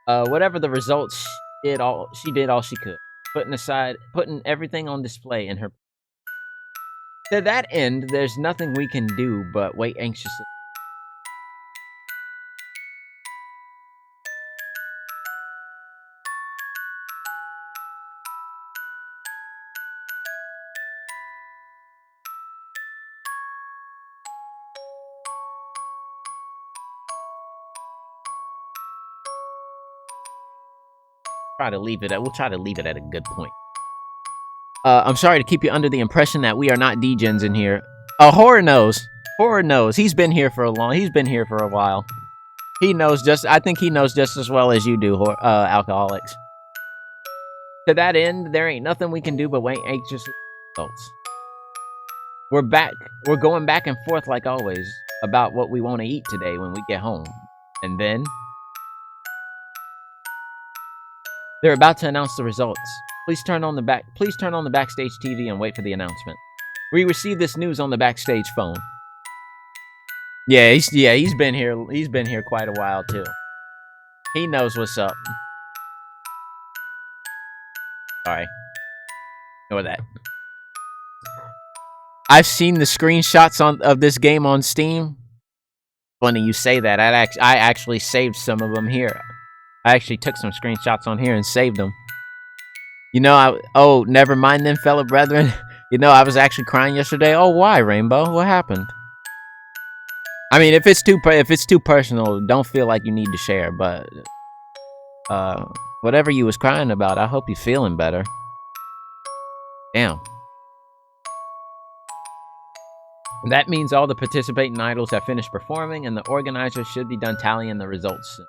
Whatever the results, she did all she could, putting everything on display in her. To that end, there's nothing we can do but wait anxiously. We'll try to leave it at a good point. I'm sorry to keep you under the impression that we are not degens in here. Horror knows. Horror knows. He's been here for a while. I think he knows just as well as you do, alcoholics. To that end, there ain't nothing we can do but wait anxiously for results. We're going back and forth like always about what we want to eat today when we get home. And then they're about to announce the results. Please turn on the backstage TV and wait for the announcement. We received this news on the backstage phone. Yeah, he's been here. He's been here quite a while too. He knows what's up. Sorry. Ignore that. I've seen the screenshots of this game on Steam. Funny you say that. I actually saved some of them here. I actually took some screenshots on here and saved them. You know, oh, never mind then, fellow brethren. You know, I was actually crying yesterday. Oh, why, Rainbow? What happened? I mean, if it's too personal, don't feel like you need to share. But whatever you was crying about, I hope you're feeling better. Damn. That means all the participating idols have finished performing, and the organizers should be done tallying the results soon.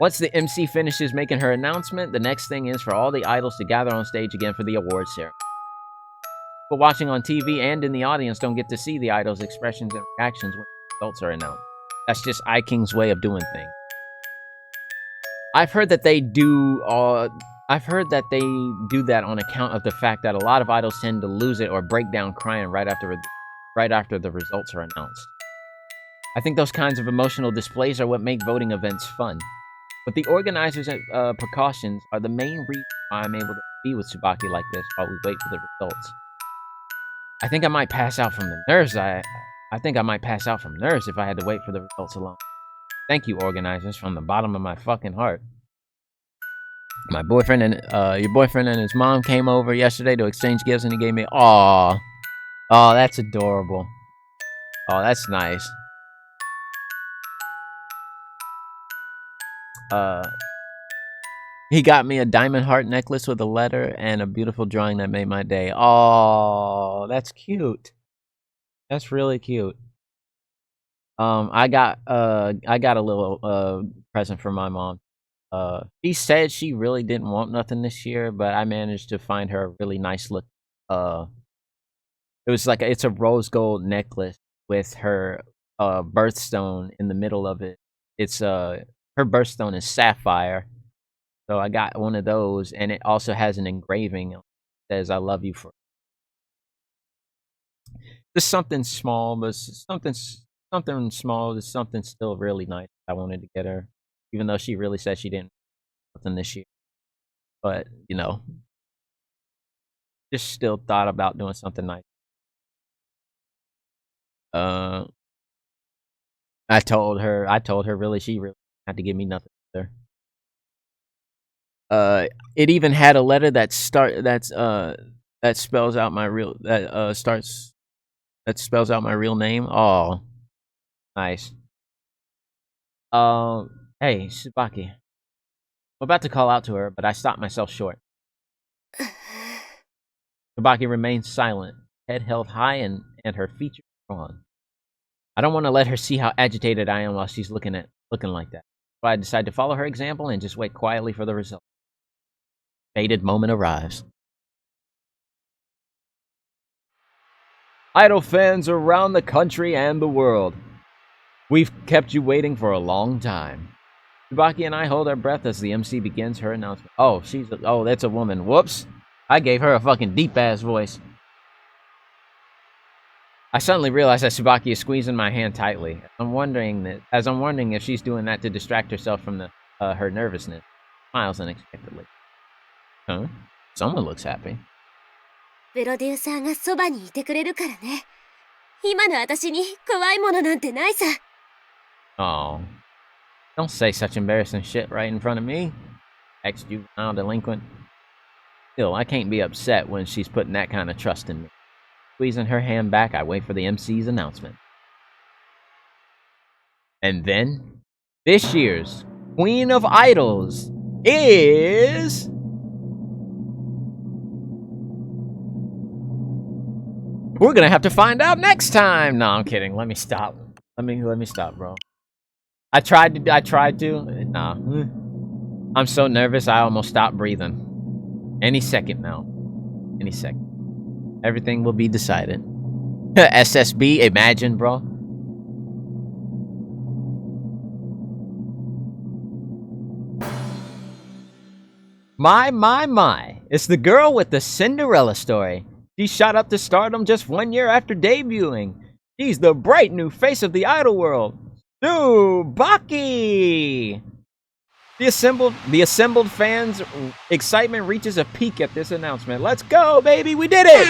Once the MC finishes making her announcement, the next thing is for all the idols to gather on stage again for the awards ceremony. People watching on TV and in the audience don't get to see the idols' expressions and reactions when the results are announced. That's just iKing's way of doing things. I've heard that they do that on account of the fact that a lot of idols tend to lose it or break down crying right after the results are announced. I think those kinds of emotional displays are what make voting events fun. But the organizers' precautions are the main reason why I'm able to be with Tsubaki like this while we wait for the results. I think I might pass out from the nerves. I think I might pass out from nerves if I had to wait for the results alone. Thank you, organizers, from the bottom of my fucking heart. My boyfriend and your boyfriend and his mom came over yesterday to exchange gifts, and he gave me oh, that's adorable. Oh, that's nice. He got me a diamond heart necklace with a letter and a beautiful drawing that made my day. Oh, that's cute. That's really cute. I got a little present for my mom. She said she really didn't want nothing this year, but I managed to find her a really nice look. It's a rose gold necklace with her birthstone in the middle of it. It's her birthstone is sapphire. So I got one of those, and it also has an engraving that says "I love you for." Just something small, but something small is something still really nice. I wanted to get her, even though she really said she didn't nothing this year. But just still thought about doing something nice. Uh, I told her really she really had to give me nothing either. It even had a letter that spells out my real that spells out my real name. Oh, nice. Hey, Tsubaki. I'm about to call out to her, but I stopped myself short. Tsubaki remained silent, head held high and her features drawn. I don't want to let her see how agitated I am while she's looking like that. So I decide to follow her example and just wait quietly for the result. Fated moment arrives. Idol fans around the country and the world, we've kept you waiting for a long time. Tsubaki and I hold our breath as the MC begins her announcement. Oh, that's a woman. Whoops. I gave her a fucking deep-ass voice. I suddenly realize that Tsubaki is squeezing my hand tightly. I'm wondering if she's doing that to distract herself from her nervousness. Smiles unexpectedly. Huh? Someone looks happy. プロデューサーがそばにいてくれるからね。今の私に怖いものなんてないさ。Oh. Don't say such embarrassing shit right in front of me. Ex-juvenile delinquent. Still, I can't be upset when she's putting that kind of trust in me. Squeezing her hand back, I wait for the MC's announcement. And then, this year's Queen of Idols is... We're gonna have to find out next time! No, I'm kidding. Let me stop. Let me stop, bro. I tried to. Nah. I'm so nervous, I almost stopped breathing. Any second now. Any second. Everything will be decided. SSB, imagine, bro. My. It's the girl with the Cinderella story. She shot up to stardom just 1 year after debuting. She's the bright new face of the idol world. Tsubaki! The assembled fans' excitement reaches a peak at this announcement. Let's go, baby! We did it!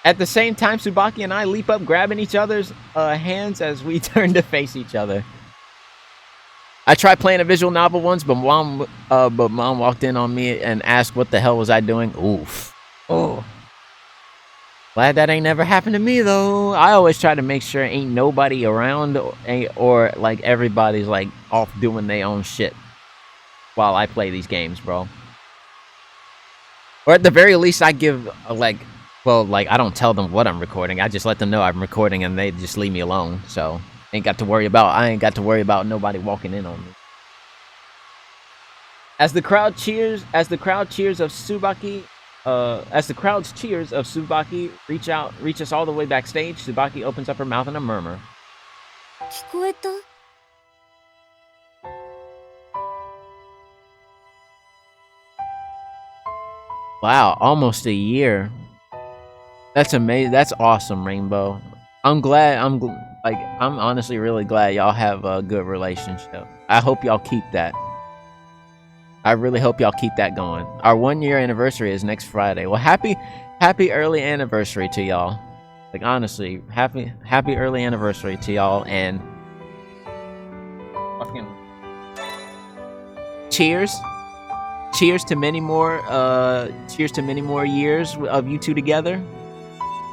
At the same time, Tsubaki and I leap up, grabbing each other's hands as we turn to face each other. I tried playing a visual novel once, but mom walked in on me and asked what the hell was I doing. Oof. Oh. Glad that ain't never happened to me, though. I always try to make sure ain't nobody around or like, everybody's, like, off doing their own shit while I play these games, bro. Or at the very least, I give, I don't tell them what I'm recording. I just let them know I'm recording and they just leave me alone. So, I ain't got to worry about nobody walking in on me. As the crowd cheers of Tsubaki... as the crowd's cheers of Tsubaki reach us all the way backstage, Tsubaki opens up her mouth in a murmur. 聞こえた? Wow, almost a year. That's amazing. That's awesome, Rainbow. I'm honestly really glad y'all have a good relationship. I hope y'all keep that. I really hope y'all keep that going. Our 1 year anniversary is next Friday. Well, happy early anniversary to y'all. Like, honestly, happy early anniversary to y'all, and fucking cheers to many more years of you two together,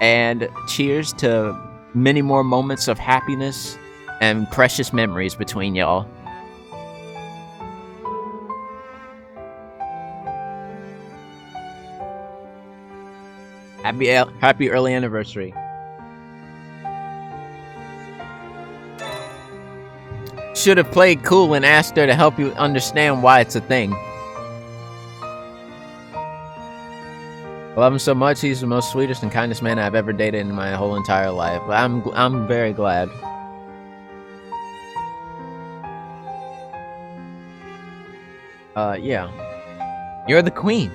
and cheers to many more moments of happiness and precious memories between y'all. Happy early anniversary. Should have played cool and asked her to help you understand why it's a thing. I love him so much. He's the most sweetest and kindest man I've ever dated in my whole entire life. I'm very glad. Yeah. You're the queen.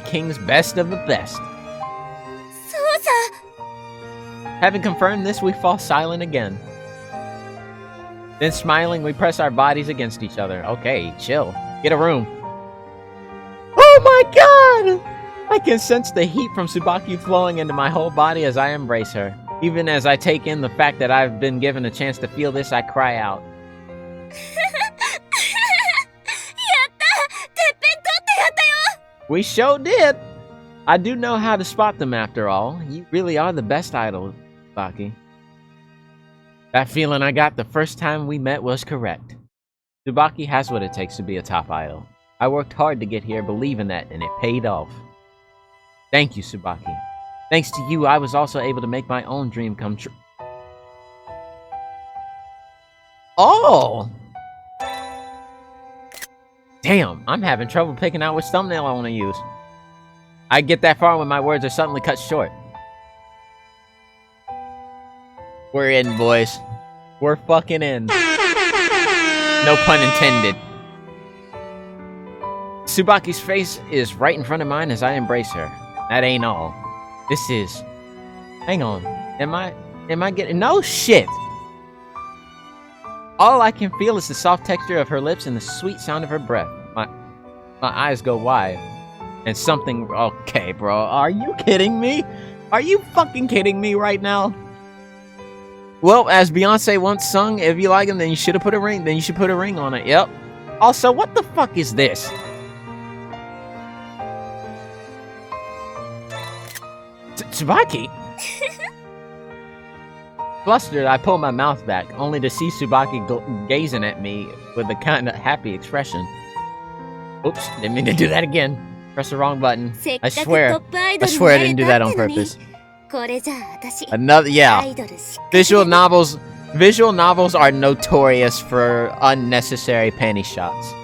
King's best of the best. そうさ。 Having confirmed this, we fall silent again. Then smiling, we press our bodies against each other. Okay, chill. Get a room. Oh my god! I can sense the heat from Tsubaki flowing into my whole body as I embrace her. Even as I take in the fact that I've been given a chance to feel this, I cry out. やったてっぺん取ってやったよ We sure did! I do know how to spot them after all. You really are the best idol, Tsubaki. That feeling I got the first time we met was correct. Tsubaki has what it takes to be a top idol. I worked hard to get here believing that, and it paid off. Thank you, Tsubaki. Thanks to you, I was also able to make my own dream come true. Oh! Damn, I'm having trouble picking out which thumbnail I want to use. I get that far when my words are suddenly cut short. We're in, boys. We're fucking in. No pun intended. Tsubaki's face is right in front of mine as I embrace her. That ain't all. This is... Hang on. Am I getting... No shit! All I can feel is the soft texture of her lips and the sweet sound of her breath. My eyes go wide. And something... Okay, bro. Are you kidding me? Are you fucking kidding me right now? Well, as Beyonce once sung, if you like him, then you should have put a ring. Then you should put a ring on it. Yep. Also, what the fuck is this? Tsubaki? Flustered, I pull my mouth back, only to see Tsubaki gazing at me with a kind of happy expression. Oops, didn't mean to do that again. Press the wrong button. I swear I didn't do that on purpose. これじゃあ私 Another, ア yeah. イドルしか Visual novels are notorious for unnecessary panty shots.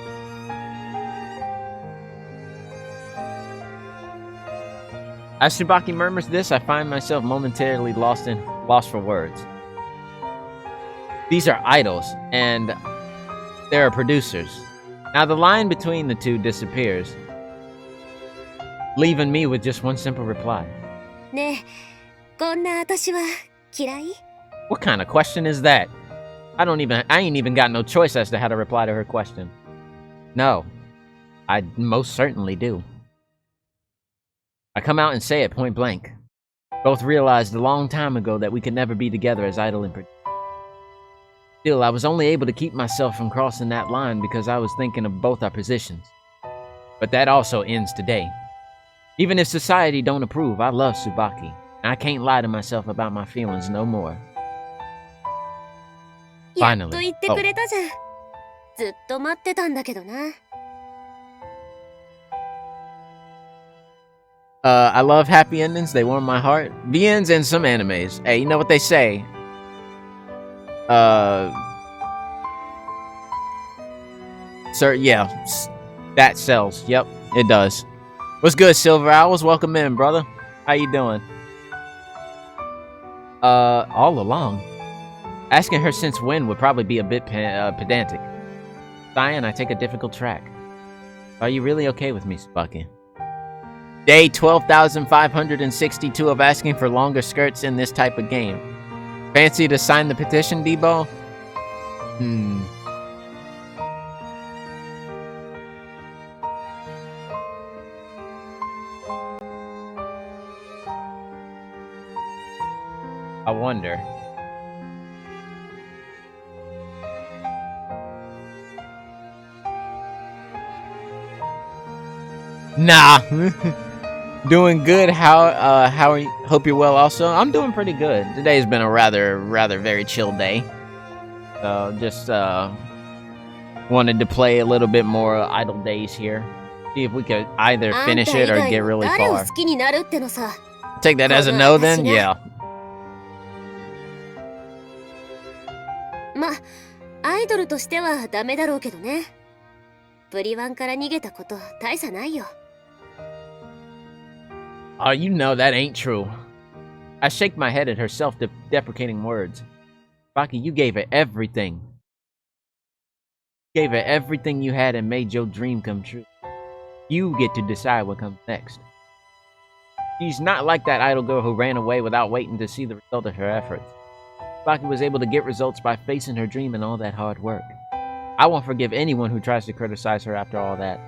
As Tsubaki murmurs this, I find myself momentarily lost for words. These are idols, and there are producers. Now the line between the two disappears, leaving me with just one simple reply. ねえこんな私は嫌い What kind of question is that? I ain't even got no choice as to how to reply to her question. No, I most certainly do. I come out and say it point blank. Both realized a long time ago that we could never be together as idol and producer. Still, I was only able to keep myself from crossing that line because I was thinking of both our positions. But that also ends today. Even if society don't approve, I love Tsubaki. And I can't lie to myself about my feelings no more. やっと言ってくれたじゃん、ずっと待ってたんだけどな I love happy endings. They warm my heart. The ends and some animes. Hey, you know what they say? Sir, yeah. That sells. Yep, it does. What's good, Silver Owls? Welcome in, brother. How you doing? All along. Asking her since when would probably be a bit pedantic. Sighing, I take a difficult track. Are you really okay with me, Tsubaki? Day 12,562 of asking for longer skirts in this type of game. Fancy to sign the petition, Debo? I wonder. Nah. Doing good. How are you? Hope you're well also. I'm doing pretty good. Today's been a rather very chill day. Just wanted to play a little bit more Idle Days here. See if we could either finish it or get really far. Take that as a no then? Yeah. ま、アイドルとしてはダメだろうけどね。プリワンから逃げたこと大差ないよ。Oh, you know that ain't true. I shake my head at her self-deprecating words. Baki, you gave it everything. Gave it everything you had and made your dream come true. You get to decide what comes next. She's not like that idol girl who ran away without waiting to see the result of her efforts. Tsubaki was able to get results by facing her dream and all that hard work. I won't forgive anyone who tries to criticize her after all that.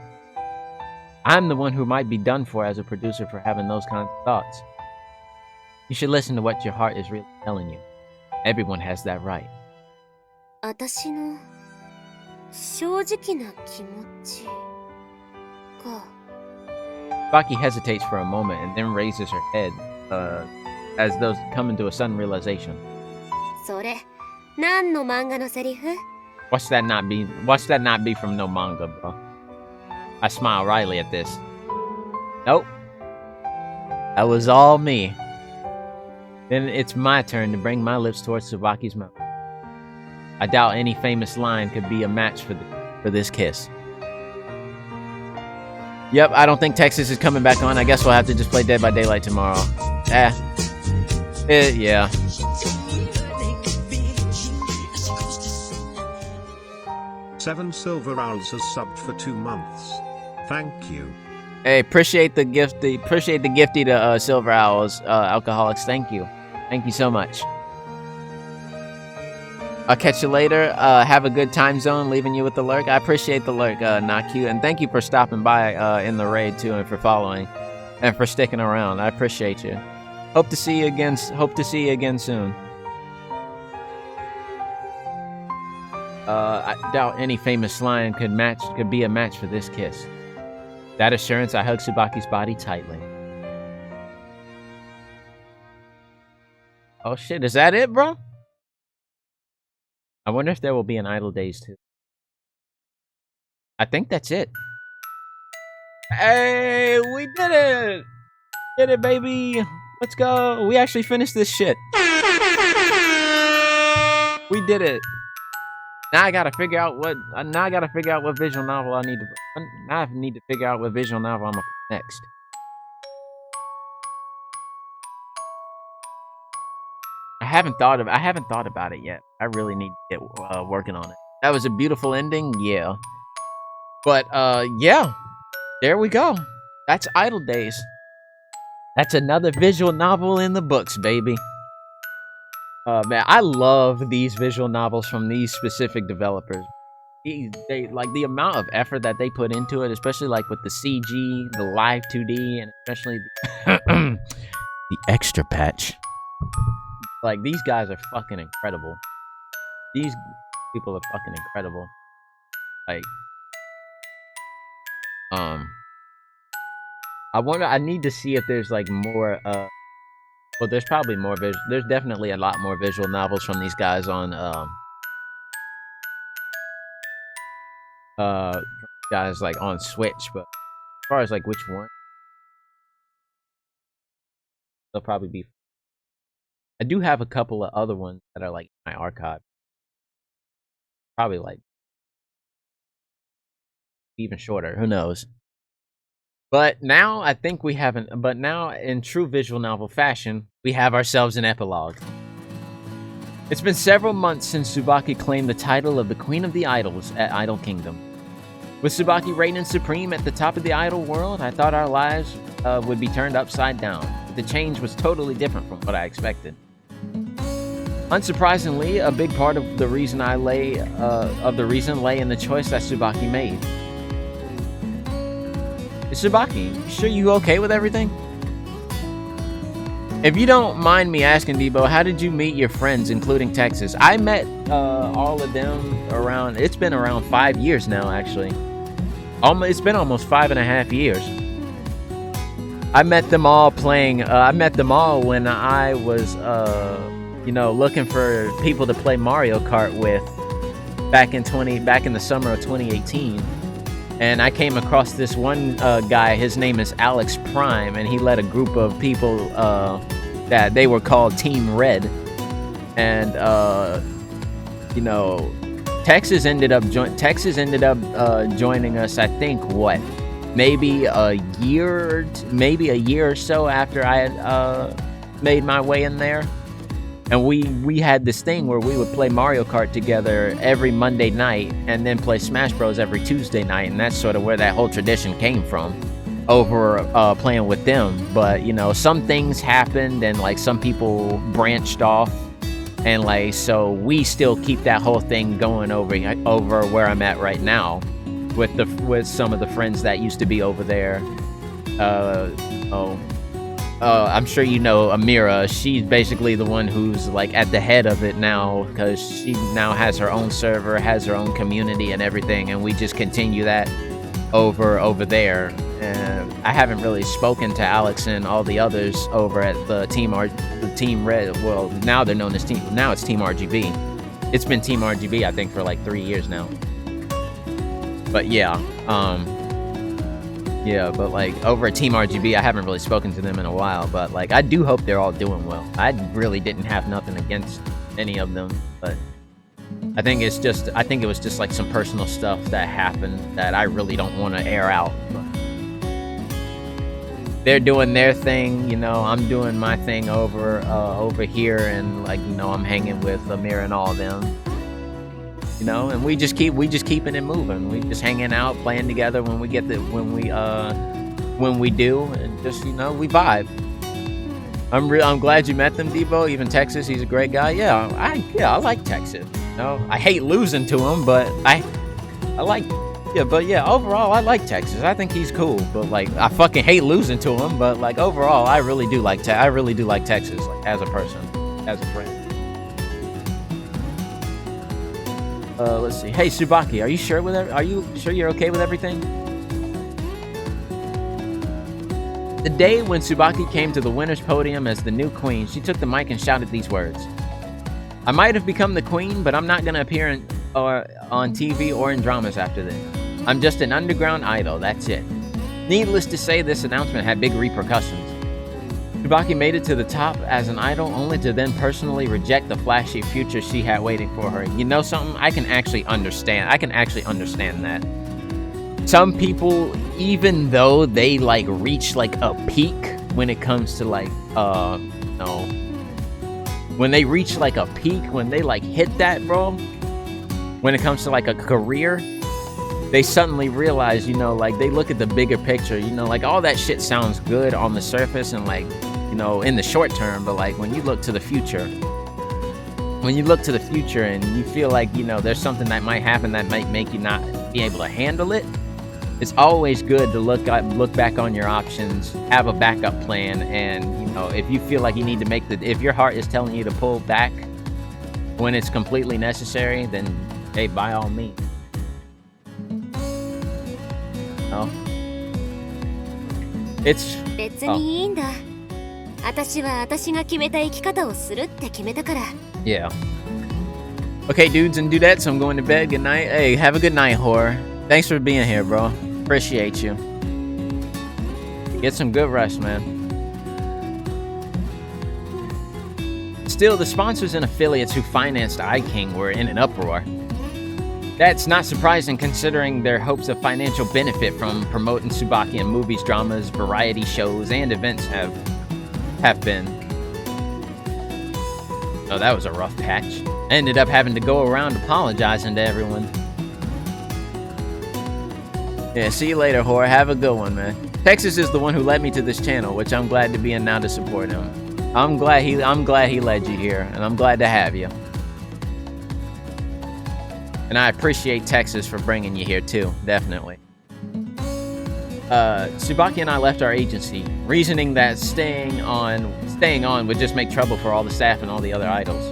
I'm the one who might be done for as a producer for having those kinds of thoughts. You should listen to what your heart is really telling you. Everyone has that right. 私の正直な気持ちか。 Tsubaki hesitates for a moment and then raises her head, as though coming to a sudden realization. それ、何の漫画のセリフ？ Watch that not be from no manga, bro. I smile wryly at this. Nope. That was all me. Then it's my turn to bring my lips towards Tsubaki's mouth. I doubt any famous line could be a match for this kiss. Yep, I don't think Texas is coming back on. I guess we'll have to just play Dead by Daylight tomorrow. Yeah. Seven Silver Owls has subbed for 2 months. Thank you. Hey, appreciate the gifty to Silver Owls, Alcoholics. Thank you so much. I'll catch you later. Have a good time zone, leaving you with the lurk. I appreciate the lurk, Naku, and thank you for stopping by in the raid too, and for following, and for sticking around. I appreciate you. Hope to see you again soon. I doubt any famous line could be a match for this kiss. That assurance, I hug Tsubaki's body tightly. Oh shit, is that it, bro? I wonder if there will be an Idle Days too. I think that's it. Hey, we did it! Did it, baby! Let's go! We actually finished this shit. We did it. Now I gotta figure out what visual novel I need to. Now I need to figure out what visual novel I'm gonna put next. I haven't thought about it yet. I really need to get working on it. That was a beautiful ending, yeah. But yeah, there we go. That's Idle Days. That's another visual novel in the books, baby. Man, I love these visual novels from these specific developers. They like the amount of effort that they put into it, especially like with the CG, the live 2D, and especially the extra patch. Like, these guys are fucking incredible. These people are fucking incredible. Like, I need to see if there's like more, well, there's probably more there's definitely a lot more visual novels from these guys on, guys like on Switch, but as far as like which one, they'll probably be. I do have a couple of other ones that are like in my archive. Probably like even shorter, who knows. But now I think we haven't, but now in true visual novel fashion, we have ourselves an epilogue. It's been several months since Tsubaki claimed the title of the Queen of the Idols at Idol Kingdom. With Tsubaki reigning supreme at the top of the idol world, I thought our lives would be turned upside down. But the change was totally different from what I expected. Unsurprisingly, a big part of the reason lay in the choice that Tsubaki made. Is Tsubaki, you sure you okay with everything? If you don't mind me asking, Debo, how did you meet your friends, including Texas? I met all of them around, it's been around 5 years now, actually. It's been almost 5.5 years. I met them all when I was, looking for people to play Mario Kart with back in the summer of 2018. And I came across this one guy. His name is Alex Prime, and he led a group of people that they were called Team Red. And Texas ended up joining us. I think maybe a year or so after I had made my way in there. And we had this thing where we would play Mario Kart together every Monday night and then play Smash Bros every Tuesday night, and that's sort of where that whole tradition came from, over playing with them. But you know, some things happened and like some people branched off, and like so we still keep that whole thing going over where I'm at right now with some of the friends that used to be over there. I'm sure you know Amira. She's basically the one who's like at the head of it now, because she now has her own server, has her own community and everything, and we just continue that over there. And I haven't really spoken to Alex and all the others over at the Team Red. Well, now they're known as Team RGB. It's been Team RGB, I think, for like 3 years now. But yeah, yeah, but like over at Team RGB, I haven't really spoken to them in a while, but like I do hope they're all doing well. I really didn't have nothing against any of them, but I think it was just like some personal stuff that happened that I really don't want to air out. But they're doing their thing, you know, I'm doing my thing over here, and like, you know, I'm hanging with Amir and all of them. You know, and we just keeping it moving. We just hanging out, playing together when we do, and just, you know, we vibe. I'm glad you met them, Debo. Even Texas, he's a great guy. Yeah, I like Texas. You know, I hate losing to him, but I like. Yeah, but yeah, overall, I like Texas. I think he's cool. But like, I fucking hate losing to him. But like, overall, I really do like Texas, like, as a person, as a friend. Let's see. Hey, Tsubaki, are you sure you're okay with everything? The day when Tsubaki came to the winner's podium as the new queen, she took the mic and shouted these words. I might have become the queen, but I'm not going to appear on TV or in dramas after this. I'm just an underground idol, that's it. Needless to say, this announcement had big repercussions. Tsubaki made it to the top as an idol, only to then personally reject the flashy future she had waiting for her. You know something? I can actually understand that. Some people, even though they like reach like a peak when it comes to like when they reach like a peak, when they like hit that, bro, when it comes to like a career, they suddenly realize, you know, like they look at the bigger picture, you know, like all that shit sounds good on the surface and like, you know, in the short term, but like when you look to the future and you feel like, you know, there's something that might happen that might make you not be able to handle it, it's always good to look back on your options, have a backup plan, and, you know, if you feel like you need to if your heart is telling you to pull back when it's completely necessary, then hey, by all means. Oh. It's 別にいいんだ。私は私が決めた生き方をするって決めたから。 Yeah. Okay, dudes and dudettes, I'm going to bed. Good night. Hey, have a good night, whore. Thanks for being here, bro. Appreciate you. Get some good rest, man. Still, the sponsors and affiliates who financed iKing were in an uproar. That's not surprising considering their hopes of financial benefit from promoting Tsubaki in movies, dramas, variety shows, and events have been. Oh, that was a rough patch. I ended up having to go around apologizing to everyone. Yeah, see you later, whore. Have a good one, man. Texas is the one who led me to this channel, which I'm glad to be in now to support him. I'm glad he led you here, and I'm glad to have you. And I appreciate Texas for bringing you here too, definitely. Tsubaki and I left our agency, reasoning that staying on would just make trouble for all the staff and all the other idols.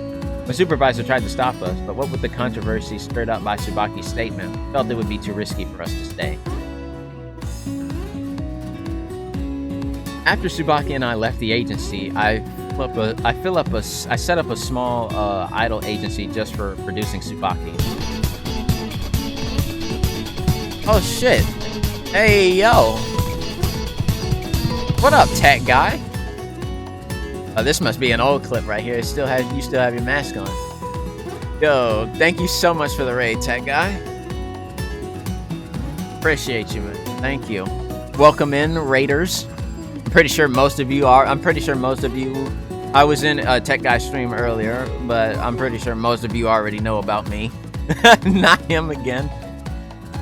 My supervisor tried to stop us, but what with the controversy stirred up by Tsubaki's statement, felt it would be too risky for us to stay. After Tsubaki and I left the agency, I set up a small idol agency just for producing Tsubaki. Oh shit! Hey yo! What up, tech guy? Oh, this must be an old clip right here. You still have your mask on. Yo, thank you so much for the raid, tech guy. Appreciate you, man. Thank you. Welcome in, raiders. I'm pretty sure most of you I was in a Tech Guy stream earlier, but I'm pretty sure most of you already know about me. Not him again.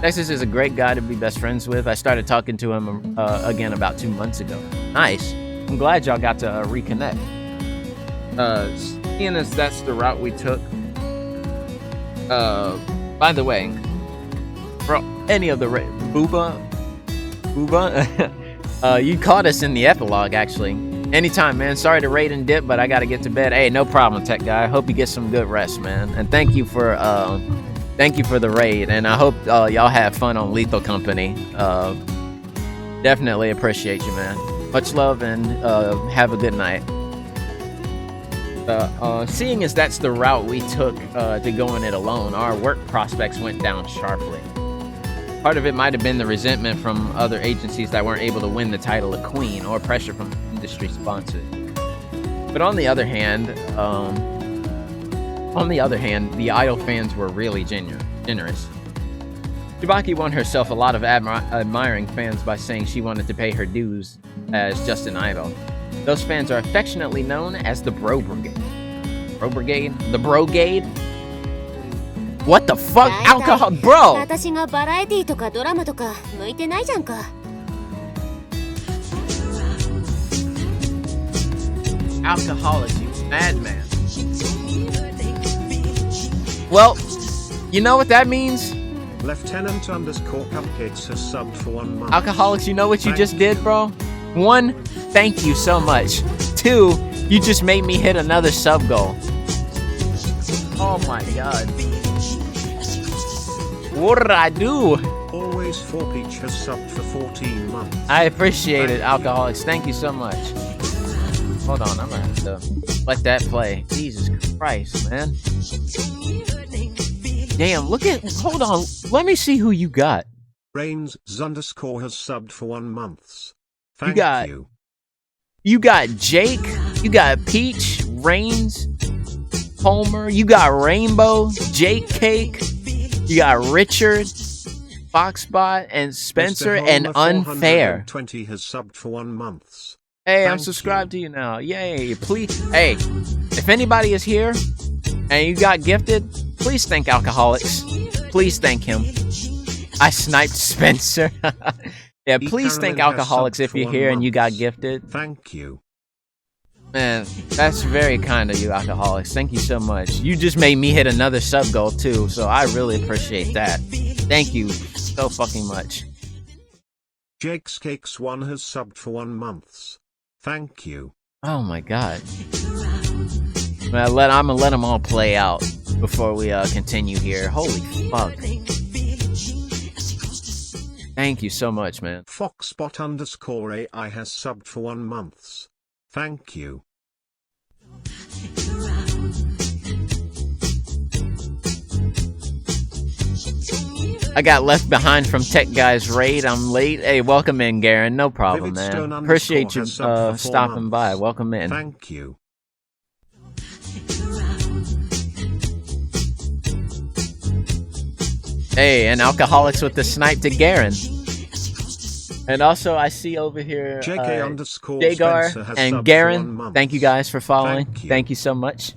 Texas is a great guy to be best friends with. I started talking to him again about 2 months ago. Nice. I'm glad y'all got to reconnect. Seeing as that's the route we took. By the way, for any of the Booba, you caught us in the epilogue actually. Anytime, man. Sorry to raid and dip, but I gotta get to bed. Hey, no problem, Tech Guy. I hope you get some good rest, man. And thank you for the raid. And I hope y'all have fun on Lethal Company. Definitely appreciate you, man. Much love and have a good night. Seeing as that's the route we took to going it alone, our work prospects went down sharply. Part of it might have been the resentment from other agencies that weren't able to win the title of Queen, or pressure from industry sponsors. But on the other hand, the Idol fans were really generous. Tsubaki won herself a lot of admiring fans by saying she wanted to pay her dues as just an idol. Those fans are affectionately known as the Bro Brigade. Bro Brigade? The Brogade? What the fuck? Alcohol, bro! 私がバラエティとかドラマとか向いてないじゃんか。Alcoholic, you madman. Well, you know what that means? Lieutenant _ Cupcakes has subbed for 1 month. Alcoholics, you know what you just did, bro? 1, thank you so much. 2, you just made me hit another sub goal. Oh my god. What did I do? Always 4Peach has subbed for 14 months. I appreciate it, Alcoholics. Thank you so much. Hold on, I'm gonna have to let that play. Jesus Christ, man. Damn, look at... Hold on. Let me see who you got. Reigns _ has subbed for 1 month. Thank you. You got Jake. You got Peach, Reigns, Homer. You got Rainbow, Jake Cake. You got Richard, Foxbot, and Spencer, and Unfair. 20 has subbed for 1 month. Hey, I'm subscribed to you now. Yay. Please, hey, if anybody is here and you got gifted, please thank Alcoholics. Please thank him. I sniped Spencer. Yeah, please thank Alcoholics if you're here and you got gifted. Thank you. Man, that's very kind of you, Alcoholics. Thank you so much. You just made me hit another sub goal too, so I really appreciate that. Thank you so fucking much. Jake's Cakes 1 has subbed for 1 month. Thank you. Oh my god. I'm gonna let them all play out before we continue here. Holy fuck. Thank you so much, man. Foxbot _ AI has subbed for 1 month. Thank you. I got left behind from Tech Guy's raid. I'm late. Hey, welcome in, Garen. No problem, man. Appreciate you stopping by. Welcome in. Thank you. Hey, and Alcoholics with the snipe to Garen. And also, I see over here Jagar and Garen. Thank you guys for following. Thank you so much.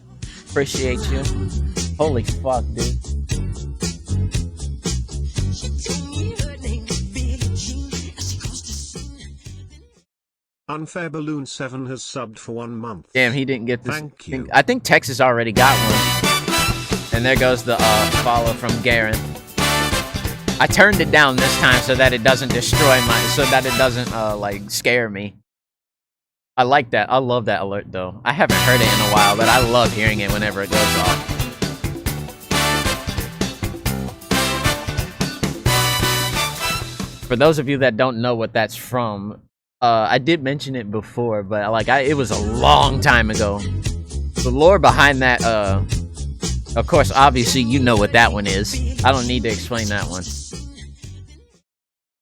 Appreciate you. Holy fuck, dude. Unfair Balloon 7 has subbed for 1 month. Damn, he didn't get this. Thank you. I think Texas already got one. And there goes the follow from Garen. I turned it down this time so that it doesn't destroy so that it doesn't like scare me. I like that. I love that alert though. I haven't heard it in a while, but I love hearing it whenever it goes off. For those of you that don't know what that's from, I did mention it before, but like it was a long time ago. The lore behind that, of course, obviously you know what that one is. I don't need to explain that one.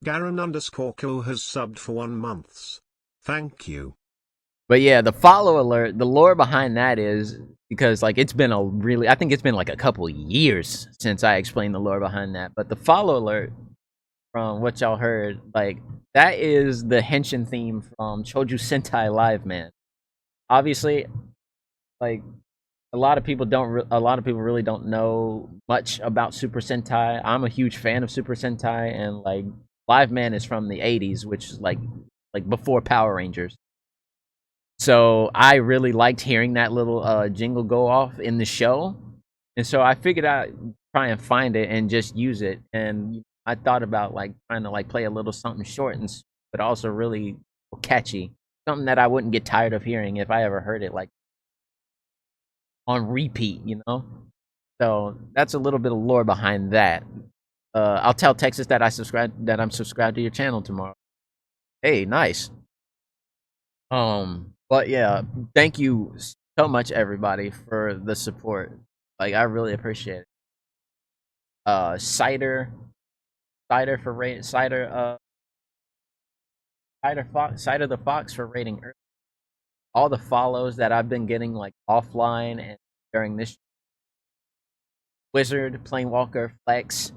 Garen _ has subbed for 1 month. Thank you. But yeah, the follow alert, the lore behind that is because like it's been I think it's been like a couple years since I explained the lore behind that. But the follow alert, from what y'all heard, like that is the Henshin theme from Choju Sentai Live, man. Obviously, like a lot of people a lot of people really don't know much about Super Sentai. I'm a huge fan of Super Sentai, and like Live Man is from the 80s, which is like before Power Rangers. So I really liked hearing that little jingle go off in the show, and so I figured I'd try and find it and just use it. And I thought about like trying to like play a little something short and but also really catchy, something that I wouldn't get tired of hearing if I ever heard it like on repeat, you know. So that's a little bit of lore behind that. I'll tell Texas that I'm subscribed to your channel tomorrow. Hey, nice. But yeah, thank you so much, everybody, for the support. Like, I really appreciate it. Cider for rate, Cider the Fox for rating Earth. All the follows that I've been getting like offline and during this. Wizard, Planewalker, Flex,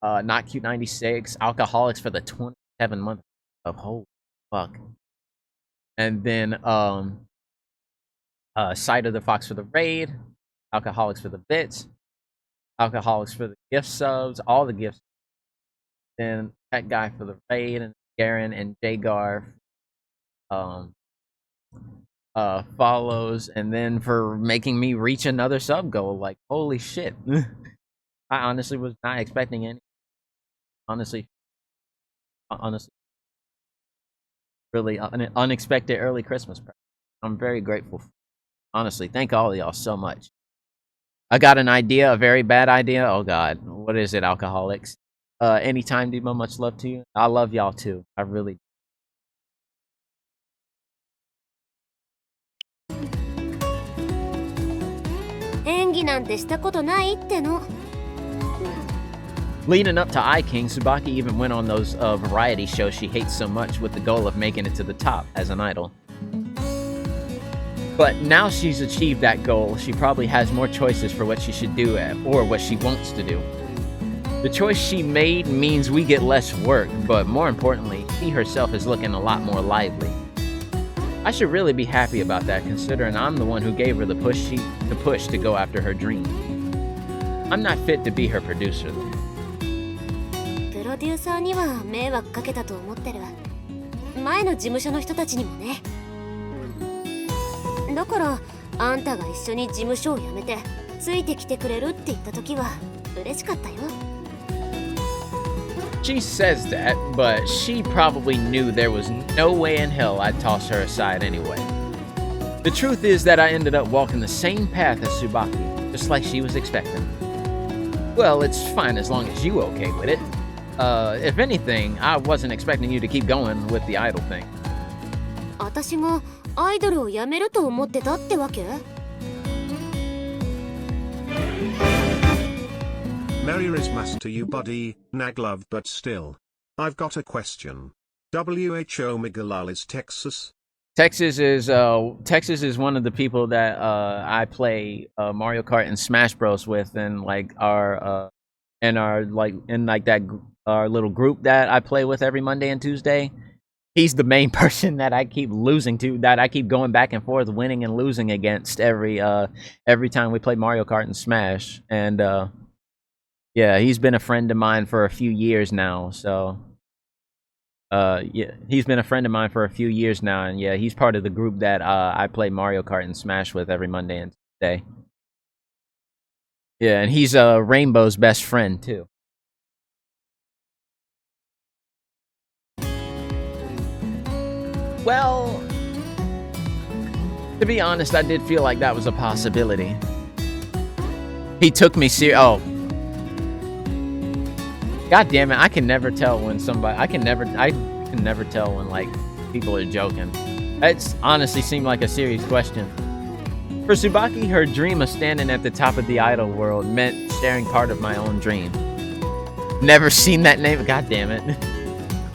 Not Cute 96, Alcoholics for the 27 month of holy fuck. And then Side of the Fox for the raid, Alcoholics for the bits, Alcoholics for the gift subs, all the gifts. Then that guy for the raid, and Garen and Jagar follows, and then for making me reach another sub goal. Like, holy shit. I honestly was not expecting any. Honestly, really an unexpected early Christmas present. I'm very grateful. Honestly, thank all of y'all so much. I got an idea, a very bad idea. Oh God, what is it, Alcoholics? Anytime, Demo, much love to you. I love y'all too. I really. Leading up to iKing, Tsubaki even went on those variety shows she hates so much with the goal of making it to the top as an idol. But now she's achieved that goal, she probably has more choices for what she should do or what she wants to do. The choice she made means we get less work, but more importantly, she herself is looking a lot more lively. I should really be happy about that, considering I'm the one who gave her the push to go after her dream. I'm not fit to be her producer though. プロデューサーには迷惑かけたと思ってる。前の事務所の人たちにもね。だからあんたが一緒に事務所を辞めてついてきてくれるって言った時は嬉しかったよ。She says that, but she probably knew there was no way in hell I'd toss her aside anyway. The truth is that I ended up walking the same path as Tsubaki, just like she was expecting. Well, it's fine as long as you okay with it. If anything, I wasn't expecting you to keep going with the idol thing. 私がアイドルを辞めると思ってたってわけ? Merry Christmas to you, buddy. Nag love, but still. I've got a question. WHO Migalal is Texas? Texas is one of the people that I play Mario Kart and Smash Bros with, and like our little group that I play with every Monday and Tuesday. He's the main person that I keep losing to, that I keep going back and forth, winning and losing against every time we play Mario Kart and Smash. And yeah, he's been a friend of mine for a few years now. So yeah, he's been a friend of mine for a few years now, and yeah, he's part of the group that I play Mario Kart and Smash with every Monday and Tuesday. Yeah, and he's Rainbow's best friend too. Well, to be honest, I did feel like that was a possibility. He took me God damn it, I can never tell when I can never tell when like people are joking. It's honestly seemed like a serious question. For Tsubaki, her dream of standing at the top of the idol world meant sharing part of my own dream. Never seen that name, god damn it.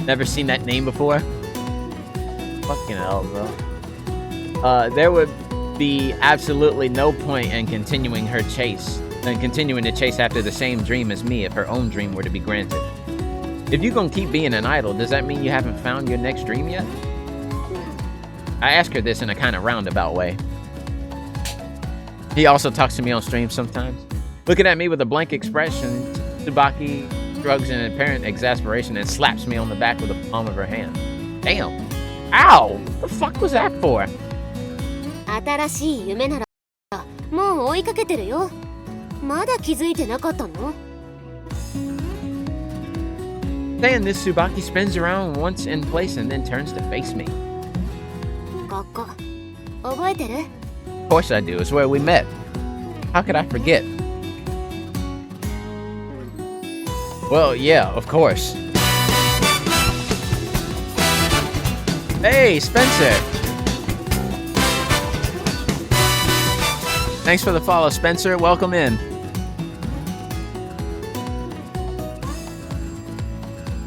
Never seen that name before. Fucking hell, bro. There would be absolutely no point in continuing to chase after the same dream as me if her own dream were to be granted. If you're gonna keep being an idol, does that mean you haven't found your next dream yet? I asked her this in a kind of roundabout way. He also talks to me on stream sometimes. Looking at me with a blank expression, Tsubaki shrugs in apparent exasperation and slaps me on the back with the palm of her hand. Damn. Ow! What the fuck was that for? 新しい夢ならもう追いかけてるよ。まだ気づいてなかったの？ Saying this, Tsubaki spins around once in place and then turns to face me. ここ覚えてる？ Of course I do. It's where we met. How could I forget? Well, yeah, of course. Hey, Spencer! Thanks for the follow, Spencer. Welcome in.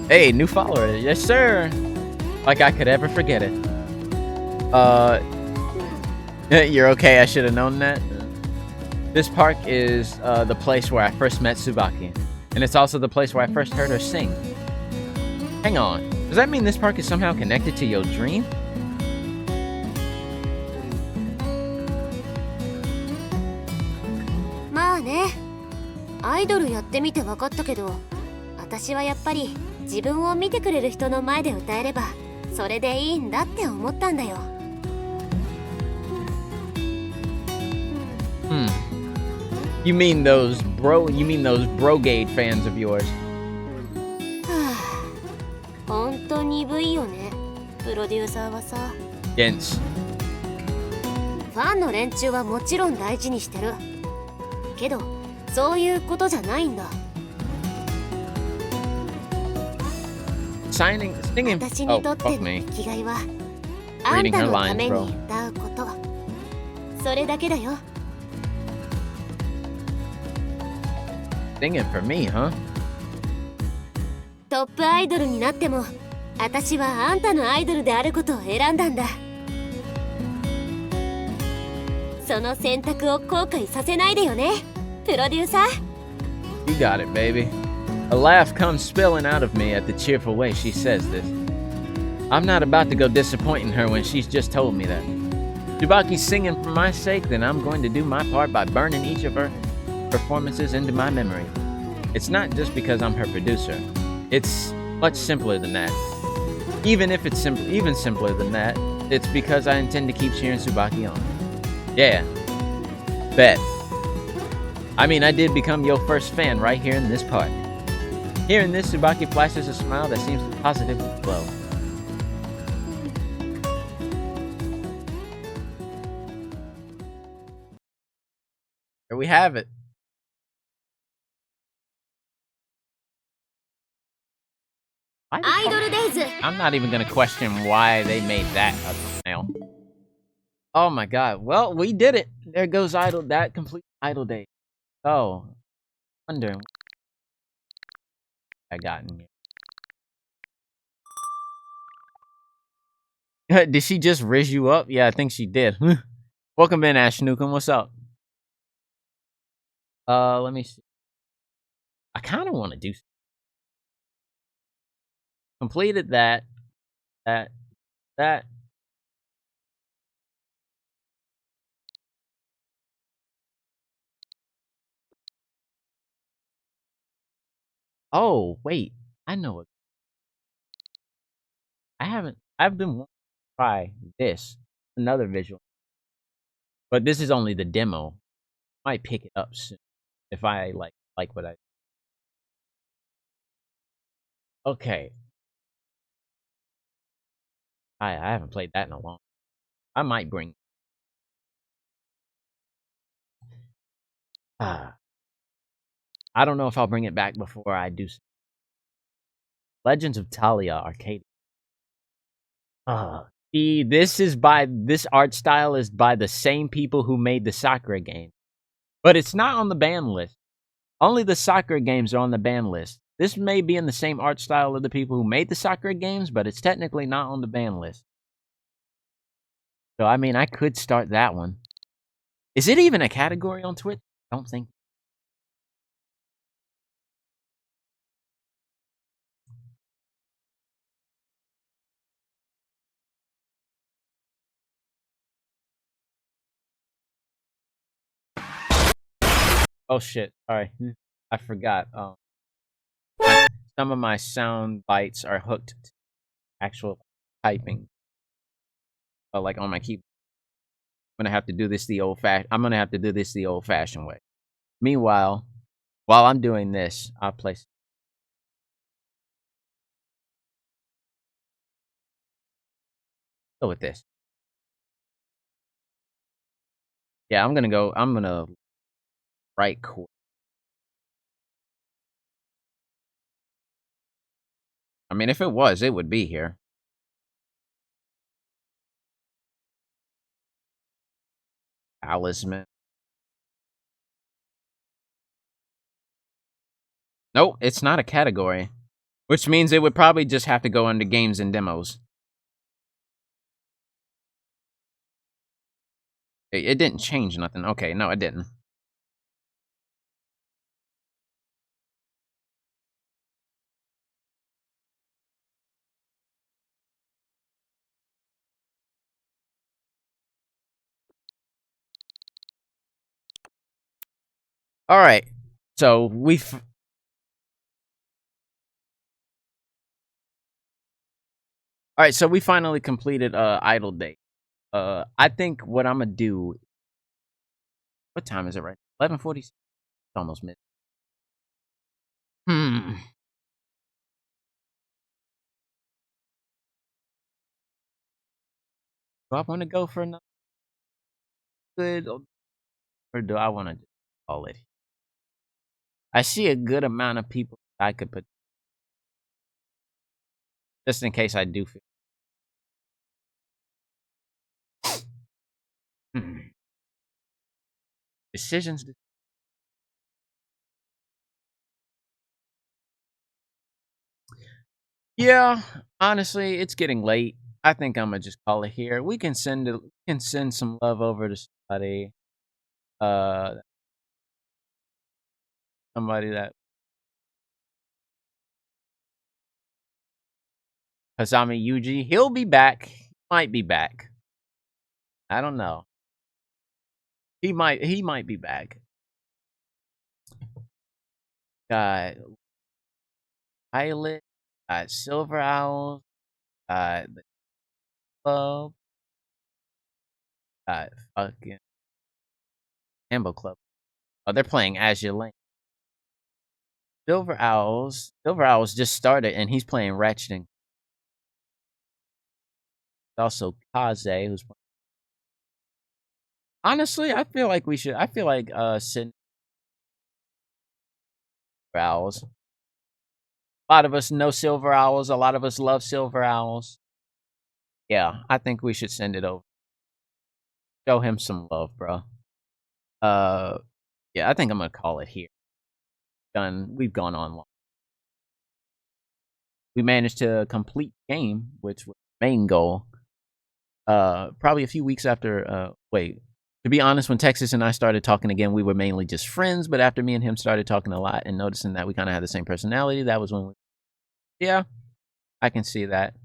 Hey, new follower. Yes, sir. Like I could ever forget it. You're okay. I should have known that. This park is the place where I first met Tsubaki. And it's also the place where I first heard her sing. Hang on. Does that mean this park is somehow connected to your dream?ね、アイドルやってみて分かったけど、私はやっぱり自分を見てくれる人の前で歌えればそれでいいんだって思ったんだよ。You mean those brogade fans of yours? はあ、本当鈍いよね、プロデューサーはさ。Dense. ファンの連中はもちろん大事にしてる。けどそういうことじゃないんだ。Singing. 私にと Oh, って fuck の me. 生きがいはあん Reading た her のた lines, め bro. に歌うこと、それだけだよ。Singing for me, huh? トップアイドルになっても私はあんたのアイドルであることを選んだんだ。その選択を後悔させないでよね、プロデューサー。 You got it, baby. A laugh comes spilling out of me at the cheerful way she says this. I'm not about to go disappointing her when she's just told me that. Tsubaki's singing for my sake, then I'm going to do my part by burning each of her performances into my memory. It's not just because I'm her producer. It's much simpler than that. Even if it's even simpler than that, it's because I intend to keep cheering Tsubaki on. Yeah. Bet. I mean, I did become your first fan right here in this park. Hearing this, Tsubaki flashes a smile that seems to positively glow. Here we have it. Idol Days. I'm not even gonna question why they made that a thumbnail. Oh my god. Well, we did it. There goes that complete Idol Day. Oh. Wondering what I got in here. Did she just riz you up? Yeah, I think she did. Welcome in, Ash Newcomb. What's up? Let me see. I kind of want to do completed that. Oh, wait. I know it. I've been wanting to try this. Another visual. But this is only the demo. Might pick it up soon if I like what I. Okay. I haven't played that in a long. I might bring. I don't know if I'll bring it back before I do. Legends of Talia Arcade. See, this art style is by the same people who made the Sakura game, but it's not on the ban list. Only the Sakura games are on the ban list. This may be in the same art style of the people who made the Sakura games, but it's technically not on the ban list. So, I mean, I could start that one. Is it even a category on Twitch? I don't think. Oh shit! Sorry, I forgot. Some of my sound bites are hooked to actual typing, like on my keyboard. I'm gonna have to do this the old-fashioned way. Meanwhile, while I'm doing this, I'll play. Go with this. Yeah, I'm gonna go. I'm gonna write chord. I mean, if it was, it would be here. Talisman. Nope, it's not a category, which means it would probably just have to go under games and demos. It didn't change nothing. Okay, no, it didn't. All right, so we've. All right, so we finally completed Idle Day. I think what I'm gonna do. What time is it right? 11:40. It's almost mid. Hmm. Do I want to go for another good, or do I want to call it? I see a good amount of people I could put, just in case I do feel. Hmm. Decisions. Yeah, honestly, it's getting late. I think I'm gonna just call it here. We can send some love over to uh, somebody that Hasami Yuji. He'll be back. He might be back. I don't know. He might be back. Got Pilot. Got Silver Owls. Got the Club. Got fucking Ambo Club. Oh, they're playing Azure Lane. Silver Owls. Silver Owls just started, and he's playing Ratchet. Also, Kaze, who's playing. Honestly, I feel like we should. I feel like Silver Owls. A lot of us know Silver Owls. A lot of us love Silver Owls. Yeah, I think we should send it over. Show him some love, bro. Uh, yeah, I think I'm gonna call it here. Done. We've gone on long. We managed to complete the game, which was the main goal. Probably a few weeks after. Wait. To be honest, when Texas and I started talking again, we were mainly just friends. But after me and him started talking a lot and noticing that we kind of had the same personality, that was when we. Yeah, I can see that.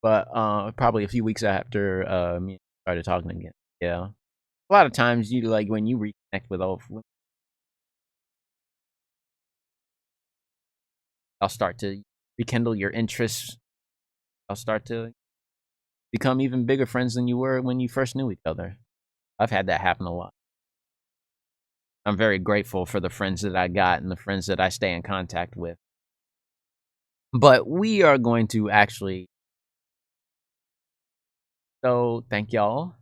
But probably a few weeks after me and him started talking again. Yeah, a lot of times you like when you reconnect with old. I'll start to rekindle your interests. I'll start to become even bigger friends than you were when you first knew each other. I've had that happen a lot. I'm very grateful for the friends that I got and the friends that I stay in contact with. But we are going to actually. So thank y'all.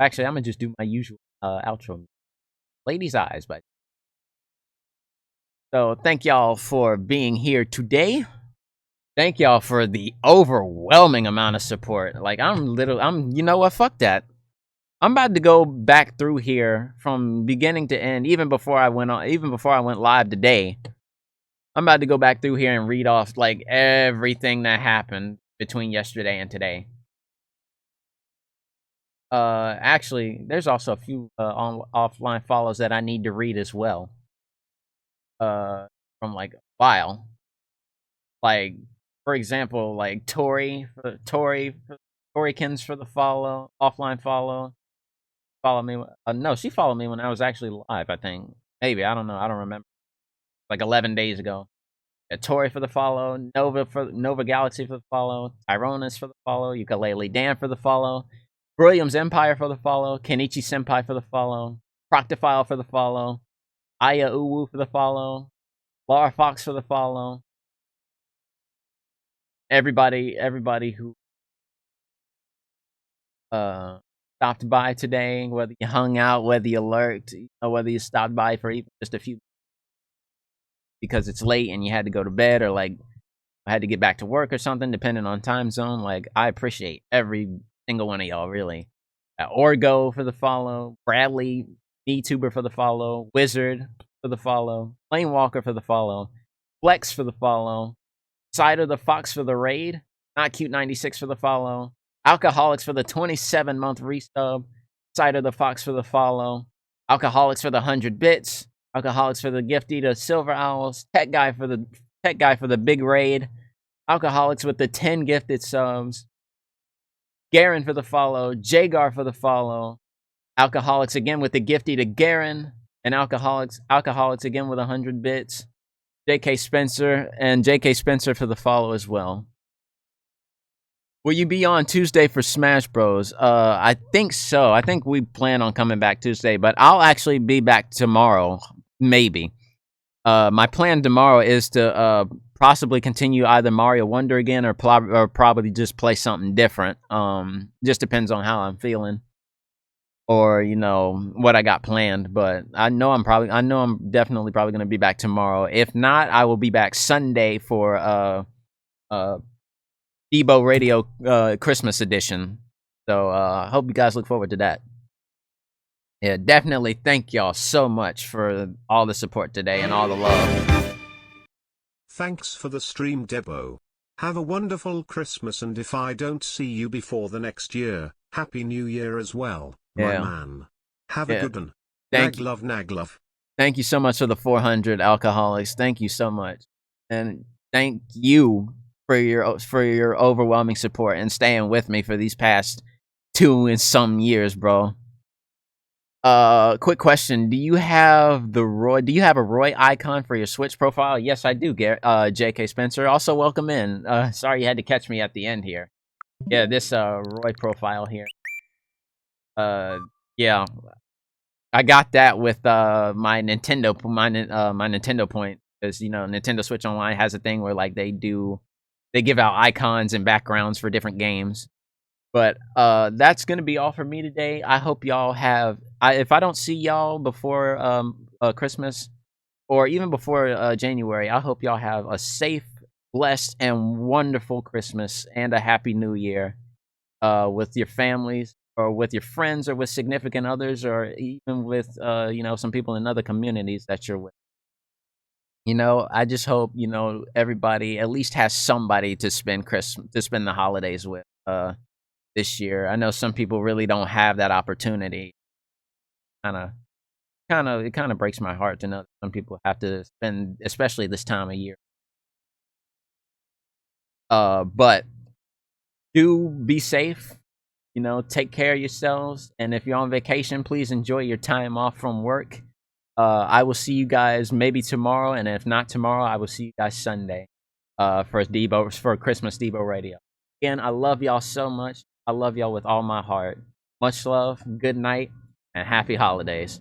Actually, I'm gonna just do my usual outro. Ladies' eyes, but so thank y'all for being here today. Thank y'all for the overwhelming amount of support. Like you know what? Fuck that. I'm about to go back through here from beginning to end, even before I went live today. I'm about to go back through here and read off like everything that happened between yesterday and today. Actually, there's also a few offline follows that I need to read as well. From like a while. Like, for example, like Torikins for the follow, offline follow. follow me. No, she followed me when I was actually live. I think maybe I don't know. I don't remember. Like 11 days ago. Tori for the follow. Nova Galaxy for the follow. Tyronis for the follow. Ukulele Dan for the follow. Williams Empire for the follow. Kenichi Senpai for the follow. Proctophile for the follow. Aya Uwu for the follow. Laura Fox for the follow. Everybody who stopped by today, whether you hung out, whether you lurked, whether you stopped by for even just a few because it's late and you had to go to bed, or like I had to get back to work or something, depending on time zone. Like, I appreciate every single one of y'all, really. Orgo for the follow. Bradley, VTuber for the follow. Wizard for the follow. Planewalker for the follow. Flex for the follow. Cider the Fox for the raid. Not Cute 96 for the follow. Alcoholics for the 27-month resub. Cider the Fox for the follow. Alcoholics for the 100 bits. Alcoholics for the gifty to Silver Owls. Tech Guy for the big raid. Alcoholics with the 10 gifted subs. Garen for the follow. Jagar for the follow. Alcoholics again with the gifty to Garen. And Alcoholics again with 100 bits. JK Spencer for the follow as well. Will you be on Tuesday for Smash Bros? I think so. I think we plan on coming back Tuesday, but I'll actually be back tomorrow, maybe. My plan tomorrow is to possibly continue either Mario Wonder again or probably just play something different. Just depends on how I'm feeling, or what I got planned. But I know I'm definitely probably gonna be back tomorrow. If not, I will be back Sunday for Debo Radio Christmas edition. So I hope you guys look forward to that. Yeah, definitely thank y'all so much for all the support today and all the love. Thanks for the stream, Debo. Have a wonderful Christmas, and if I don't see you before the next year, Happy New Year as well, my man. Have a good one. Nag love. Thank you so much for the 400 alcoholics. Thank you so much. And thank you for your overwhelming support and staying with me for these past 2 and some years, bro. Quick question: Do you have a Roy icon for your Switch profile? Yes, I do. JK Spencer. Also, welcome in. Sorry you had to catch me at the end here. Yeah, this Roy profile here. Yeah, I got that with my Nintendo point, because Nintendo Switch Online has a thing where like they give out icons and backgrounds for different games. But that's gonna be all for me today. I hope y'all have. If I don't see y'all before Christmas, or even before January, I hope y'all have a safe, blessed, and wonderful Christmas and a happy New Year with your families, or with your friends, or with significant others, or even with some people in other communities that you're with. I just hope everybody at least has somebody to spend the holidays with this year. I know some people really don't have that opportunity. It kind of breaks my heart to know that some people have to spend, especially this time of year. But do be safe. Take care of yourselves, and if you're on vacation, please enjoy your time off from work. I will see you guys maybe tomorrow, and if not tomorrow, I will see you guys Sunday for Christmas Debo Radio. Again, I love y'all so much. I love y'all with all my heart. Much love, good night, and happy holidays.